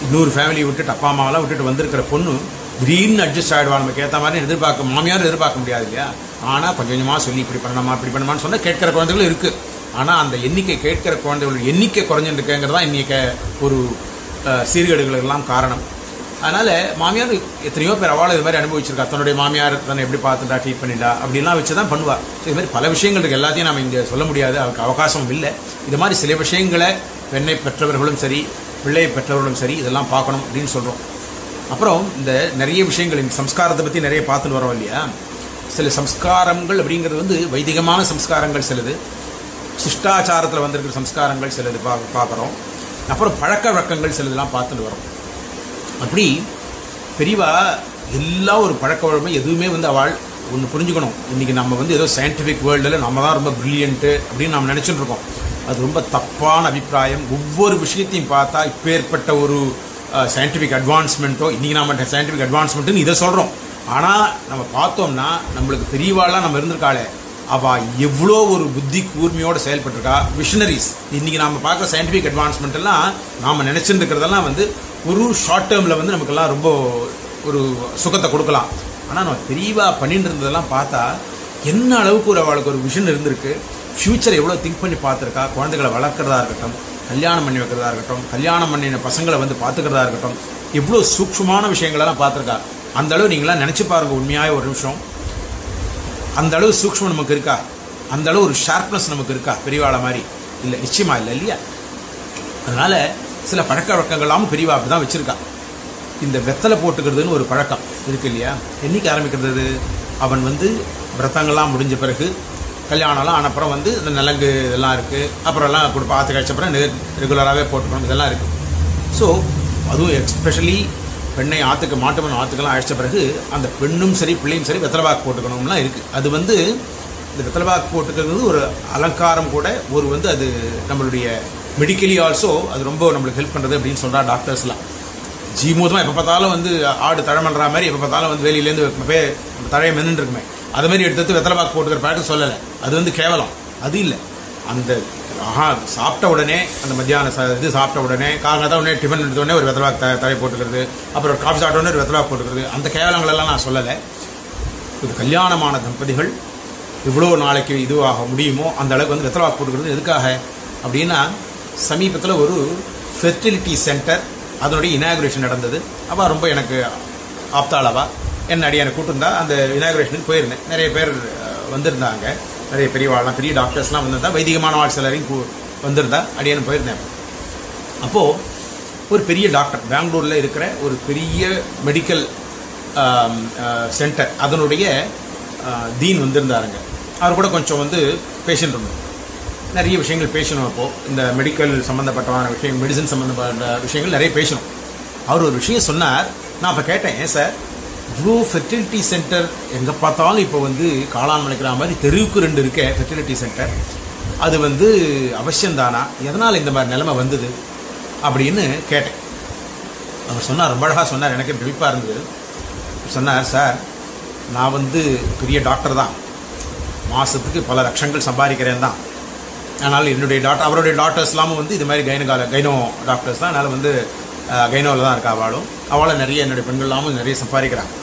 இன்னொரு ஃபேமிலியை விட்டுட்டு அப்பா அம்மாவெல்லாம் விட்டுட்டு வந்திருக்கிற பொண்ணு திடீர்னு அட்ஜஸ்ட் ஆகிடுவா. நமக்கு ஏற்ற மாதிரி மாமியாரும் எதிர்பார்க்க முடியாது இல்லையா? ஆனால் கொஞ்சம் கொஞ்சமாக சொல்லி இப்படி பண்ணணுமான்னு சொன்னால் கேட்கிற குழந்தைகளும் இருக்குது. ஆனால் அந்த கேட்கிற குழந்தைகளோட எண்ணிக்கை குறைஞ்சிருக்குங்கிறதா இன்னைக்கு ஒரு சீர்கேடுகளுக்கெல்லாம் காரணம். அதனால் மாமியார் எத்தனையோ பேர் அவளை இது மாதிரி அனுபவிச்சிருக்கா. தன்னுடைய மாமியார் தன்னை எப்படி பார்த்துட்டா, ட்ரீட் பண்ணிட்டா அப்படின்லாம் வச்சு தான் பண்ணுவாள். ஸோ இது மாதிரி பல விஷயங்கள் இருக்குது, எல்லாத்தையும் நம்ம இங்கே சொல்ல முடியாது, அவருக்கு அவகாசம் இல்லை. இது மாதிரி சில விஷயங்களை பெண்ணை பெற்றவர்களும் சரி பிள்ளையை பெற்றவர்களும் சரி இதெல்லாம் பார்க்கணும் அப்படின்னு சொல்கிறோம். அப்புறம் இந்த நிறைய விஷயங்கள் இந்த சம்ஸ்காரத்தை பற்றி நிறைய பார்த்துட்டு வரோம் இல்லையா? சில சம்ஸ்காரங்கள் அப்படிங்கிறது வந்து வைதிகமான சம்ஸ்காரங்கள் சிலது, சிஷ்டாச்சாரத்தில் வந்திருக்கிற சம்ஸ்காரங்கள் சிலது பார்க்குறோம். அப்புறம் பழக்க வழக்கங்கள் சிலதெல்லாம் பார்த்துட்டு வரோம். அப்படி பெரியவா எல்லா ஒரு பழக்க வழமை எதுவுமே வந்து அவள் ஒன்று புரிஞ்சுக்கணும். இன்றைக்கி நம்ம வந்து ஏதோ சயின்டிஃபிக் வேர்ல்டில் நம்ம தான் ரொம்ப ப்ரில்லியன்ட்டு அப்படின்னு நம்ம நினச்சிட்டு இருக்கோம். அது ரொம்ப தப்பான அபிப்பிராயம். ஒவ்வொரு விஷயத்தையும் பார்த்தா இப்போ ஏற்பட்ட ஒரு சயின்டிஃபிக் அட்வான்ஸ்மெண்ட்டோ, இன்றைக்கி நம்ம சயின்டிஃபிக் அட்வான்ஸ்மெண்ட்டுன்னு இதை சொல்கிறோம். ஆனால் நம்ம பார்த்தோம்னா நம்மளுக்கு பெரியவாளாக நம்ம இருந்திருக்காளே, அவள் எவ்வளோ ஒரு புத்தி கூர்மையோடு செயல்பட்டுருக்கா. விஷனரிஸ் இன்றைக்கி நம்ம பார்க்குற சயின்டிஃபிக் அட்வான்ஸ்மெண்ட் எல்லாம் நாம் நினச்சிட்டு இருக்கிறதெல்லாம் வந்து ஒரு ஷார்ட் டேர்மில் வந்து நமக்கெல்லாம் ரொம்ப ஒரு சுகத்தை கொடுக்கலாம். ஆனால் நம்ம பெரியவா பண்ணிட்டு இருந்ததெல்லாம் பார்த்தா என்ன அளவுக்கு அவளுக்கு ஒரு விஷன் இருந்திருக்கு, ஃப்யூச்சரை எவ்வளோ திங்க் பண்ணி பார்த்துருக்கா. குழந்தைகளை வளர்க்குறதா இருக்கட்டும், கல்யாணம் பண்ணி வைக்கிறதா இருக்கட்டும், கல்யாணம் பண்ணின பசங்களை வந்து பார்த்துக்கிறதா இருக்கட்டும், எவ்வளோ சூக்ஷ்மமான விஷயங்களெல்லாம் பார்த்துருக்கா. அந்த அளவு நீங்களாம் நினச்சி பாருங்க, உண்மையாக ஒரு நிமிஷம். அந்த அளவு சூக்ஷ்மம் நமக்கு இருக்கா? அந்த அளவு ஒரு ஷார்ப்னஸ் நமக்கு இருக்கா பெரியவாளை மாதிரி? இல்லை, நிச்சயமாக இல்லை இல்லையா? அதனால் சில பழக்க வழக்கங்கள்லாம் பெரியவா அப்படி தான் வச்சுருக்கா. இந்த வெத்தலை போட்டுக்கிறதுன்னு ஒரு பழக்கம் இருக்குது இல்லையா? என்றைக்கு ஆரம்பிக்கிறது? அவன் வந்து விரதங்கள்லாம் முடிஞ்ச பிறகு, கல்யாணம்லாம் ஆனப்புறம் வந்து இந்த நலங்கு இதெல்லாம் இருக்குது, அப்புறம் எல்லாம் கொடுப்பா, ஆற்று கழிச்சப்புறம் ரெகுலராகவே போட்டுக்கணும், இதெல்லாம் இருக்குது. ஸோ அதுவும் எஸ்பெஷலி பெண்ணை ஆற்றுக்கு மாட்டுமன் ஆற்றுக்கெல்லாம் அழைச்ச பிறகு அந்த பெண்ணும் சரி பிள்ளையும் சரி வெத்தலைபாக்கு போட்டுக்கணும்லாம் இருக்குது. அது வந்து இந்த வெத்தலைபாக்கு போட்டுக்கிறது ஒரு அலங்காரம் கூட, ஒரு வந்து அது நம்மளுடைய மெடிக்கலி ஆல்சோ அது ரொம்ப நம்மளுக்கு ஹெல்ப் பண்ணுறது அப்படின்னு சொல்கிறா டாக்டர்ஸ்லாம். ஜீமூதமாக எப்போ பார்த்தாலும் வந்து ஆடு தழமல்ற மாதிரி எப்போ பார்த்தாலும் வந்து வெளியிலேருந்து தழையை மென்னு இருக்குமே, அது மாதிரி எடுத்து வெத்தலைபாக்கு போட்டுக்கிற பழக்கம் சொல்லலை. அது வந்து கேவலம், அது இல்லை. அந்த சாப்பிட்ட உடனே அந்த மத்தியான இது சாப்பிட்ட உடனே காலங்காலத்தான் உடனே டிஃபன் எடுத்த உடனே ஒரு வெத்தலைபாக்கு தழை போட்டுக்கிறது, அப்புறம் காஃபி சாப்பிட்ட உடனே ஒரு வெத்தலைபாக்கு போட்டுக்கிறது, அந்த கேவலங்களெல்லாம் நான் சொல்லலை. இது கல்யாணமான தம்பதிகள் எவ்வளோ நாளைக்கு இதுவாக முடியுமோ அந்த அளவுக்கு வந்து வெத்தலைபாக்கு போட்டுக்கிறது. எதுக்காக அப்படின்னா, சமீபத்தில் ஒரு ஃபெர்டிலிட்டி சென்டர் அதனுடைய இனாகுரேஷன் நடந்தது. அப்போ ரொம்ப எனக்கு ஆப்தாளவா என்ன அடியான கூட்டிருந்தா, அந்த இனாகுரேஷனுக்கு போயிருந்தேன். நிறைய பேர் வந்திருந்தாங்க, நிறைய பெரியவாள்லாம் பெரிய டாக்டர்ஸ்லாம் வந்திருந்தா, வைதிகமான ஆள் சிலரையும் வந்திருந்தா, அடியான போயிருந்தேன். அப்போது ஒரு பெரிய டாக்டர், பெங்களூரில் இருக்கிற ஒரு பெரிய மெடிக்கல் சென்டர் அதனுடைய டீன் வந்திருந்தாருங்க. அவர் கூட கொஞ்சம் வந்து பேஷண்ட் இருந்தோம், நிறைய விஷயங்கள் பேசணும். அப்போது இந்த மெடிக்கல் சம்மந்தப்பட்டமான விஷயங்கள், மெடிசன் சம்மந்தப்பட்ட விஷயங்கள் நிறைய பேசணும். அவர் ஒரு விஷயம் சொன்னார். நான் அப்போ கேட்டேன், ஏன் சார் இவ்வளோ ஃபெர்டிலிட்டி சென்டர் எங்கே பார்த்தாலும் இப்போ வந்து காளான் முளைக்கிற மாதிரி தெருவுக்கு 2 இருக்க ஃபெர்டிலிட்டி சென்டர், அது வந்து அவசியம்தானா? எதனால் இந்த மாதிரி நிலைமை வந்தது அப்படின்னு கேட்டேன். அவர் சொன்னார், ரொம்ப அழகாக சொன்னார், எனக்கு விழிப்பாக இருந்தது. சொன்னார், சார் நான் வந்து பெரிய டாக்டர் தான், மாதத்துக்கு பல லட்சங்கள் சம்பாதிக்கிறேன் தான். அதனால் என்னுடைய அவருடைய டாக்டர்ஸ்லாமும் வந்து இது மாதிரி கைனோ டாக்டர்ஸ் தான். அதனால் வந்து கைனோவில் தான் இருக்கா அவளை நிறைய என்னுடைய பெண்கள்லாமும் நிறைய சம்பாதிக்கிறாங்க.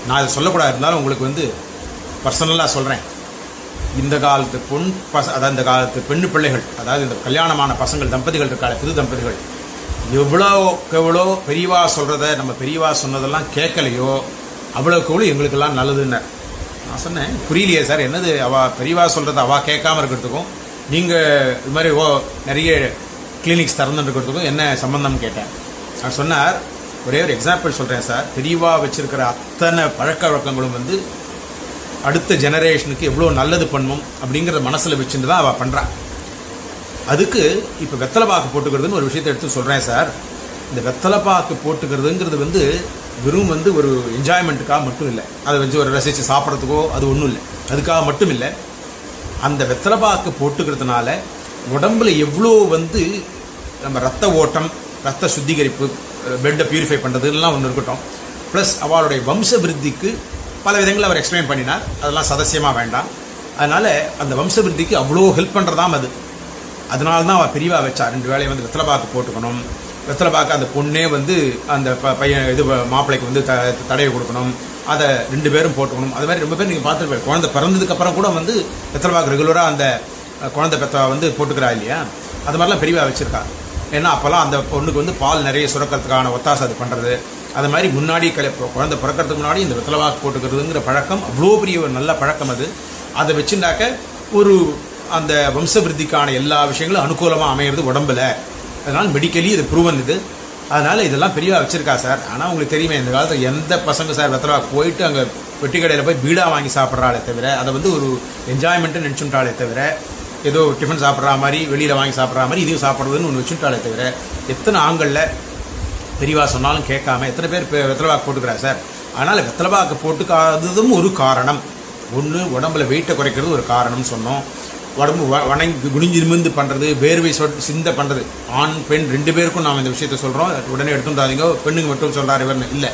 நான் அதை சொல்லக்கூடாது, இருந்தாலும் உங்களுக்கு வந்து பர்சனலாக சொல்கிறேன். இந்த காலத்து அதாவது இந்த காலத்து பெண்ணு பிள்ளைகள், அதாவது இந்த கல்யாணமான பசங்கள் தம்பதிகள் இருக்காங்க, புது தம்பதிகள், எவ்வளோ பெரியவா சொல்கிறத நம்ம பெரியவா சொன்னதெல்லாம் கேட்கலையோ அவ்வளோக்கு எவ்வளோ எங்களுக்கெல்லாம் நல்லதுன்னு நான் சொன்னேன். புரியலையே சார், என்னது பெரியவா சொல்கிறத அவள் கேட்காம இருக்கிறதுக்கும் நீங்கள் இது மாதிரி நிறைய கிளினிக்ஸ் திறந்துட்டு இருக்கிறதுக்கும் என்ன சம்பந்தம்னு கேட்டேன். அவர் சொன்னார், ஒரே ஒரு எக்ஸாம்பிள் சொல்கிறேன் சார். பெரியவா வச்சிருக்கிற அத்தனை பழக்க வழக்கங்களும் வந்து அடுத்த ஜெனரேஷனுக்கு எவ்வளோ நல்லது பண்ணும் அப்படிங்கிறத மனசில் வச்சுட்டு தான் அவள் பண்ணுறான். அதுக்கு இப்போ வெத்தலைப்பாக்கு போட்டுக்கிறதுன்னு ஒரு விஷயத்தை எடுத்து சொல்கிறேன் சார். இந்த வெத்தலைப்பாக்கு போட்டுக்கிறதுங்கிறது வந்து வெறும் வந்து ஒரு என்ஜாய்மெண்ட்டுக்காக மட்டும் இல்லை, அதை வச்சு ஒரு ரசித்து சாப்பிட்றதுக்கோ அது ஒன்றும் இல்லை, அதுக்காக மட்டும் இல்லை. அந்த வெத்தலைப்பாக்கு போட்டுக்கிறதுனால உடம்புல எவ்வளோ வந்து நம்ம ரத்த ஓட்டம், ரத்த சுத்திகரிப்பு, பிளட்டை பியூரிஃபை பண்ணுறதுலாம் ஒன்று இருக்கட்டும். ப்ளஸ் அவளுடைய வம்ச விருத்திக்கு பல விதங்களில் அவர் எக்ஸ்பிளைன் பண்ணினார், அதெல்லாம் சதசியமாக வேண்டாம். அதனால் அந்த வம்ச விருத்திக்கு அவ்வளோ ஹெல்ப் பண்ணுறதாம் அது. அதனால தான் அவள் பெரியவா வச்சா 2 வேளையை வந்து வெத்தலைப்பாக்கு போட்டுக்கணும். வெத்தலைப்பாக்கு அந்த பொண்ணே வந்து அந்த பையன் இது மாப்பிள்ளைக்கு வந்து தடவை கொடுக்கணும், அதை 2 பேரும் போட்டுக்கணும். அது மாதிரி ரொம்ப பேர் நீங்கள் பார்த்துருப்பேன். குழந்தை பிறந்ததுக்கப்புறம் கூட வந்து வெத்தலைப்பாக்கு ரெகுலராக அந்த குழந்தை பெற்ற வந்து போட்டுக்கிறா இல்லையா, அது மாதிரிலாம் பெரியவா வச்சுருக்கா. ஏன்னா அப்போல்லாம் அந்த பொண்ணுக்கு வந்து பால் நிறைய சுரக்கிறதுக்கான ஒத்தாசை அது பண்ணுறது. அது மாதிரி முன்னாடி குழந்தை பிறக்கிறதுக்கு முன்னாடி இந்த வெத்தலைப்பாக்கு போட்டுக்கிறதுங்கிற பழக்கம் அவ்வளோ பெரிய ஒரு நல்ல பழக்கம் அது. அதை வச்சுட்டாக்க ஒரு அந்த வம்சவிருத்திக்கான எல்லா விஷயங்களும் அனுகூலமாக அமையிறது உடம்புல. அதனால் மெடிக்கலி இது ப்ரூவன் இது. அதனால் இதெல்லாம் பெரியவா வச்சுருக்கா சார். ஆனால் உங்களுக்கு தெரியுமே, இந்த காலத்தில் எந்த பசங்க சார் வெத்தலைப்பாக்கு போயிட்டு அங்கே வெட்டி கடையில் போய் பீடா வாங்கி சாப்பிட்றாளே தவிர, அதை வந்து ஒரு என்ஜாய்மெண்ட்டுன்னு நினச்சுட்டாலே தவிர, ஏதோ டிஃபன் சாப்பிட்ற மாதிரி வெளியில் வாங்கி சாப்பிட்ற மாதிரி இதையும் சாப்பிட்றதுன்னு ஒன்று வச்சுட்டாலே தவிர, எத்தனை ஆண்களில் பெரியவா சொன்னாலும் கேட்காம எத்தனை பேர் வெத்தலைப்பாக்கு போட்டுக்கிறா சார். அதனால் வெத்தலைப்பாக்கு போட்டுக்காததும் ஒரு காரணம். ஒன்று உடம்புல வெயிட்டை குறைக்கிறது ஒரு காரணம்னு சொன்னோம். உடம்பு வணங்கி குனிஞ்சு நிமிர்ந்து பண்ணுறது, வேர்வை சிந்த பண்ணுறது, ஆண் பெண் 2 பேருக்கும் நாம் இந்த விஷயத்த சொல்கிறோம். உடனே எடுத்துட்டாதீங்க பெண்ணுங்க மட்டும் சொல்கிறார் இவர்னு இல்லை,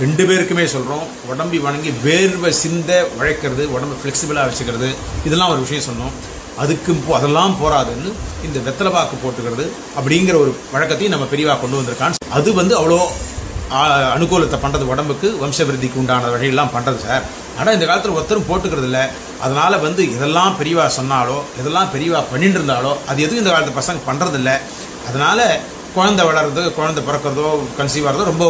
2 பேருக்குமே சொல்கிறோம். உடம்பி வணங்கி வேர்வை சிந்த உழைக்கிறது, உடம்பு ஃப்ளெக்சிபிளாக வச்சுக்கிறது, இதெல்லாம் ஒரு விஷயம் சொன்னோம். அதெல்லாம் போராதுன்னு இந்த வெத்தலைப்பாக்கு போட்டுக்கிறது அப்படிங்கிற ஒரு வழக்கத்தையும் நம்ம பெரியவா கொண்டு வந்திருக்கான்னு. அது வந்து அவ்வளோ அனுகூலத்தை பண்ணுறது, உடம்புக்கு வம்சவிருத்திக்கு உண்டான வழியெல்லாம் பண்ணுறது சார். ஆனால் இந்த காலத்தில் ஒருத்தரும் போட்டுக்கிறது இல்லை. அதனால் வந்து இதெல்லாம் பெரியவா சொன்னாலோ இதெல்லாம் பெரியவா பண்ணிட்டு இருந்தாலோ அது எதுவும் இந்த காலத்து பசங்க பண்ணுறதில்ல. அதனால் குழந்தை வளர்றது, குழந்தை பிறக்கிறதோ கன்சீவ் ஆகிறதோ ரொம்ப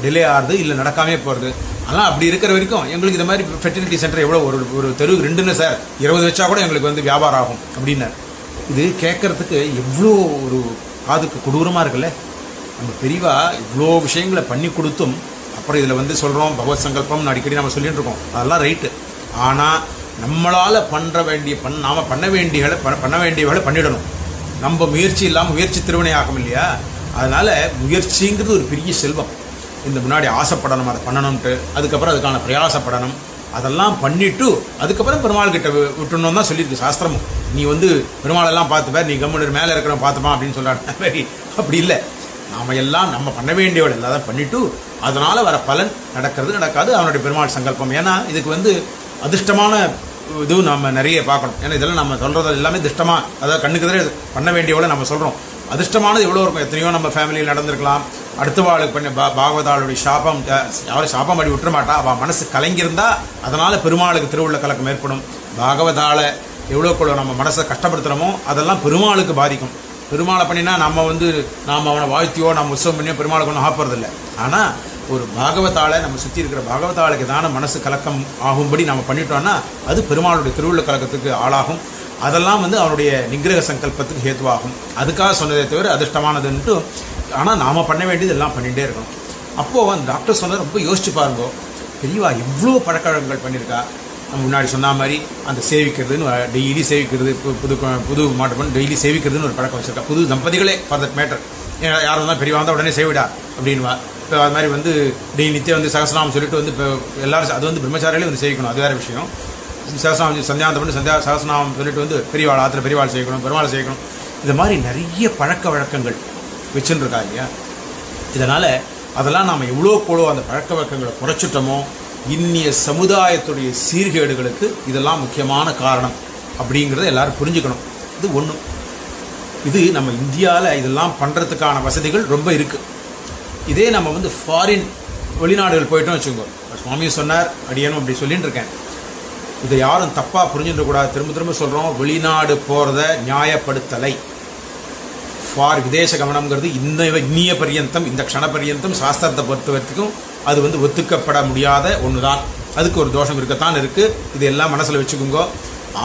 டிலே ஆகுது, இல்லை நடக்காமே போகிறது. ஆனால் அப்படி இருக்கிற வரைக்கும் எங்களுக்கு இந்த மாதிரி ஃபெர்டிலிட்டி சென்டர் எவ்வளோ ஒரு தெருவுக்கு 2ன்னு சார் 20 வச்சா கூட எங்களுக்கு வந்து வியாபாரம் ஆகும் அப்படின்னார். இது கேட்கறதுக்கு எவ்வளோ ஒரு காதுக்கு கொடூரமாக இருக்குல்ல. நம்ம பெரியவா இவ்வளோ விஷயங்களை பண்ணி கொடுத்தும் அப்புறம் இதில் வந்து சொல்கிறோம் பகவத் சங்கல்பம்னு அடிக்கடி நம்ம சொல்லிட்டு இருக்கோம், அதெல்லாம் ரைட்டு. ஆனால் நம்மளால் நாம் பண்ண வேண்டியவர்களை பண்ணிடணும். நம்ம முயற்சி இல்லாமல் முயற்சி திருவினை ஆகும் இல்லையா. அதனால் முயற்சிங்கிறது ஒரு பெரிய செல்வம். இந்த முன்னாடி ஆசைப்படணும், அதை பண்ணணும்ட்டு, அதுக்கப்புறம் அதுக்கான பிரயாசப்படணும், அதெல்லாம் பண்ணிவிட்டு அதுக்கப்புறம் பெருமாள் கிட்ட விட்டுணும் தான் சொல்லியிருக்கு சாஸ்திரமும். நீ வந்து பெருமாளெல்லாம் பார்த்துப்பார், நீ கம்முன்னு மேலே இருக்கிறவன் பார்த்துப்பான் அப்படின்னு சொல்கிறாங்க. அப்படி இல்லை, நாம் எல்லாம் நம்ம பண்ண வேண்டியவள் எல்லாதான் பண்ணிவிட்டு அதனால் வர பலன் நடக்காது அவனுடைய பெருமாள் சங்கல்பம். ஏன்னா இதுக்கு வந்து அதிர்ஷ்டமான இதுவும் நம்ம நிறைய பார்க்கணும். ஏன்னா இதெல்லாம் நம்ம சொல்கிறது எல்லாமே திஷ்டமாக, அதாவது கண்ணுக்கு எதிரே பண்ண வேண்டியவளை நம்ம சொல்கிறோம். அதிர்ஷ்டமானது எவ்வளோ இருக்கும், எத்தனையோ நம்ம ஃபேமிலியில் நடந்திருக்கலாம். அடுத்த வாளுக்கு பண்ண பாகவதாளுடைய சாபம், யாரும் சாபம் அடி விட்டுற மாட்டா, அவள் மனசு கலங்கியிருந்தா அதனால் பெருமாளுக்கு திருவுள்ள கலக்கம் ஏற்படும். பாகவதாளை எவ்வளோக்குள்ள நம்ம மனசை கஷ்டப்படுத்துகிறோமோ அதெல்லாம் பெருமாளுக்கு பாதிக்கும். பெருமாளை பண்ணினா நாம் அவனை வாழ்த்தியோ நம்ம உற்சவம் பண்ணியோ பெருமாளுக்கு ஒன்றும் ஆப்பறதில்லை. ஆனால் ஒரு பாகவதாளை நம்ம சுற்றி இருக்கிற பாகவதாளுக்கு தானே மனசு கலக்கம் ஆகும்படி நம்ம பண்ணிட்டோம்னா அது பெருமாளுடைய திருவுள்ள கலக்கத்துக்கு ஆளாகும். அதெல்லாம் வந்து அவனுடைய நிகிரக சங்கல்பத்துக்கு ஹேத்துவாகும். அதுக்காக சொன்னதே தவிர அதிர்ஷ்டமானதுன்ட்டு. ஆனால் நாம் பண்ண வேண்டியது எல்லாம் பண்ணிகிட்டே இருக்கணும். அப்போது அந்த டாக்டர் சொன்னதை ரொம்ப யோசிச்சு பாருங்கோ, பெரியவா எவ்வளோ பழக்கவழக்கங்கள் பண்ணியிருக்கா. நம்ம முன்னாடி சொன்ன மாதிரி அந்த சேவிக்கிறதுன்னு டெய்லி சேவிக்கிறது, புது மாட்டுப்பண் டெய்லி சேவிக்கிறதுன்னு ஒரு பழக்கம் வச்சுருக்கா. புது தம்பதிகளே ஃபார் தட் மேட்டர், யாரும் வந்தால் பெரியவா வந்தால் உடனே சேவிடா அப்படின்வா. இப்போ அது மாதிரி வந்து டெய்லி நித்தியம் வந்து சகஸ்ரநாமம் சொல்லிட்டு வந்து இப்போ எல்லாரும் அது வந்து பிரம்மச்சாரிகளே வந்து சேவிக்கணும், அது வேறு விஷயம். சகஸ்ரநாமம் சந்தியாந்தம் பண்ணி சகஸ்ரநாமம் சொல்லிட்டு வந்து பெரியவாள் ஆற்றுல பெரியவாள் செய்யணும், பெருமாள் செய்யணும். இது மாதிரி நிறைய பழக்க வழக்கங்கள் வச்சுருக்கா இல்லையா. இதனால் அதெல்லாம் நாம் எவ்வளோ கூட அந்த பழக்க வழக்கங்களை குறைச்சிட்டோமோ இன்னிய சமுதாயத்துடைய சீர்கேடுகளுக்கு இதெல்லாம் முக்கியமான காரணம் அப்படிங்கிறத எல்லாரும் புரிஞ்சுக்கணும். இது ஒன்று. இது நம்ம இந்தியாவில் இதெல்லாம் பண்ணுறதுக்கான வசதிகள் ரொம்ப இருக்குது. இதே நம்ம வந்து ஃபாரின் வெளிநாடுகள் போயிட்டோம் வச்சுக்கோங்க. சுவாமி சொன்னார், அடியனும் அப்படி சொல்லிட்டு இருக்கேன். இதை யாரும் தப்பாக புரிஞ்சுடக்கூடாது. திரும்ப சொல்கிறோம், வெளிநாடு போகிறத நியாயப்படுத்தலை. ஃபார் விதேச கவனம்ங்கிறது இன்னிய பரியந்தம், இந்த க்ஷண பரியந்தம் சாஸ்திரத்தை பொறுத்த வரைக்கும் அது வந்து ஒத்துக்கப்பட முடியாத ஒன்று தான். அதுக்கு ஒரு தோஷம் இருக்கத்தான் இருக்குது. இது எல்லாம் மனசில் வச்சுக்கோங்க.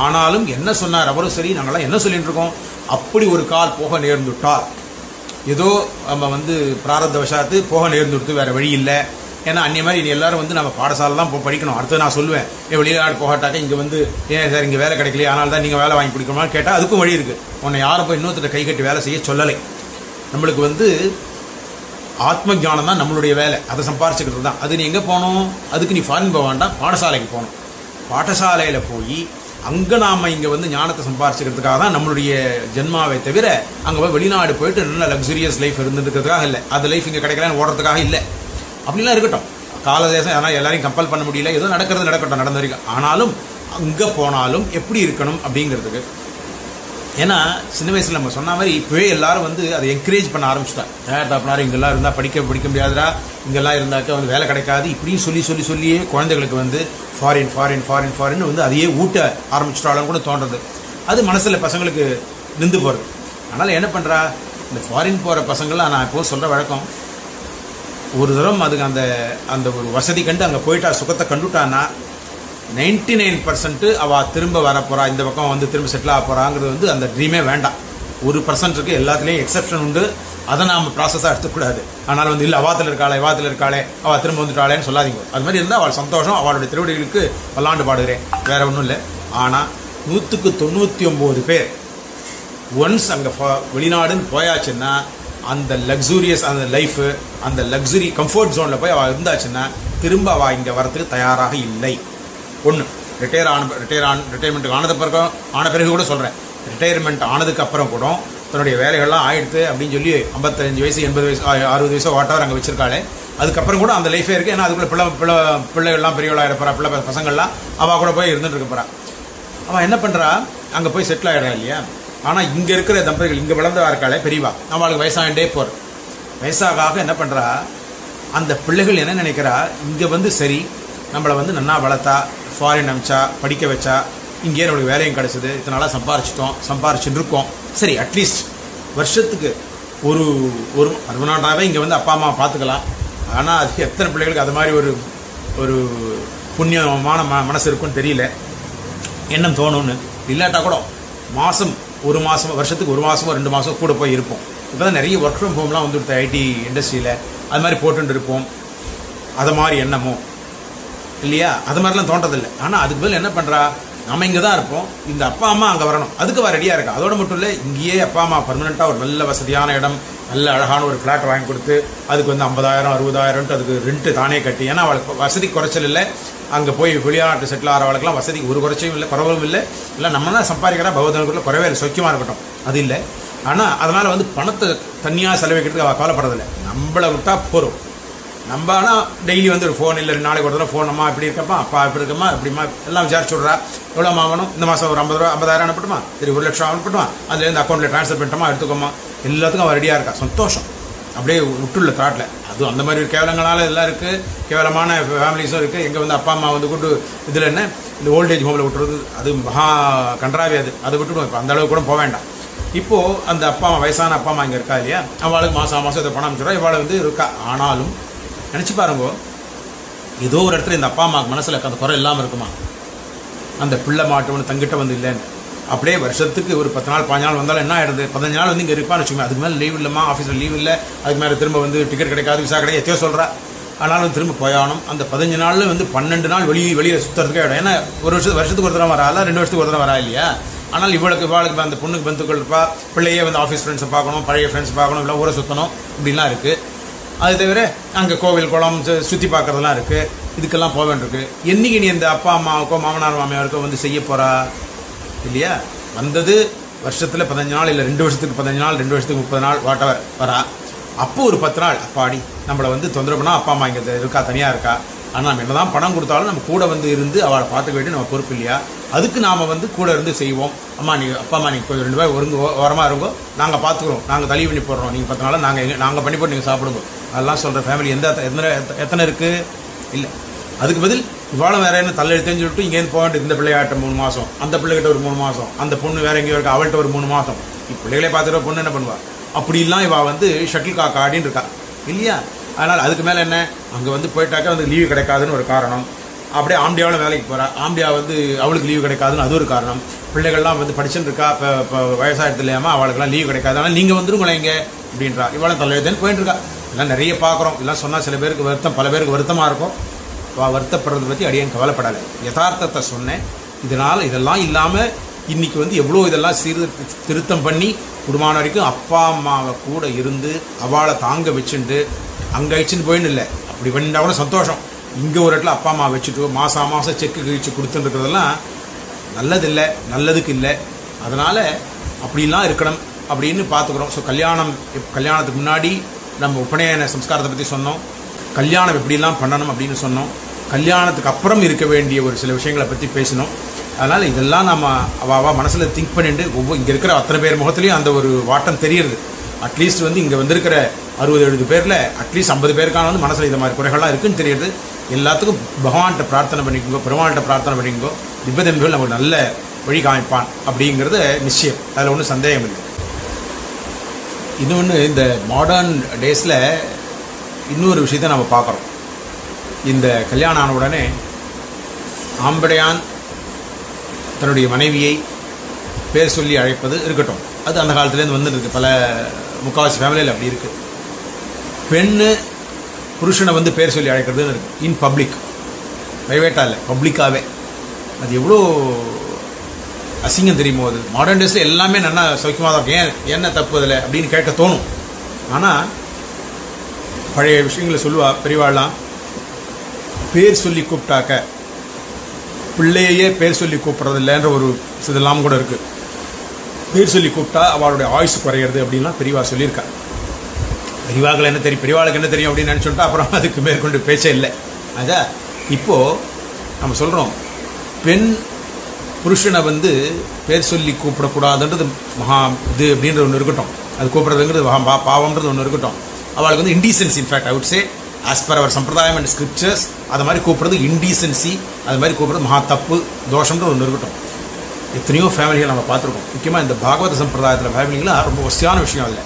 ஆனாலும் என்ன சொன்னார் அவரும் சரி, நாங்களாம் என்ன சொல்லிட்டு இருக்கோம், அப்படி ஒரு கால் போக நேர்ந்துட்டால் ஏதோ நம்ம வந்து பிராரத்த வசாத்து போக நேர்ந்துடுத்து, வேற வழி இல்லை. ஏன்னா அன்னிய மாதிரி எல்லாரும் வந்து நம்ம பாடசாலை தான் படிக்கணும். அடுத்து நான் சொல்லுவேன், வெளிநாடு போகாட்டாக்க இங்கே வந்து ஏன் சார் இங்கே வேலை கிடைக்கலையே, ஆனால் தான் நீங்கள் வேலை வாங்கி கொடுக்கணுமான்னு கேட்டால் அதுக்கும் வழி இருக்குது. உன்னை யாரும் போய் இன்னொருத்தர கை கட்டி வேலை செய்ய சொல்லலை. நம்மளுக்கு வந்து ஆத்ம ஞானம் தான் நம்மளுடைய வேலை, அதை சம்பாரிச்சுக்கிறது தான். அது நீ எங்கே போகணும்? அதுக்கு நீ ஃபாரின் போக வேண்டாம், பாடசாலைக்கு போகணும். பாடசாலையில் போய் அங்கே நாம் இங்கே வந்து ஞானத்தை சம்பாரிச்சுக்கிறதுக்காக தான் நம்மளுடைய ஜென்மாவை தவிர அங்கே போய் வெளிநாடு போயிட்டு நல்ல லக்ஸுரியஸ் லைஃப் இருந்துக்கிறதுக்காக இல்லை. அது லைஃப் இங்கே கிடைக்கலன்னு ஓடுறதுக்காக இல்லை. அப்படிலாம் இருக்கட்டும், காலதேசம் ஆனால் எல்லாரையும் கம்பல் பண்ண முடியல, ஏதோ நடக்கிறது நடக்கட்டும், நடந்த வரைக்கும். ஆனாலும் அங்கே போனாலும் எப்படி இருக்கணும் அப்படிங்கிறதுக்கு. ஏன்னா சின்ன வயசில் நம்ம சொன்ன மாதிரி இப்போவே எல்லாரும் வந்து அதை என்கரேஜ் பண்ண ஆரம்பிச்சிட்டாங்க. அப்படின்னா இங்கெல்லாம் இருந்தால் படிக்க முடியாதுடா, இங்கெல்லாம் இருந்தாக்க வந்து வேலை கிடைக்காது, இப்படின்னு சொல்லியே குழந்தைகளுக்கு வந்து ஃபாரின் வந்து அதையே ஊட்ட ஆரம்பிச்சிட்டாலும் கூட தோன்றது. அது மனசில் பசங்களுக்கு நின்று போகிறது. அதனால் என்ன பண்ணுறா, இந்த ஃபாரின் போகிற பசங்களாம் நான் எப்போது சொல்கிற வழக்கம், ஒரு தரம் அதுக்கு அந்த ஒரு வசதி கண்டு அங்கே போயிட்டா, சுகத்தை கண்டுட்டான்னா 99% அவள் திரும்ப வர போகிறா, இந்த பக்கம் வந்து திரும்ப செட்டில் ஆக போகிறாங்கிறது வந்து அந்த ட்ரீமே வேண்டாம். 1% இருக்குது, எல்லாத்துலேயும் எக்ஸப்ஷன் உண்டு. அதை நாம் ப்ராசஸாக எடுத்துக்கூடாது. ஆனால் வந்து இல்லை அவாத்தில் இருக்காளே அவள் திரும்ப வந்துட்டாளேன்னு சொல்லாதீங்க. அது மாதிரி இருந்தால் அவள் சந்தோஷம், அவளுடைய திருவடிகளுக்கு பல்லாண்டு பாடுகிறேன், வேறு ஒன்றும் இல்லை. ஆனால் 199 பேர் ஒன்ஸ் அங்கே வெளிநாடுன்னு போயாச்சுன்னா அந்த லக்ஸூரியஸ் அந்த லைஃபு, அந்த லக்ஸுரி கம்ஃபர்ட் ஜோனில் போய் அவள் இருந்தாச்சுன்னா திரும்ப அவள் இங்கே வரத்துக்கு தயாராக இல்லை. ஒன்று ரிட்டையர்மெண்ட்டுக்கு ஆன பிறகு கூட சொல்கிறேன், ரிட்டையர்மெண்ட் ஆனதுக்கு அப்புறம் கூட தன்னுடைய வேலைகள்லாம் ஆயிடுத்து அப்படின்னு சொல்லி 55 வயசு 80 வயசு 60 வயசோ வாட்டவர் அங்கே வச்சிருக்காளே, அதுக்கப்புறம் கூட அந்த லைஃபே இருக்குது. ஏன்னா அதுக்குள்ளே பிள்ளைகள்லாம் பெரியவளாக இருப்பா, பசங்கள்லாம் அவள் கூட போய் இருந்துட்டு இருக்க போகிறா. அவள் என்ன பண்ணுறா, அங்கே போய் செட்டில் ஆகிடா இல்லையா. ஆனால் இங்கே இருக்கிற தம்பதிகள், இங்கே வளர்ந்தவா இருக்காளே பெரியவா, அவளுக்கு வயசாகிட்டே போகிற வயசாக என்ன பண்ணுறா, அந்த பிள்ளைகள் என்ன நினைக்கிறா, இங்கே வந்து சரி நம்மளை வந்து நன்னா வளர்த்தா, ஃபாரின் அமிச்சா, படிக்க வச்சா, இங்கேயே நம்மளுக்கு வேலையும் கிடச்சிது, இதனால சம்பாரிச்சுட்டு இருக்கோம், சரி அட்லீஸ்ட் வருஷத்துக்கு ஒரு 60 நாளாகவே இங்கே வந்து அப்பா அம்மா பார்த்துக்கலாம். ஆனால் அது எத்தனை பிள்ளைகளுக்கு அது மாதிரி ஒரு புண்ணியமான மனசு இருக்குன்னு தெரியல, எண்ணம் தோணுன்னு. இல்லாட்டா கூட ஒரு மாதம் வருஷத்துக்கு 1 மாதமோ 2 மாதம் கூட போய் இருப்போம். இப்போ தான் நிறைய ஒர்க் ஃப்ரம் ஹோம்லாம் வந்துடுது ஐடி இண்டஸ்ட்ரியில், அது மாதிரி போட்டுட்டு இருப்போம். அதை மாதிரி எண்ணமோ இல்லையா, அது மாதிரிலாம் தோன்றதில்லை. ஆனால் அதுக்கு பதில் என்ன பண்ணுறா, நம்ம இங்கே தான் இருப்போம், இந்த அப்பா அம்மா அங்கே வரணும், அதுக்கு அவள் ரெடியாக இருக்கா. அதோடு மட்டும் இல்லை, இங்கேயே அப்பா அம்மா பர்மனெண்ட்டாக ஒரு நல்ல வசதியான இடம், நல்ல அழகான ஒரு ஃப்ளாட் வாங்கி கொடுத்து அதுக்கு வந்து 50,000 60,000 அதுக்கு ரெண்ட்டு தானே கட்டி. ஏன்னா அவளுக்கு வசதி குறைச்சல் இல்லை, அங்கே போய் வெளிநாட்டு செட்டில் ஆகிறவளுக்குலாம் வசதிக்கு ஒரு குறைச்சலும் இல்லை, குறவும் இல்லை. நம்ம தான் சம்பாதிக்கிறா, பகவதனுக்குள்ள குறைவே இல்லை, சொக்கியமாக இருக்கட்டும், அது இல்லை. ஆனால் அதனால் வந்து பணத்தை தனியாக செலவழிக்கிறதுக்கு அவள் கவலைப்படுறதில்லை. நம்மளை விட்டால் போகிறோம். நம்ம ஆனால் டெய்லி வந்து ஒரு ஃபோன் இல்லை, 2 நாளைக்கு ஒரு தடவை ஃபோன், அம்மா இப்படி இருக்கப்பா, அப்பா இப்படி இருக்கம்மா, இப்படிமா எல்லாம் விசாரிச்சு விட்றா. எவ்வளோ ஆகணும், இந்த மாதம் ஒரு 50,000 அனுப்பட்டுமா, சரி 1 லட்சம் அனுப்பட்டுமா, அதுலேருந்து அக்கௌண்ட்டில் ட்ரான்ஸ்ஃபர் பண்ணிட்டோமா, எடுத்துக்கோமா, எல்லாத்துக்கும் அவள் ரெடியாக இருக்கா. சந்தோஷம், அப்படியே விட்டுள்ள தாட்டில். அதுவும் அந்த மாதிரி கேவலங்களால் எல்லாம் இருக்குது, கேவலமான ஃபேமிலிஸும் இருக்குது. எங்கே வந்து அப்பா அம்மா வந்து கூட்டு இதில் என்ன இந்த ஓல்டேஜ் ஹோமில் விட்டுறது, அது மகா கன்றாவே. அதை விட்டுவிடும். இப்போ அந்த அளவுக்கு கூட போக வேண்டாம். இப்போது அந்த அப்பா அம்மா, வயசான அப்பா அம்மா இங்கே இருக்கா இல்லையா, அவளுக்கு மாதம் இதை பணம் அமைச்சிடும், இவாளை வந்து இருக்கா. ஆனாலும் நினச்சி பாருங்கோ, ஏதோ ஒரு இடத்துல இந்த அப்பா அம்மாவுக்கு மனசில் அந்த குறை இல்லாமல் இருக்குமா, அந்த பிள்ளை மாட்டோன்னு தங்கிட்ட வந்து இல்லைன்னு. அப்படியே வருஷத்துக்கு ஒரு 10 நாள் 15 நாள் வந்தாலும் என்ன ஆகிடுது, 15 நாள் வந்து இங்கே இருப்பான்னு வச்சுக்கோங்க. அதுக்கு மேலே லீவ் இல்லைம்மா, ஆஃபீஸில் லீவ் இல்லை, அதுக்கு மேலே திரும்ப வந்து டிக்கெட் கிடைக்காது, விசா கிடையாது, எத்தையோ சொல்கிறா. ஆனாலும் திரும்ப போயாகணும். அந்த 15 நாளில் வந்து 12 நாள் வெளியில் சுற்றுறதுக்கே இடம். ஏன்னா வருஷத்துக்கு ஒரு தடவை வரா, 2 வருஷத்துக்கு ஒரு தடவை வரா இல்லையா. ஆனால் இவளுக்கு அந்த பொண்ணுக்கு பந்துக்கள் இருப்பா, பிள்ளையே வந்து ஆஃபீஸ் ஃப்ரெண்ட்ஸை பார்க்கணும், பழைய ஃப்ரெண்ட்ஸ் பார்க்கணும், இல்லை ஊரை சுற்றணும், இப்படிலாம் இருக்குது. அது தவிர அங்கே கோவில் குளம் சுற்றி பார்க்குறதுலாம் இருக்குது. இதுக்கெல்லாம் போக வேண்டியிருக்கு. என்னைக்கு நீ இந்த அப்பா அம்மாவுக்கோ மாமனார் மாமியாருக்கோ வந்து செய்ய போகிறா இல்லையா. வந்தது வருஷத்தில் 15 நாள், இல்லை 2 வருஷத்துக்கு 15 நாள், 2 வருஷத்துக்கு 30 நாள் வாட்டவர் வரா. அப்போ ஒரு 10 நாள் அப்பாடி நம்மளை வந்து தொந்தரவு பண்ணால் அப்பா அம்மா இங்கே இருக்கா, தனியாக இருக்கா. ஆனால் நம்ம என்ன தான் பணம் கொடுத்தாலும் நம்ம கூட வந்து இருந்து அவளை பார்த்துக்க வேண்டிய நம்ம பொறுப்பு இல்லையா. அதுக்கு நாம் வந்து கூட இருந்து செய்வோம். அம்மா நீ அப்பா அம்மா நீங்கள் கொஞ்சம் 2 பேர் ஓரமாக இருங்கோ, நாங்கள் பார்த்துக்குறோம், நாங்கள் தள்ளி பண்ணி போடுறோம், நீங்கள் 10 நாள் நாங்கள் பண்ணி போட்டு நீங்கள் சாப்பிடுங்க, அதெல்லாம் சொல்கிற ஃபேமிலி எத்தனை இருக்குது இல்லை. அதுக்கு பதில் இவாளும் வேற என்ன தள்ளெழுத்தேன்னு சொல்லிட்டு இங்கேருந்து போக வேண்டியது. இந்த பிள்ளையாட்ட 3 மாதம், அந்த பிள்ளைகிட்ட ஒரு 3 மாதம், அந்த பொண்ணு வேற எங்கேயோ இருக்கா, அவள்கிட்ட ஒரு 3 மாதம். பிள்ளைகளே பார்த்துட்டு பொண்ணு என்ன பண்ணுவா, அப்படிலாம் இவள் வந்து ஷட்டில் காக் ஆடின்னு இருக்கா இல்லையா. அதனால் அதுக்கு மேலே என்ன, அங்கே வந்து போயிட்டாக்கா வந்து லீவு கிடைக்காதுன்னு ஒரு காரணம். அப்படியே ஆம்பியாவில் வேலைக்கு போகிறா. ஆம்பியா வந்து அவளுக்கு லீவு கிடைக்காதுன்னு அது ஒரு காரணம். பிள்ளைகள்லாம் வந்து படிச்சுட்டு இருக்கா, இப்போ வயசாயிரத்து இல்லாமல் அவளுக்குலாம் லீவு கிடைக்காது. ஆனால் நீங்கள் வந்துருங்களேன் இங்கே அப்படின்றா. இவளும் தலைவர்தான் போயிட்டு இருக்கா. எல்லாம் நிறைய பார்க்குறோம். எல்லாம் சொன்னால் சில பேருக்கு வருத்தம், பல பேருக்கு வருத்தமாக இருக்கும். வருத்தப்படுறதை பற்றி அடியேன் கவலைப்படாது. யதார்த்தத்தை சொன்னேன். இதெல்லாம் இல்லாமல் இன்னைக்கு வந்து எவ்வளோ இதெல்லாம் திருத்தம் பண்ணி குடும்பம் வரைக்கும் அப்பா அம்மாவை கூட இருந்து அவளை தாங்க வச்சுட்டு அங்கே வச்சுன்னு போயின்னு இல்லை. அப்படி பண்ணிட்டா கூட சந்தோஷம். இங்கே ஒரு இடத்துல அப்பா அம்மா வச்சுட்டு மாதம் செக்கு கழிச்சு கொடுத்துட்டுருக்கிறதெல்லாம் நல்லதில்லை, நல்லதுக்கு இல்லை. அதனால் அப்படிலாம் இருக்கணும் அப்படின்னு பார்த்துக்குறோம். ஸோ கல்யாணத்துக்கு முன்னாடி நம்ம உபநயன சம்ஸ்காரத்தை பற்றி சொன்னோம். கல்யாணம் எப்படிலாம் பண்ணணும் அப்படின்னு சொன்னோம். கல்யாணத்துக்கு அப்புறம் இருக்க வேண்டிய ஒரு சில விஷயங்களை பற்றி பேசினோம். அதனால் இதெல்லாம் நம்ம அவ மனசில் திங்க் பண்ணிட்டு இங்கே இருக்கிற அத்தனை பேர் முகத்துலேயும் அந்த ஒரு வாட்டம் தெரியுது. அட்லீஸ்ட் வந்து இங்கே வந்திருக்கிற 60-70 பேரில் அட்லீஸ்ட் 50 பேருக்கான வந்து மனசில் இது மாதிரி குறைகள்லாம் இருக்குன்னு தெரியுது. எல்லாத்துக்கும் பகவான்கிட்ட பிரார்த்தனை பண்ணிக்கோங்க, பெருமாள்கிட்ட பிரார்த்தனை பண்ணிக்கோங்க. திவ்யதம்பிகள் நமக்கு நல்ல வழி காமிப்பான் அப்படிங்கிறது நிச்சயம். அதில் ஒன்றும் சந்தேகம் இல்லை. இன்னொன்று, இந்த மாடர்ன் டேஸில் இன்னொரு விஷயத்தை நம்ம பார்க்குறோம். இந்த கல்யாணம் ஆன உடனே ஆம்படையான் தன்னுடைய மனைவியை பேர் சொல்லி அழைப்பது இருக்கட்டும், அது அந்த காலத்துலேருந்து வந்துருக்கு. பல முக்கால்வாசி ஃபேமிலியில் அப்படி இருக்குது. பெண்ணு புருஷனை வந்து பேர் சொல்லி அழைக்கிறதுன்னு இருக்குது. இன் பப்ளிக், ப்ரைவேட்டாக இல்லை, பப்ளிக்காகவே. அது எவ்வளோ அசிங்கம் தெரியுமோ. அது மாடர்ன் டேஸில் எல்லாமே நல்லா சௌக்கியமாக தான் இருக்கும். என்ன தப்பு அதில் அப்படின்னு கேட்க தோணும். ஆனால் பழைய விஷயங்களை சொல்லுவா பெரியவாள்லாம். பேர் சொல்லி கூப்பிட்டாக்க பிள்ளையே பேர் சொல்லி கூப்பிட்றது இல்லைன்ற ஒரு இதெல்லாம் கூட இருக்குது. பேர் சொல்லி கூப்பிட்டா அவளுடைய ஆயுசு குறையிறது அப்படின்லாம் பெரியவா சொல்லியிருக்கா. பெரியவாக்கள் என்ன தெரியும், பெரியவாளுக்கு என்ன தெரியும் அப்படின்னு நினச்சோட்டா அப்புறம் அதுக்கு மேற்கொண்டு பேச்சே இல்லை. அதான் இப்போது நம்ம சொல்கிறோம், பெண் புருஷனை வந்து பேர் சொல்லி கூப்பிடக்கூடாதுன்றது மகா இது அப்படின்ற ஒன்று இருக்கட்டும். அது கூப்பிட்றதுங்கிறது பாவம்ன்றது ஒன்று இருக்கட்டும். அவளுக்கு வந்து indecency, in fact I would say as per அவர் சம்பிரதாயம் அண்ட் ஸ்கிரிப்சர்ஸ் அது மாதிரி கூப்பிட்றது இன்டீசென்சி, அது மாதிரி கூப்பிட்றது மகா தப்பு, தோஷம்ன்றது ஒன்று இருக்கட்டும். எத்தனையோ ஃபேமிலிகள் நம்ம பார்த்துருக்கோம். முக்கியமாக இந்த பாகவத சம்பிரதாயத்தில் ஃபேமிலிகளாம் ரொம்ப வசதியான விஷயம் இல்லை.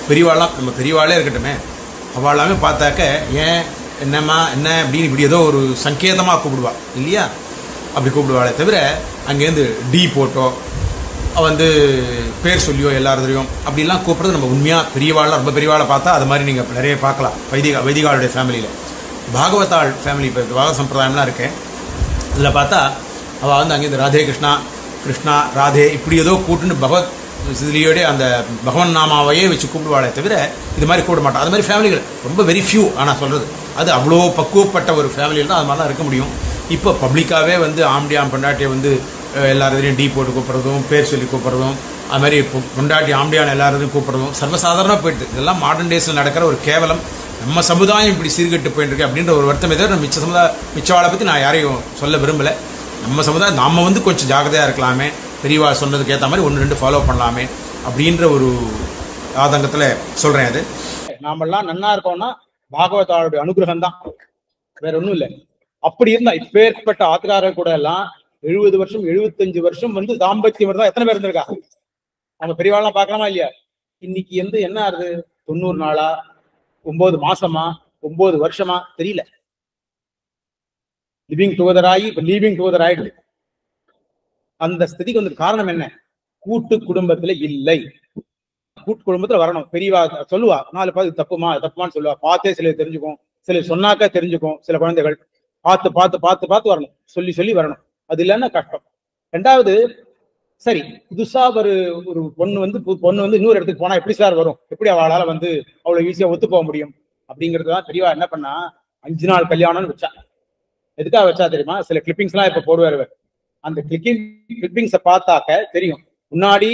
பெரியவாளாம் நம்ம பெரியவாளே இருக்கட்டுமே, அவளாமே பார்த்தாக்க ஏன் என்னம்மா என்ன அப்படின்னு இப்படி ஏதோ ஒரு சங்கேதமாக கூப்பிடுவா இல்லையா? அப்படி கூப்பிடுவாளே தவிர அங்கேருந்து டி போட்டோ வந்து பேர் சொல்லியோ எல்லாருதையும் அப்படிலாம் கூப்பிட்றது நம்ம உண்மையாக பெரியவாளாக ரொம்ப பெரியவாளை பார்த்தா அது மாதிரி நீங்கள் நிறைய பார்க்கலாம். வைதிகாளுடைய ஃபேமிலியில். பாகவதாள் ஃபேமிலி இப்போ பாகவத சம்பிரதாயம்லாம் இருக்கேன். இதில் பார்த்தா அவள் வந்து அங்கேருந்து ராதே கிருஷ்ணா ராதே இப்படி ஏதோ கூட்டுன்னு பகவத் இதுலேயோடய அந்த பகவன் நாமாவையே வச்சு கூப்பிடுவாளே தவிர இது மாதிரி கூப்பிட மாட்டான். அது மாதிரி ஃபேமிலிகள் ரொம்ப வெரி ஃபியூ. ஆனால் சொல்கிறது அது அவ்வளோ பக்குவப்பட்ட ஒரு ஃபேமிலியில் தான் அது மாதிரிலாம் இருக்க முடியும். இப்போ பப்ளிக்காகவே வந்து ஆம்பியாம் பொண்டாட்டியை வந்து எல்லாரையும் டீ போட்டு கூப்பிட்றதும் பேர் சொல்லி கூப்பிட்றதும் அது மாதிரி பொண்டாட்டி ஆம்பியான் எல்லாரையும் கூப்பிட்றதும் சர்வசாதாரணமாக போயிட்டு இதெல்லாம் மாடர்ன் டேஸில் நடக்கிற ஒரு கேவலம். நம்ம சமுதாயம் இப்படி சீர்கெட்டு போயிட்டு இருக்கு அப்படின்ற ஒரு வருத்தமே தவிர மிச்சவாளை பற்றி நான் யாரையும் சொல்ல விரும்பலை. நம்ம சமுதாயம் நாம் வந்து கொஞ்சம் ஜாகிரதையாக இருக்கலாமே, பெரியவா சொன்னதுக்கு ஏற்ற மாதிரி 1-2 ஃபாலோ பண்ணலாமே அப்படின்ற ஒரு ஆதங்கத்தில் சொல்கிறேன். அது நாமெல்லாம் நன்னா இருக்கோம்னா பாகவதாளுடைய அனுகிரகம் தான், வேற ஒன்றும் இல்லை. அப்படி இருந்தா இப்பேற்பட்ட ஆத்துக்காரர் கூட எல்லாம் 70 வருஷம் 75 வருஷம் வந்து தாம்பத்தியம் இருந்தா எத்தனை பேர் இருந்திருக்கா? நம்ம பெரியவாள்லாம் பார்க்கலாமா இல்லையா? இன்னைக்கு வந்து என்ன ஆகுது, 90 நாளா 9 மாசமா 9 வருஷமா தெரியல. லிவிங் டுகெதர் ஆகி இப்ப லீவிங் டுகெதர் ஆயிடுது. அந்த ஸ்திதிக்கு வந்து காரணம் என்ன? கூட்டு குடும்பத்துல இல்லை. கூட்டு குடும்பத்துல வரணும். பெரியவா சொல்லுவா 4 பாது தப்புமான்னு சொல்லுவா. பார்த்தே சில தெரிஞ்சுக்கும், சில சொன்னாக்கா தெரிஞ்சுக்கும். சில குழந்தைகள் பார்த்து வரணும், சொல்லி வரணும். அது இல்லைன்னா கஷ்டம். 2வது, சரி புதுசா ஒரு பொண்ணு வந்து இன்னொரு இடத்துக்கு போனா எப்படி சார் வரும், எப்படி அவளால வந்து அவ்வளவு ஈஸியா ஒத்து போக முடியும் அப்படிங்கிறதுதான் பெரியவா என்ன பண்ணா 5 நாள் கல்யாணம்னு வச்சா. எதுக்காக வச்சா தெரியுமா? சில கிளிப்பிங்ஸ் எல்லாம் இப்ப போடுவாரு. அந்த கிளிப்பிங்ஸை பார்த்தாக்க தெரியும் முன்னாடி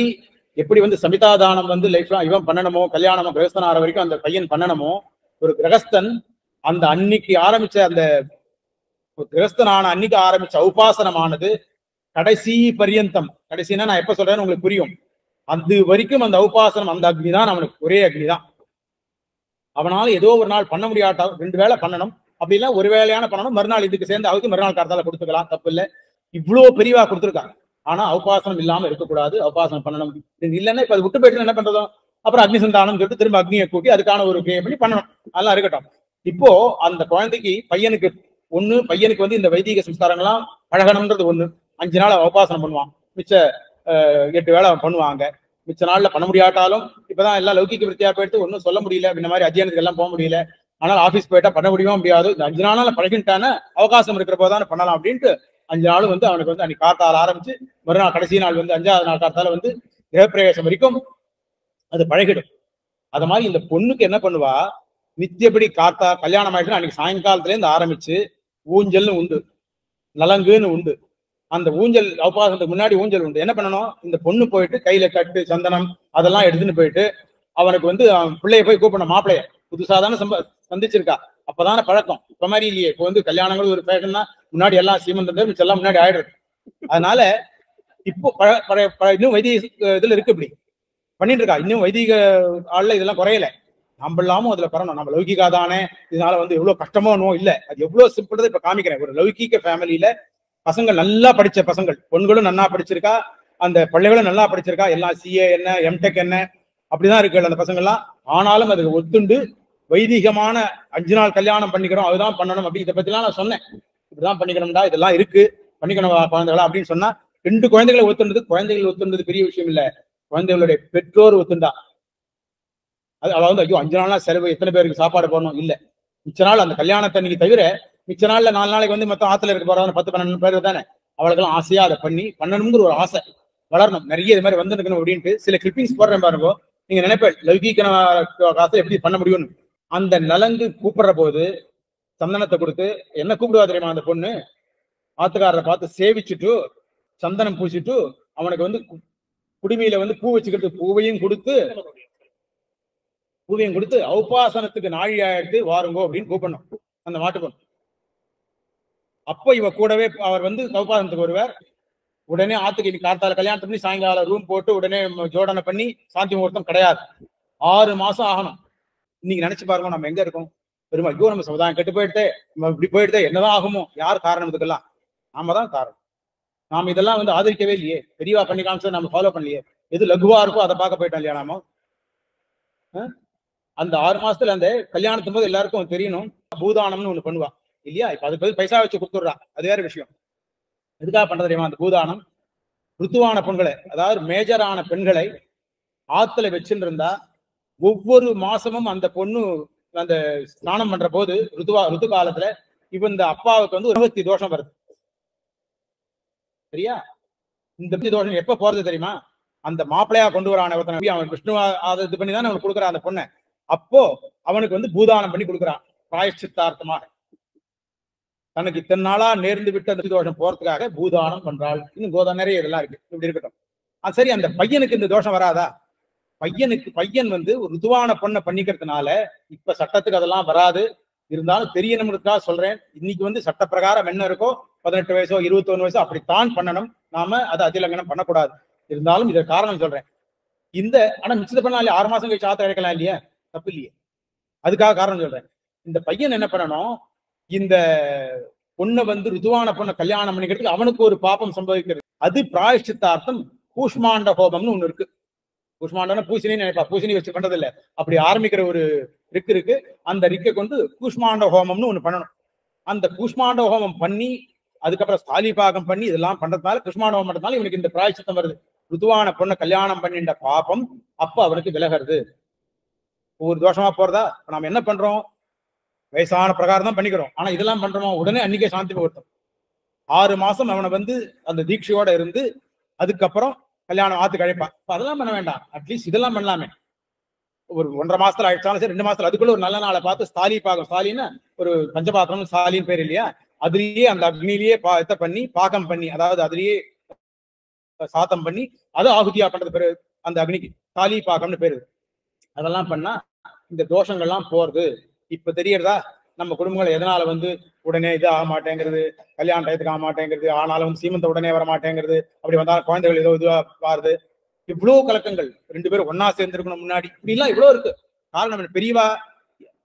எப்படி வந்து சமிதாதானம் வந்து லைஃப்லாம் இவன் பண்ணணுமோ, கல்யாணமோ கிரகஸ்தன் ஆற வரைக்கும் அந்த பையன் பண்ணணுமோ. ஒரு கிரகஸ்தன் அந்த அன்னைக்கு ஆரம்பிச்ச அந்த கிரகஸ்தனான அன்னைக்கு ஆரம்பிச்ச உபாசனமானது கடைசி பரியந்தம், கடைசினா நான் எப்ப சொல்றேன்னு உங்களுக்கு புரியும், அது வரைக்கும் அந்த உபாசனம், அந்த அக்னி தான் அவனுக்கு ஒரே அக்னி தான். அவனால ஏதோ ஒரு நாள் பண்ண முடியாட்டா 2 வேளை பண்ணணும், அப்படி இல்லை ஒரு வேலையான பண்ணணும், மறுநாள் இதுக்கு சேர்ந்து அவருக்கு மறுநாள் காலத்தால கொடுத்துக்கலாம், தப்பு இல்லை. இவ்வளவு பெரியவா கொடுத்துருக்காங்க. ஆனா உபாசனம் இல்லாம இருக்கக்கூடாது, உபாசனம் பண்ணணும். இல்லைன்னா இப்ப அது விட்டு போயிட்டு என்ன பண்றதோ, அப்புறம் அக்னி சந்தானம் சொல்லிட்டு திரும்ப அக்னியை கூட்டி அதுக்கான ஒரு கிரியை பண்ணி பண்ணணும். அதெல்லாம் இருக்கட்டும். இப்போ அந்த குழந்தைக்கு பையனுக்கு ஒண்ணு பையனுக்கு வந்து இந்த வைதிக சம்ஸ்காரங்கள்லாம் பழகணும்ன்றது ஒண்ணு. 5 நாள் உபாசனம் பண்ணுவான், மிச்ச 8 வேளை அவன் பண்ணுவாங்க. மிச்ச நாள்ல பண்ண முடியாட்டாலும் இப்பதான் எல்லாம் லௌகிக விருத்தியா போயிட்டு ஒன்றும் சொல்ல முடியல, இந்த மாதிரி அத்தியானத்துக்கு எல்லாம் போக முடியல. ஆனால் ஆபீஸ் போயிட்டா பண்ண முடியுமோ முடியாது. இந்த 5 நாளால பழகிட்டான அவகாசம் இருக்கிற போதான பண்ணலாம் அப்படின்ட்டு 5 நாள் வந்து அவனுக்கு வந்து அன்னைக்கு காத்தால ஆரம்பிச்சு மறுநாள் கடைசி நாள் வந்து 5ஆவது நாள் காத்தால வந்து கிரகப்பிரவேசம் வரைக்கும் அது பழகிடும். அது மாதிரி இந்த பொண்ணுக்கு என்ன பண்ணுவா, நித்தியப்படி காத்தா கல்யாணம் ஆயிட்டு அன்னைக்கு சாயங்காலத்துல இருந்து ஆரம்பிச்சு ஊஞ்சல்னு உண்டு, நலங்குன்னு உண்டு. அந்த ஊஞ்சல் அவபாசத்துக்கு முன்னாடி ஊஞ்சல் உண்டு. என்ன பண்ணணும், இந்த பொண்ணு போயிட்டு கையில கட்டு சந்தனம் அதெல்லாம் எடுத்துன்னு போயிட்டு அவனுக்கு வந்து பிள்ளைய போய் கூப்பிடணும். மாப்பிள்ளைய புதுசாதான சந்திச்சிருக்கா, அப்பதானே பழக்கம். இப்ப மாதிரி இல்லையே, இப்போ வந்து கல்யாணங்கள் ஒரு ஃபேஷன்னா முன்னாடி எல்லாம் சீமந்தம் எல்லாம் முன்னாடி ஆயிடுறது. அதனால இப்போ இன்னும் வைதிக இதுல இருக்கு, இப்படி பண்ணிட்டு இருக்கா. இன்னும் வைதிக ஆள்ல இதெல்லாம் குறையல. நம்ம இல்லாம அதுல பரணும். நம்ம லௌகிகா தானே, இதனால வந்து எவ்வளவு கஷ்டமோ இல்ல, அது எவ்வளவு சிம்பிள் இப்ப காமிக்கிறேன். ஒரு லௌகிக ஃபேமிலியில பசங்கள் நல்லா படிச்ச பசங்கள், பொண்களும் நல்லா படிச்சிருக்கா, அந்த பிள்ளைகளும் நல்லா படிச்சிருக்கா, எல்லாம் சிஏ என்ன எம்டெக் என்ன அப்படிதான் இருக்கு அந்த பசங்கள்லாம். ஆனாலும் அதுக்கு ஒத்துண்டு வைதிகமான 5 நாள் கல்யாணம் பண்ணிக்கிறோம், அதுதான் பண்ணணும் அப்படி இதை பத்திலாம் நான் சொன்னேன். இப்படிதான் பண்ணிக்கணும்டா, இதெல்லாம் இருக்கு, பண்ணிக்கணும் குழந்தைகளா அப்படின்னு சொன்னா 2 குழந்தைகளை ஒத்துண்டது. குழந்தைகள் ஒத்துண்டது பெரிய விஷயம் இல்ல, குழந்தைகளுடைய பெற்றோர் ஒத்துண்டா. அவ வந்து ஐயோ 5 நாள்லாம் செலவு, எத்தனை பேருக்கு சாப்பாடு போடணும் இல்ல. மிச்ச நாள் அந்த கல்யாணத்தன்னைக்கு தவிர மிச்ச நாள்ல 4 நாளைக்கு வந்து மொத்தம் ஆத்துல இருக்க போறாங்க 10-12 பேர் தானே. அவளுக்கெல்லாம் ஆசையா அதை பண்ணணுங்கிற ஒரு ஆசை வளரணும். நிறைய இது மாதிரி வந்துருக்கணும் அப்படின்ட்டு சில கிளிப்பிங்ஸ் போடுறேன் பாருங்க. நீங்க நினைப்பேன் லௌகிக காசை எப்படி பண்ண முடியும்னு. அந்த நலங்கு கூப்பிடுற போது சந்தனத்தை கொடுத்து என்ன கூப்பிடுவா தெரியுமா அந்த பொண்ணு, ஆத்துக்காரரை பார்த்து சேவிச்சுட்டு சந்தனம் பூசிட்டு அவனுக்கு வந்து குடிமையில வந்து பூ வச்சுக்கிறது, பூவையும் கொடுத்து ஔபாசனத்துக்கு நாழியா எடுத்து வாருங்கோ அப்படின்னு கூப்பிடணும் அந்த மாட்டு பொண்ணு. அப்போ இவ கூடவே அவர் வந்து ஔபாசனத்துக்கு வருவார். உடனே ஆத்துக்கு காத்தால கல்யாணத்துக்கு பண்ணி சாயங்காலம் ரூம் போட்டு உடனே ஜோடனை பண்ணி சாந்தி முகூர்த்தம் கிடையாது. 6 மாசம் ஆகணும். இன்னைக்கு நினைச்சு பாருங்க, நம்ம எங்க இருக்கோம் பெருமா. ஐயோ நம்ம சமுதாயம் கெட்டு போயிட்டு நம்ம இப்படி போயிட்டு என்னதான் ஆகுமோ, யார் காரணம் இதுக்கெல்லாம்? நாம தான் காரணம். நாம இதெல்லாம் வந்து ஆதரிக்கவே இல்லையே, பெரியவா பண்ணி காமிச்சதை நம்ம ஃபாலோ பண்ணலையே. எது லகுவா இருக்கோ அதை பார்க்க போயிட்டோம் இல்லையா நாம. அந்த 6 மாசத்துல அந்த கல்யாணத்தும் போது எல்லாருக்கும் தெரியணும், பூதானம்னு ஒண்ணு பண்ணுவா இல்லையா. இப்ப அதுக்கு பதில் பைசா வச்சு கொடுத்துடுறா, அது வேற விஷயம். எதுக்காக பண்றது தெரியுமா அந்த பூதானம்? ருத்துவான பெண்களை, அதாவது மேஜரான பெண்களை ஆத்துல வச்சுட்டு இருந்தா ஒவ்வொரு மாசமும் அந்த பொண்ணு அந்த ஸ்நானம் பண்ற போது ருத்து காலத்துல இப்ப இந்த அப்பாவுக்கு வந்து ஒரு தோஷம் வருது சரியா. இந்த தோஷம் எப்ப போறது தெரியுமா, அந்த மாப்பிள்ளையா கொண்டு வரான ஒருத்தன் அவன் விஷ்ணுவா இது பண்ணி தானே அவனுக்கு கொடுக்குறான் அந்த பொண்ணை. அப்போ அவனுக்கு வந்து பூதானம் பண்ணி கொடுக்குறான் பிராயச்சித்தார்த்தமாக. தனக்கு இத்தனை நாளா நேர்ந்து விட்டு அந்த தோஷம் போறதுக்காக பூதானம் பண்றாள். இன்னும் கோதம் நிறைய இதெல்லாம் இருக்கு, இப்படி இருக்கட்டும். சரி, அந்த பையனுக்கு இந்த தோஷம் வராதா? பையன் வந்து ஒரு ருதுவான பொண்ணை பண்ணிக்கிறதுனால இப்ப சட்டத்துக்கு அதெல்லாம் வராது. இருந்தாலும் தெரியணும்னுக்காக சொல்றேன். இன்னைக்கு வந்து சட்ட பிரகாரம் என்ன இருக்கோ 18 வயசோ 21 வயசோ அப்படித்தான் பண்ணணும். நாம அதை அதிலங்கனம் பண்ணக்கூடாது. இருந்தாலும் இதை காரணம் சொல்றேன். ஆனா மிச்சத்தை பண்ணாலே 6 மாசம் கழிச்சு ஆத்த இழக்கலாம் இல்லையா, தப்பு இல்லையே. அதுக்காக காரணம் சொல்றேன். இந்த பையன் என்ன பண்ணணும், இந்த பொண்ணை வந்து ருதுவான பொண்ணை கல்யாணம் பண்ணிக்கிறதுக்கு அவனுக்கு ஒரு பாப்பம் சம்பவிக்கிறது. அது பிராயஷ்சித்தார்த்தம் கூஷ்மாண்ட ஹோமம்னு ஒண்ணு இருக்கு. கூஷ்மாண்டம்னா பூசணின்னு நினைப்பா, பூசணி வச்சு பண்றது இல்ல. அப்படி ஆரம்பிக்கிற ஒரு இருக்கு. அந்த ரிக்கை கொண்டு கூஷ்மாண்ட ஹோமம்னு ஒண்ணு பண்ணணும். அந்த கூஷ்மாண்ட ஹோமம் பண்ணி அதுக்கப்புறம் ஸ்தாலிபாகம் பண்ணி இதெல்லாம் பண்றதுனால கூஷ்மாண்ட ஹோமம் பண்றதுனால இவனுக்கு இந்த பிராயச்சித்தம் வருது. ருதுவான பொண்ணை கல்யாணம் பண்ணிட்ட பாப்பம் அப்ப அவனுக்கு விலகிறது. ஒவ்வொரு தோஷமா போறதா. நாம என்ன பண்றோம், வயசான பிரகாரம் தான் பண்ணிக்கிறோம். ஆனா இதெல்லாம் பண்றோமா, உடனே அன்னைக்கே சாந்தி முகூர்த்தம். 6 மாசம் அவனை வந்து அந்த தீட்சையோட இருந்து அதுக்கப்புறம் கல்யாணம் ஆத்து கழிப்பா. அதெல்லாம் பண்ண வேண்டாம், அட்லீஸ்ட் இதெல்லாம் பண்ணலாமே. ஒரு 1.5 மாசத்துல ஆயிடுச்சாலும் சரி, 2 மாசத்துல அதுக்குள்ள ஒரு நல்ல நாளை பார்த்து ஸ்தாலி பாகம், ஸ்தாலின்னு ஒரு பஞ்சபாத்திரம் ஸ்தாலின்னு பேர் இல்லையா, அதுலயே அந்த அக்னிலேயே பண்ணி பாகம் பண்ணி, அதாவது அதுலயே சாத்தம் பண்ணி அது ஆகுதியா பண்றது பேரு அந்த அக்னிக்கு ஸ்தாலி பாகம்னு பேரு. அதெல்லாம் பண்ணா இந்த தோஷங்கள்லாம் போறது. இப்ப தெரியறதா நம்ம குடும்பங்கள் எதனால வந்து உடனே இது ஆக மாட்டேங்கிறது, கல்யாண டயத்துக்கு ஆக மாட்டேங்கிறது, ஆனாலும் வந்து சீமந்த உடனே வர மாட்டேங்கிறது, அப்படி வந்தா குழந்தைகள் ஏதோ இதுவா பாருது. இவ்வளவு கலக்கங்கள், 2 பேரும் ஒன்னா சேர்ந்துருக்கணும் முன்னாடி, இப்படி எல்லாம் இவ்வளவு இருக்கு. காரணம் பெரியவா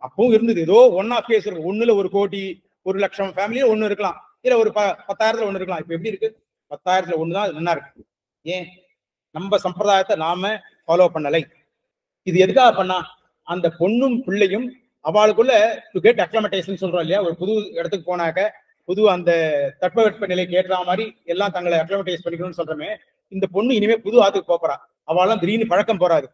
அப்பவும் இருந்தது. ஏதோ 1 ஆஃப் கேஸ் இருக்கு. 1ல 1 கோடி 1 லட்சம் ஃபேமிலியில 1 இருக்கலாம், இல்ல ஒரு 10,000த்துல 1 இருக்கலாம். இப்ப எப்படி இருக்கு, 10,000த்துல 1 தான் நல்லா இருக்கு. ஏன் நம்ம சம்பிரதாயத்தை நாம ஃபாலோ பண்ணலை. இது எதுக்காக பண்ணா, அந்த பொண்ணும் பிள்ளையும் அவளுக்குள்ள டு கெட் அக்ளமடைசேஷன் சொல்றோம் இல்லையா, ஒரு புது இடத்துக்கு போனாக்க புது அந்த தட்பவெட்ப நிலைக்கு ஏற்ற மாதிரி எல்லாம் தங்களை அக்ளமடைஸ் பண்ணிக்கணும்னு சொல்றமே, இந்த பொண்ணு இனிமே புது ஆத்துக்கு போறா. அவளாம் திடீர்னு பழக்கம் போறாது.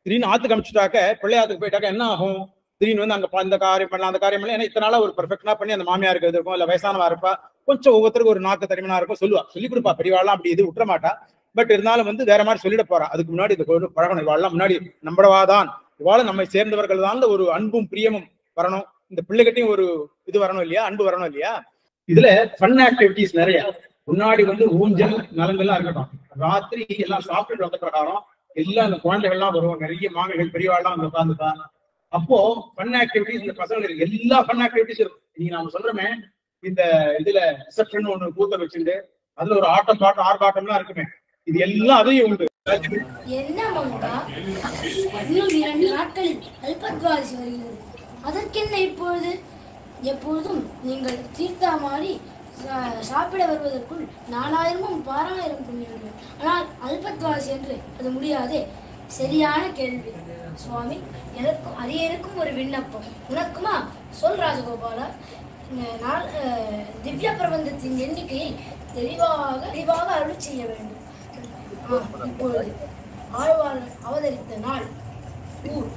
திடீர்னு ஆத்துக்கு அமிச்சுட்டாக்க பிள்ளை ஆத்துக்கு போயிட்டாக்க என்ன ஆகும், திடீர்னு வந்து அங்க இந்த காரியம் பண்ணலாம் அந்த காரியம் பண்ணலாம். ஏன்னா இத்தனை நாளா ஒரு பெர்ஃபெக்டா பண்ணி அந்த மாமியாருக்கு இருக்கும், இல்ல வயசானவா இருப்பா, கொஞ்சம் ஒவ்வொருத்தருக்கு ஒரு நாக்கு தரிமனா இருக்கும், சொல்லுவா, சொல்லி கொடுப்பா, பெரியவாள்லாம் அப்படி இது விட்டுற மாட்டா. பட் இருந்தாலும் வந்து வேற மாதிரி சொல்லிட போறா. அதுக்கு முன்னாடி இது பழகணும், இவாள்லாம் முன்னாடி நம்பளவாதான், இவாள நம்மை சேர்ந்தவர்கள் தான் ஒரு அன்பும் பிரியமும் வரணும், இந்த பிள்ளைகிட்டையும் ஒரு இது வரணும் இல்லையா, அன்பு வரணும் இல்லையா. இதுல ஃபன் ஆக்டிவிட்டிஸ் நிறைய. முன்னாடி வந்து ஊஞ்சல் நலங்கள்லாம் இருக்கட்டும், ராத்திரி எல்லாம் சாப்பிட்டு வந்த பிரகாரம் எல்லாம் அந்த குழந்தைகள்லாம் வருவாங்க, நிறைய மாமிகள் பெரியவாள்லாம் வந்து உட்காந்துப்பா. அப்போ ஃபன் ஆக்டிவிட்டிஸ் இந்த பசங்களுக்கு எல்லா ஃபன் ஆக்டிவிட்டிஸ் இருக்கும். நீங்க நாம சொல்றோமே இந்த இதுல ரிசப்ஷன் ஒண்ணு கூட்ட வச்சுட்டு அதுல ஒரு ஆட்டம் பாட்டம் ஆர்ப்பாட்டம்லாம் இருக்குமே, இது எல்லாம் அதையும் உண்டு. என்ன மங்கா, இன்னும் 2 நாட்களில் அல்பத்வாசி வருகிறது. அதற்கென்ன இப்பொழுது? எப்பொழுதும் நீங்கள் தீர்த்தா மாறி சாப்பிட வருவதற்குள் 4000 பாராயிரம் புண்ணியம். ஆனால் அல்பத்வாசி என்று அது முடியாதே. சரியான கேள்வி சுவாமி. எனக்கும் அரியனுக்கும் ஒரு விண்ணப்பம். உனக்குமா? சொல் ராஜகோபாலா. திவ்ய பிரபந்தத்தின் எண்ணிக்கையை தெளிவாக அருள் செய்ய வேண்டும். இப்பொழுது ஆழ்வார் அவதரித்த நாள், ஊர்,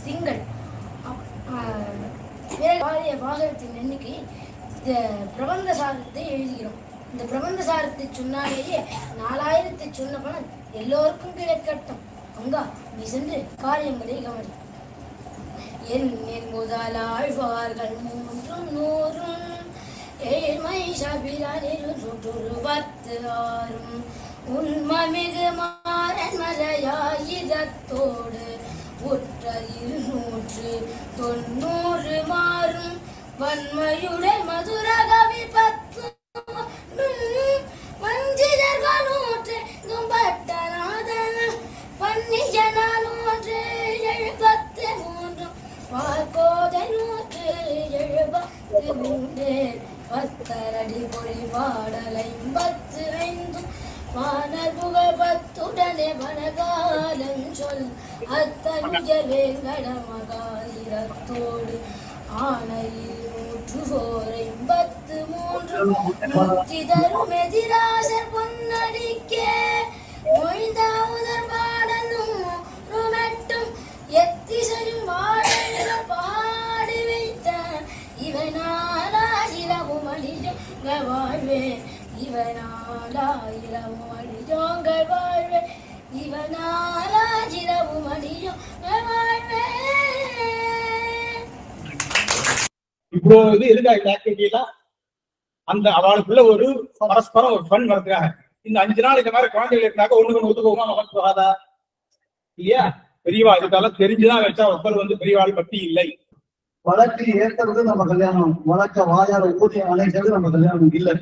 திங்கள், பாகத்தின் எண்ணிக்கையை பிரபந்த சாரத்தை எழுதுகிறோம். இந்த பிரபந்த சாரத்தை சொன்னாலேயே 4000 சொன்ன பணம் எல்லோருக்கும் கிடைக்கட்டும். அங்கா, நீ சென்று காரியங்களை கவனி. என் முதலாழ்வார்கள் 300 ஏழ்மை சபிரானில் 116 உண்மமிகு மாறன் மலையாயுதத்தோடு உற்ற 290 மாறும் வன்மையுடன் மதுர கவி 10 மஞ்சிதர்கள் 100 பன்னியனால் 173 பார்க்கோதை 173 பத்தரடி பொறி பாடலை 85 வானர் புகழ் 10 வனகாலம் சொல் அத்தஞ்ச வேங்கட மகாயிரத்தோடு ஆணையில் 183 முக்தி தரும் எதிராசர் பொன்னடிக்கே மொய்ந்த முதற் பாடலும் ருமெட்டும் எத்திசையும் வாழ பாடி வைத்த இவனாலாயிரமும் அழியோங்க வாழ்வே, இவனாலாயிரமும் அழியோங்க வாழ்வே, இவனாலாயிரமும் அழியோங்க வாழ்வே. இப்போ இது எதுக்காக இந்த ஆக்டிவிட்டிலாம் அந்த அவளுக்குள்ள ஒரு பரஸ்பரம் ஒரு ஃபன் வரதுக்காக. இந்த 5 நாள் இந்த மாதிரி குழந்தைகள் இருந்தாக்க ஒண்ணுக்கு ஒத்துக்கோமா அவன் போகாதா இல்லையா? பெரியவா இதுக்கெல்லாம் தெரிஞ்சுதான் வச்சா ஒப்பல் வந்து பெரியவாள் பக்தி இல்லை. வழக்கு ஏற்கிறது நம்ம கல்யாணம், வழக்க வாயால ஊதி அணைக்கிறது நம்ம கல்யாணம் இல்லை.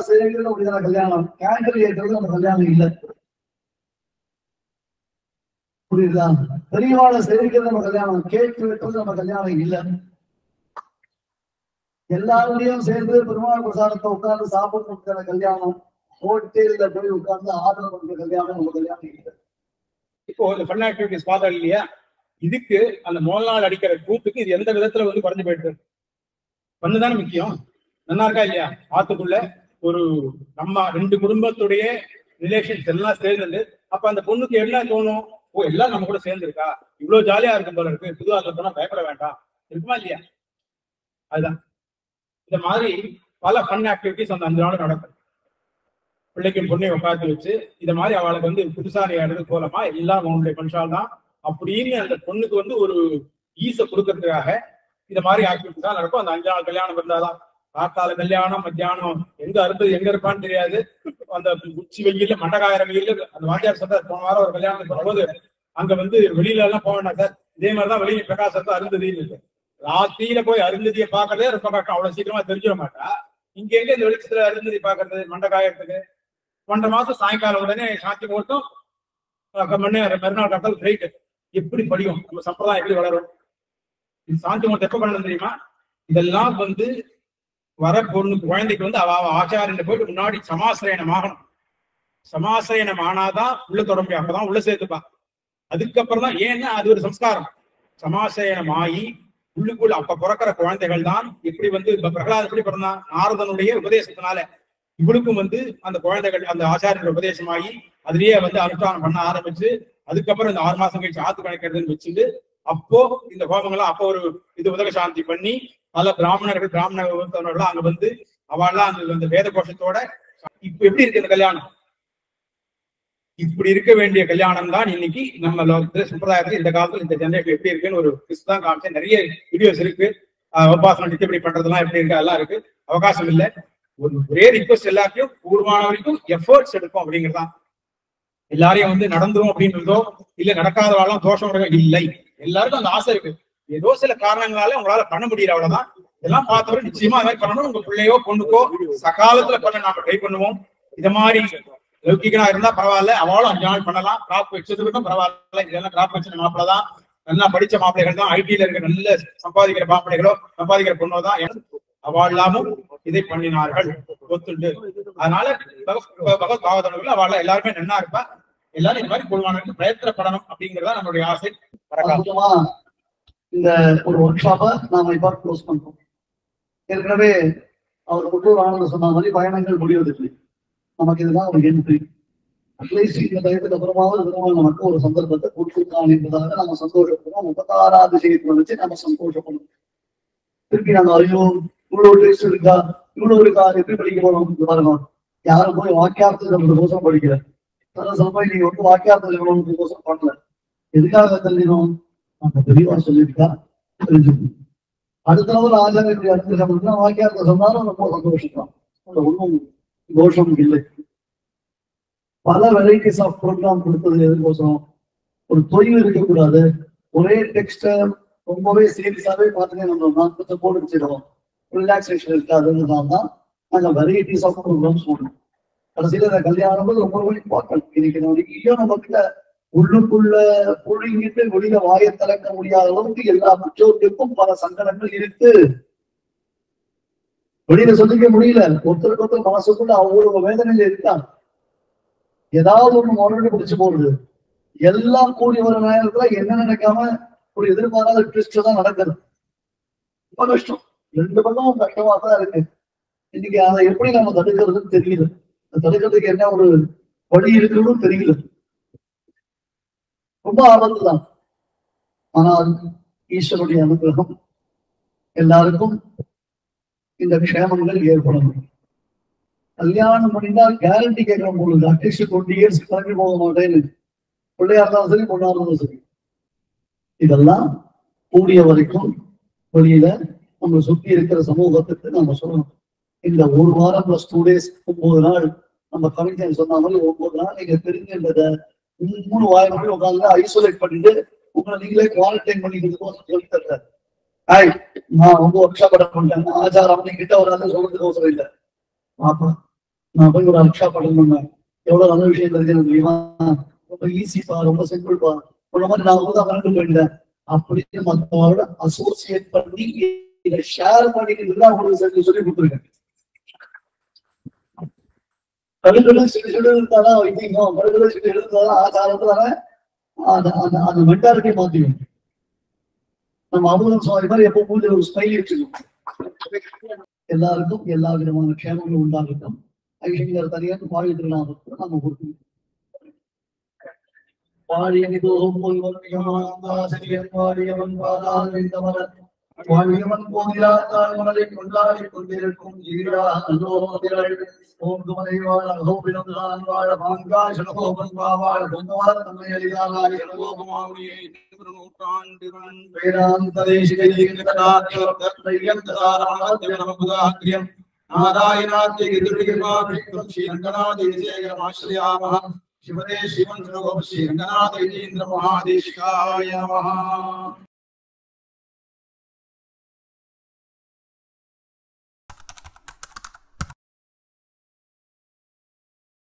செய்யறது அப்படிதான கல்யாணம், கேண்டில் ஏற்றது நம்ம கல்யாணம் இல்லை. புரியுதா? பெரியவாளை சேவிக்கிறது நம்ம கல்யாணம், கேட்டு வைக்கிறது நம்ம கல்யாணம் இல்லை. எல்லாருடையும் சேர்ந்து பெருமாள் பிரசாதத்தை உட்கார்ந்து சாப்பிடுற கல்யாணம், ஹோட்டல்ல போய் உட்கார்ந்து ஆதரவு பண்ற கல்யாணம் நம்ம கல்யாணம் இல்லை. இப்போ இந்த ஃபன் ஆக்டிவிட்டிஸ் பார்த்தா இல்லையா, இதுக்கு அந்த முதல் நாள் அடிக்கிற கூத்துக்கு இது எந்த விதத்துல வந்து குறைஞ்சு போயிட்டு பண்ணுதானே முக்கியம். நல்லா இருக்கா இல்லையா? ஆத்துக்குள்ள ஒரு நம்ம 2 குடும்பத்துடைய ரிலேஷன்ஸ் எல்லாம் சேர்ந்து அப்ப அந்த பொண்ணுக்கு என்ன தோணும், ஓ எல்லாம் நம்ம கூட சேர்ந்து இருக்கா, இவ்வளவு ஜாலியா இருக்கும் போல இருக்கு, புது ஆத்துல போனா பயப்பட வேண்டாம், இருக்குமா இல்லையா? அதுதான் இந்த மாதிரி பல ஃபன் ஆக்டிவிட்டிஸ் அந்த 5 நாள் நடக்கும். பிள்ளைக்கும் பொண்ணையும் உட்காந்து வச்சு இதை மாதிரி அவளுக்கு வந்து புதுசாரி ஆடுறது போலமா எல்லாம் அவங்களுடைய மனுஷால் தான் அப்படின்னு அந்த பொண்ணுக்கு வந்து ஒரு ஈஸை கொடுக்கறதுக்காக இந்த மாதிரி ஆக்டிவிட்டி தான் நடக்கும். அந்த 5 நாள் கல்யாணம் இருந்தாதான் காத்தால கல்யாணம், மத்தியானம் எங்க அறுந்தது எங்க இருப்பான்னு தெரியாது. அந்த உச்சி வெயில மண்டகாயிரம் வெயில அந்த வாத்தியார் சார் போன வாரம் ஒரு கல்யாணத்துக்கு போகும்போது அங்க வந்து வெளியில எல்லாம் போக வேண்டாம் சார், இதே மாதிரிதான் வெளியில பிரகாசத்தை அருந்ததின்னு ராத்திரியில போய் அருந்ததியை பாக்குறதே ரொம்ப கஷ்டம், அவ்வளவு சீக்கிரமா தெரிஞ்சிட மாட்டா. இங்க எங்க இந்த வெளிச்சத்துல அருந்ததி பாக்குறது மண்டகாயத்துக்கு 1.5 மாசம் சாயங்காலம் உடனே சாத்தி போட்டும் மறுநாள் கட்டல் ஃபிளைட் எப்படி படியும், நம்ம சம்பிரதாயம் எப்படி வளரும். சாந்தி முகூர்த்தம் எப்ப பண்ணணும் தெரியுமா? இதெல்லாம் வந்து வர பொண்ணு குழந்தைக்கு வந்து அவ ஆச்சாரியன் போயிட்டு முன்னாடி சமாசிரயணம் ஆகணும். சமாசிரயணம் ஆனாதான் உள்ள தொடர முடியும், அப்பதான் உள்ள சேர்த்துப்பா. அதுக்கப்புறம் தான், ஏன்னா அது ஒரு சம்ஸ்காரம். சமாசயனமாயி உள்ளுக்குள்ள அப்ப பிறக்கிற குழந்தைகள் தான் எப்படி வந்து பிரகலாத் எப்படி பிறந்தான், நாரதனுடைய உபதேசத்தினால இவளுக்கும் வந்து அந்த குழந்தைகள் அந்த ஆச்சாரிய உபதேசமாகி அதுலயே வந்து அனுஷ்டானம் பண்ண ஆரம்பிச்சு, அதுக்கப்புறம் இந்த 6 மாசம் கழிச்சு ஆத்து கணக்கிறதுன்னு வச்சுட்டு அப்போ இந்த ஹோமங்கள்லாம் அப்போ ஒரு இது உதக சாந்தி பண்ணி பல பிராமணர்கள் அங்க வந்து அவள்லாம் அந்த வேத கோஷத்தோட இப்ப எப்படி இருக்கு இந்த கல்யாணம்? இப்படி இருக்க வேண்டிய கல்யாணம் தான் இன்னைக்கு நம்ம சம்பிரதாயத்துல இந்த காலத்துல இந்த ஜெனரேஷன் எப்படி இருக்குன்னு ஒரு கிறிஸ் தான் காமிச்சேன். நிறைய வீடியோஸ் இருக்கு, உபாசனம் நித்தியப்படி பண்றதெல்லாம் எப்படி இருக்கு அதெல்லாம் இருக்கு. அவகாசம் இல்லை, ஒரே ரிக்வஸ்ட் எல்லாத்தையும் கூடுமான வரைக்கும் எஃபர்ட்ஸ் எடுப்போம் அப்படிங்கிறதான். எல்லாரையும் வந்து நடந்துரும் அப்படின்றதோ இல்ல நடக்காதவாழ்லாம் தோஷம் இல்லை, எல்லாருக்கும் அந்த ஆசை இருக்கு. ஏதோ சில காரணங்களால உங்களால பண்ண முடியல, அவ்வளவுதான். இதெல்லாம் பார்த்தவரை நிச்சயமா அது மாதிரி பண்ணணும். உங்க பிள்ளையோ பொண்ணுக்கோ சகாலத்துல பண்ண நாம ட்ரை பண்ணுவோம். இத மாதிரி லௌகிகனா இருந்தா பரவாயில்ல, அவளும் 5 நாள் பண்ணலாம். கிராப் வச்சதுக்கும் பரவாயில்ல, இதெல்லாம் கிராப் வச்ச மாப்பிள்ள தான், நல்லா படிச்ச மாப்பிள்ளைகள் தான், ஐடியில இருக்க நல்ல சம்பாதிக்கிற மாப்பிள்ளைகளோ சம்பாதிக்கிற பொண்ணோ தான் அவளாமும் இதை பண்ணினார்கள் ஒத்துண்டு. அதனால பகவத் பாவதர்கள் அவள் எல்லாருமே நன்னா இருப்பா. எல்லாரும் இந்த மாதிரி பொதுவானவர்களுக்கு பிரயத்தனப்படணும் அப்படிங்கறதா நம்மளுடைய ஆசை. இந்த ஒரு ஒர்க் ஷாப்பை நாம இப்ப க்ளோஸ் பண்றோம். ஏற்கனவே அவர் முட்டூர் ஆனந்த் சொன்ன மாதிரி பயணங்கள் முடிவதில்லை, நமக்கு இதுதான் ஒரு என்ட்ரி. அட்லீஸ்ட் இந்த பயத்துக்கு அப்புறமாவது நமக்கு ஒரு சந்தர்ப்பத்தை கொடுத்துருக்கான் என்பதாக நம்ம சந்தோஷப்படுறோம். 36வது விஷயத்துல வச்சு நம்ம சந்தோஷப்படணும். திருப்பி நாங்க ஐயோ இவ்வளவு டெஸ்ட் இருக்கா இவ்வளவு இருக்கா எப்படி படிக்க போறோம் பாருங்க. யாரும் போய் வாக்கியார்த்தத்துக்கு கோசம் படிக்கல, சமயம் நீங்க வந்து வாக்கியார்த்தத்துக்கு கோசம் பண்ணல. எதுக்காக தெரிஞ்சிடும்? அந்த பெரியவா சொல்லியிருக்கா தெரிஞ்சுக்கணும். அடுத்த ஒரு ஆச்சாரிய அடுத்த வாக்கியார்த்தம் சொன்னாலும் ரொம்ப சந்தோஷம், ஒன்றும் தோஷம் இல்லை. பல வெரைட்டிஸ் ஆஃப் ப்ரோக்ராம் கொடுத்தது எதுக்கோசரம்? ஒரு தொய்வு இருக்கக்கூடாது. ஒரே டெக்ஸ்ட ரொம்பவே சீரியஸாவே பார்த்துட்டு நம்ம நாற்பத்தை போட்டு வச்சிடுவோம், ரிலாக்ஸேஷன் இருக்காதுன்றதுனால தான் நாங்க வெரைட்டிஸ் ஆஃப் ப்ரோக்ராம்ஸ் போடுறோம். கடைசியில இந்த கல்யாணம் ரொம்ப ரொம்ப இம்பார்ட்டன்ட். இன்னைக்கு நம்ம கிட்ட உள்ளுக்குள்ள புழுங்கிட்டு வெளியில வாயை திறக்க முடியாத அளவுக்கு எல்லா பெற்றோர்களுக்கும் பல சங்கடங்கள் இருக்கு. வெளியில சொல்லிக்க முடியல, ஒருத்தருக்கு ஒருத்தர் மனசுக்குள்ள அவ்வளவு வேதனையில இருக்காங்க. ஏதாவது ஒண்ணு முரண்டு பிடிச்சு போடுது. எல்லாம் கூடி வர நேரத்துல என்ன நினைக்காம ஒரு எதிர்பாராத ட்விஸ்ட் தான் நடக்குது. ரொம்ப கஷ்டம், 2 பக்கமும் கஷ்டமா தான் இருக்கு. இன்னைக்கு அதை எப்படி நம்ம தடுக்கிறதுன்னு தெரியல, தடுக்கிறதுக்கு என்ன ஒரு வழி இருக்குன்னு தெரியல. ரொம்ப ஆபத்து தான். ஆனால் ஈஸ்வருடைய அனுகிரகம் எல்லாருக்கும் இந்த க்ஷேமங்கள் ஏற்படணும். கல்யாணம் பண்ணினால் கேரண்டி கேட்கிற பொழுது அட்லீஸ்ட் 20 இயர்ஸ் கிளம்பி போக மாட்டேன்னு பிள்ளையா இருந்தாலும் சரி பொண்ணா இருந்தாலும் சரி. இதெல்லாம் கூடிய வரைக்கும் வெளியில நம்ம சுத்தி இருக்கிற சமூகத்துக்கு நம்ம சொல்லணும். இந்த 1 வாரம் + 2 days 9 நாள் நம்ம கமிஷன் சொன்ன மாதிரி 9 நாள் நீங்க தெரிஞ்சின்றத 3 வாரம் போய் உட்காந்து ஐசோலேட் பண்ணிட்டு உங்களை நீங்களே குவாரண்டைன் பண்ணிக்கிறதுக்கு சொல்லி தரல. நான் ரொம்ப ஒர்க் ஷாப் பண்றேன், ஆச்சாரம் கிட்ட வராது சொல்றதுக்கு அவசரம் இல்லை. பாப்பா நான் போய் ஒரு ஒர்க் ஷாப் பண்ணேன், எவ்வளவு நல்ல விஷயம் தெரிஞ்சது தெரியுமா, ரொம்ப ஈஸிப்பா, ரொம்ப சிம்பிள்பா, ஒரு மாதிரி நான் வந்து கலந்து போயிட்டேன் அப்படின்னு மற்றவங்களோட அசோசியேட் பண்ணி இதை ஷேர் பண்ணிக்கிட்டு உங்களுக்கு சொல்லி கொடுத்துருக்கேன். கடுகளை இருந்தாதான் வைத்தியம், கடுகளை இருந்தாதான் ஆச்சாரத்தால அந்த மென்டாலிட்டி மாத்தியும். நம்ம அமுதம் சுவாமி மாதிரி எப்போ பூஜை ஒரு ஸ்மைலி வச்சுக்கணும். எல்லாருக்கும் எல்லா விதமான க்ஷேமங்களும் உண்டாகட்டும். ஐஷங்கர் தனியாக பாடி திருநாமத்தை நம்ம கொடுக்கணும். பாடியவன் வாழியவன் கோவிலாத்தால் மனதை கொண்டாடி கொண்டிருக்கும் ஈரா நல்லோதிகள் ஓங்குமலைவாழ அகோபினந்தான் வாழ பாங்காய் சனகோபன் பாவாள் பொன்வாழ தன்னை எளிதானாய் சனகோபமாவுடைய வேதாந்ததேசிகையந்தாத்யம் நாராயணாத்யம் ஸ்ரீரங்கநாதேசேகரமாஸ்ரயாமஹ சிவதே சிவன் ஸ்ரீரங்கநாத யதீந்திர மகாதேசிகாய நமஹ.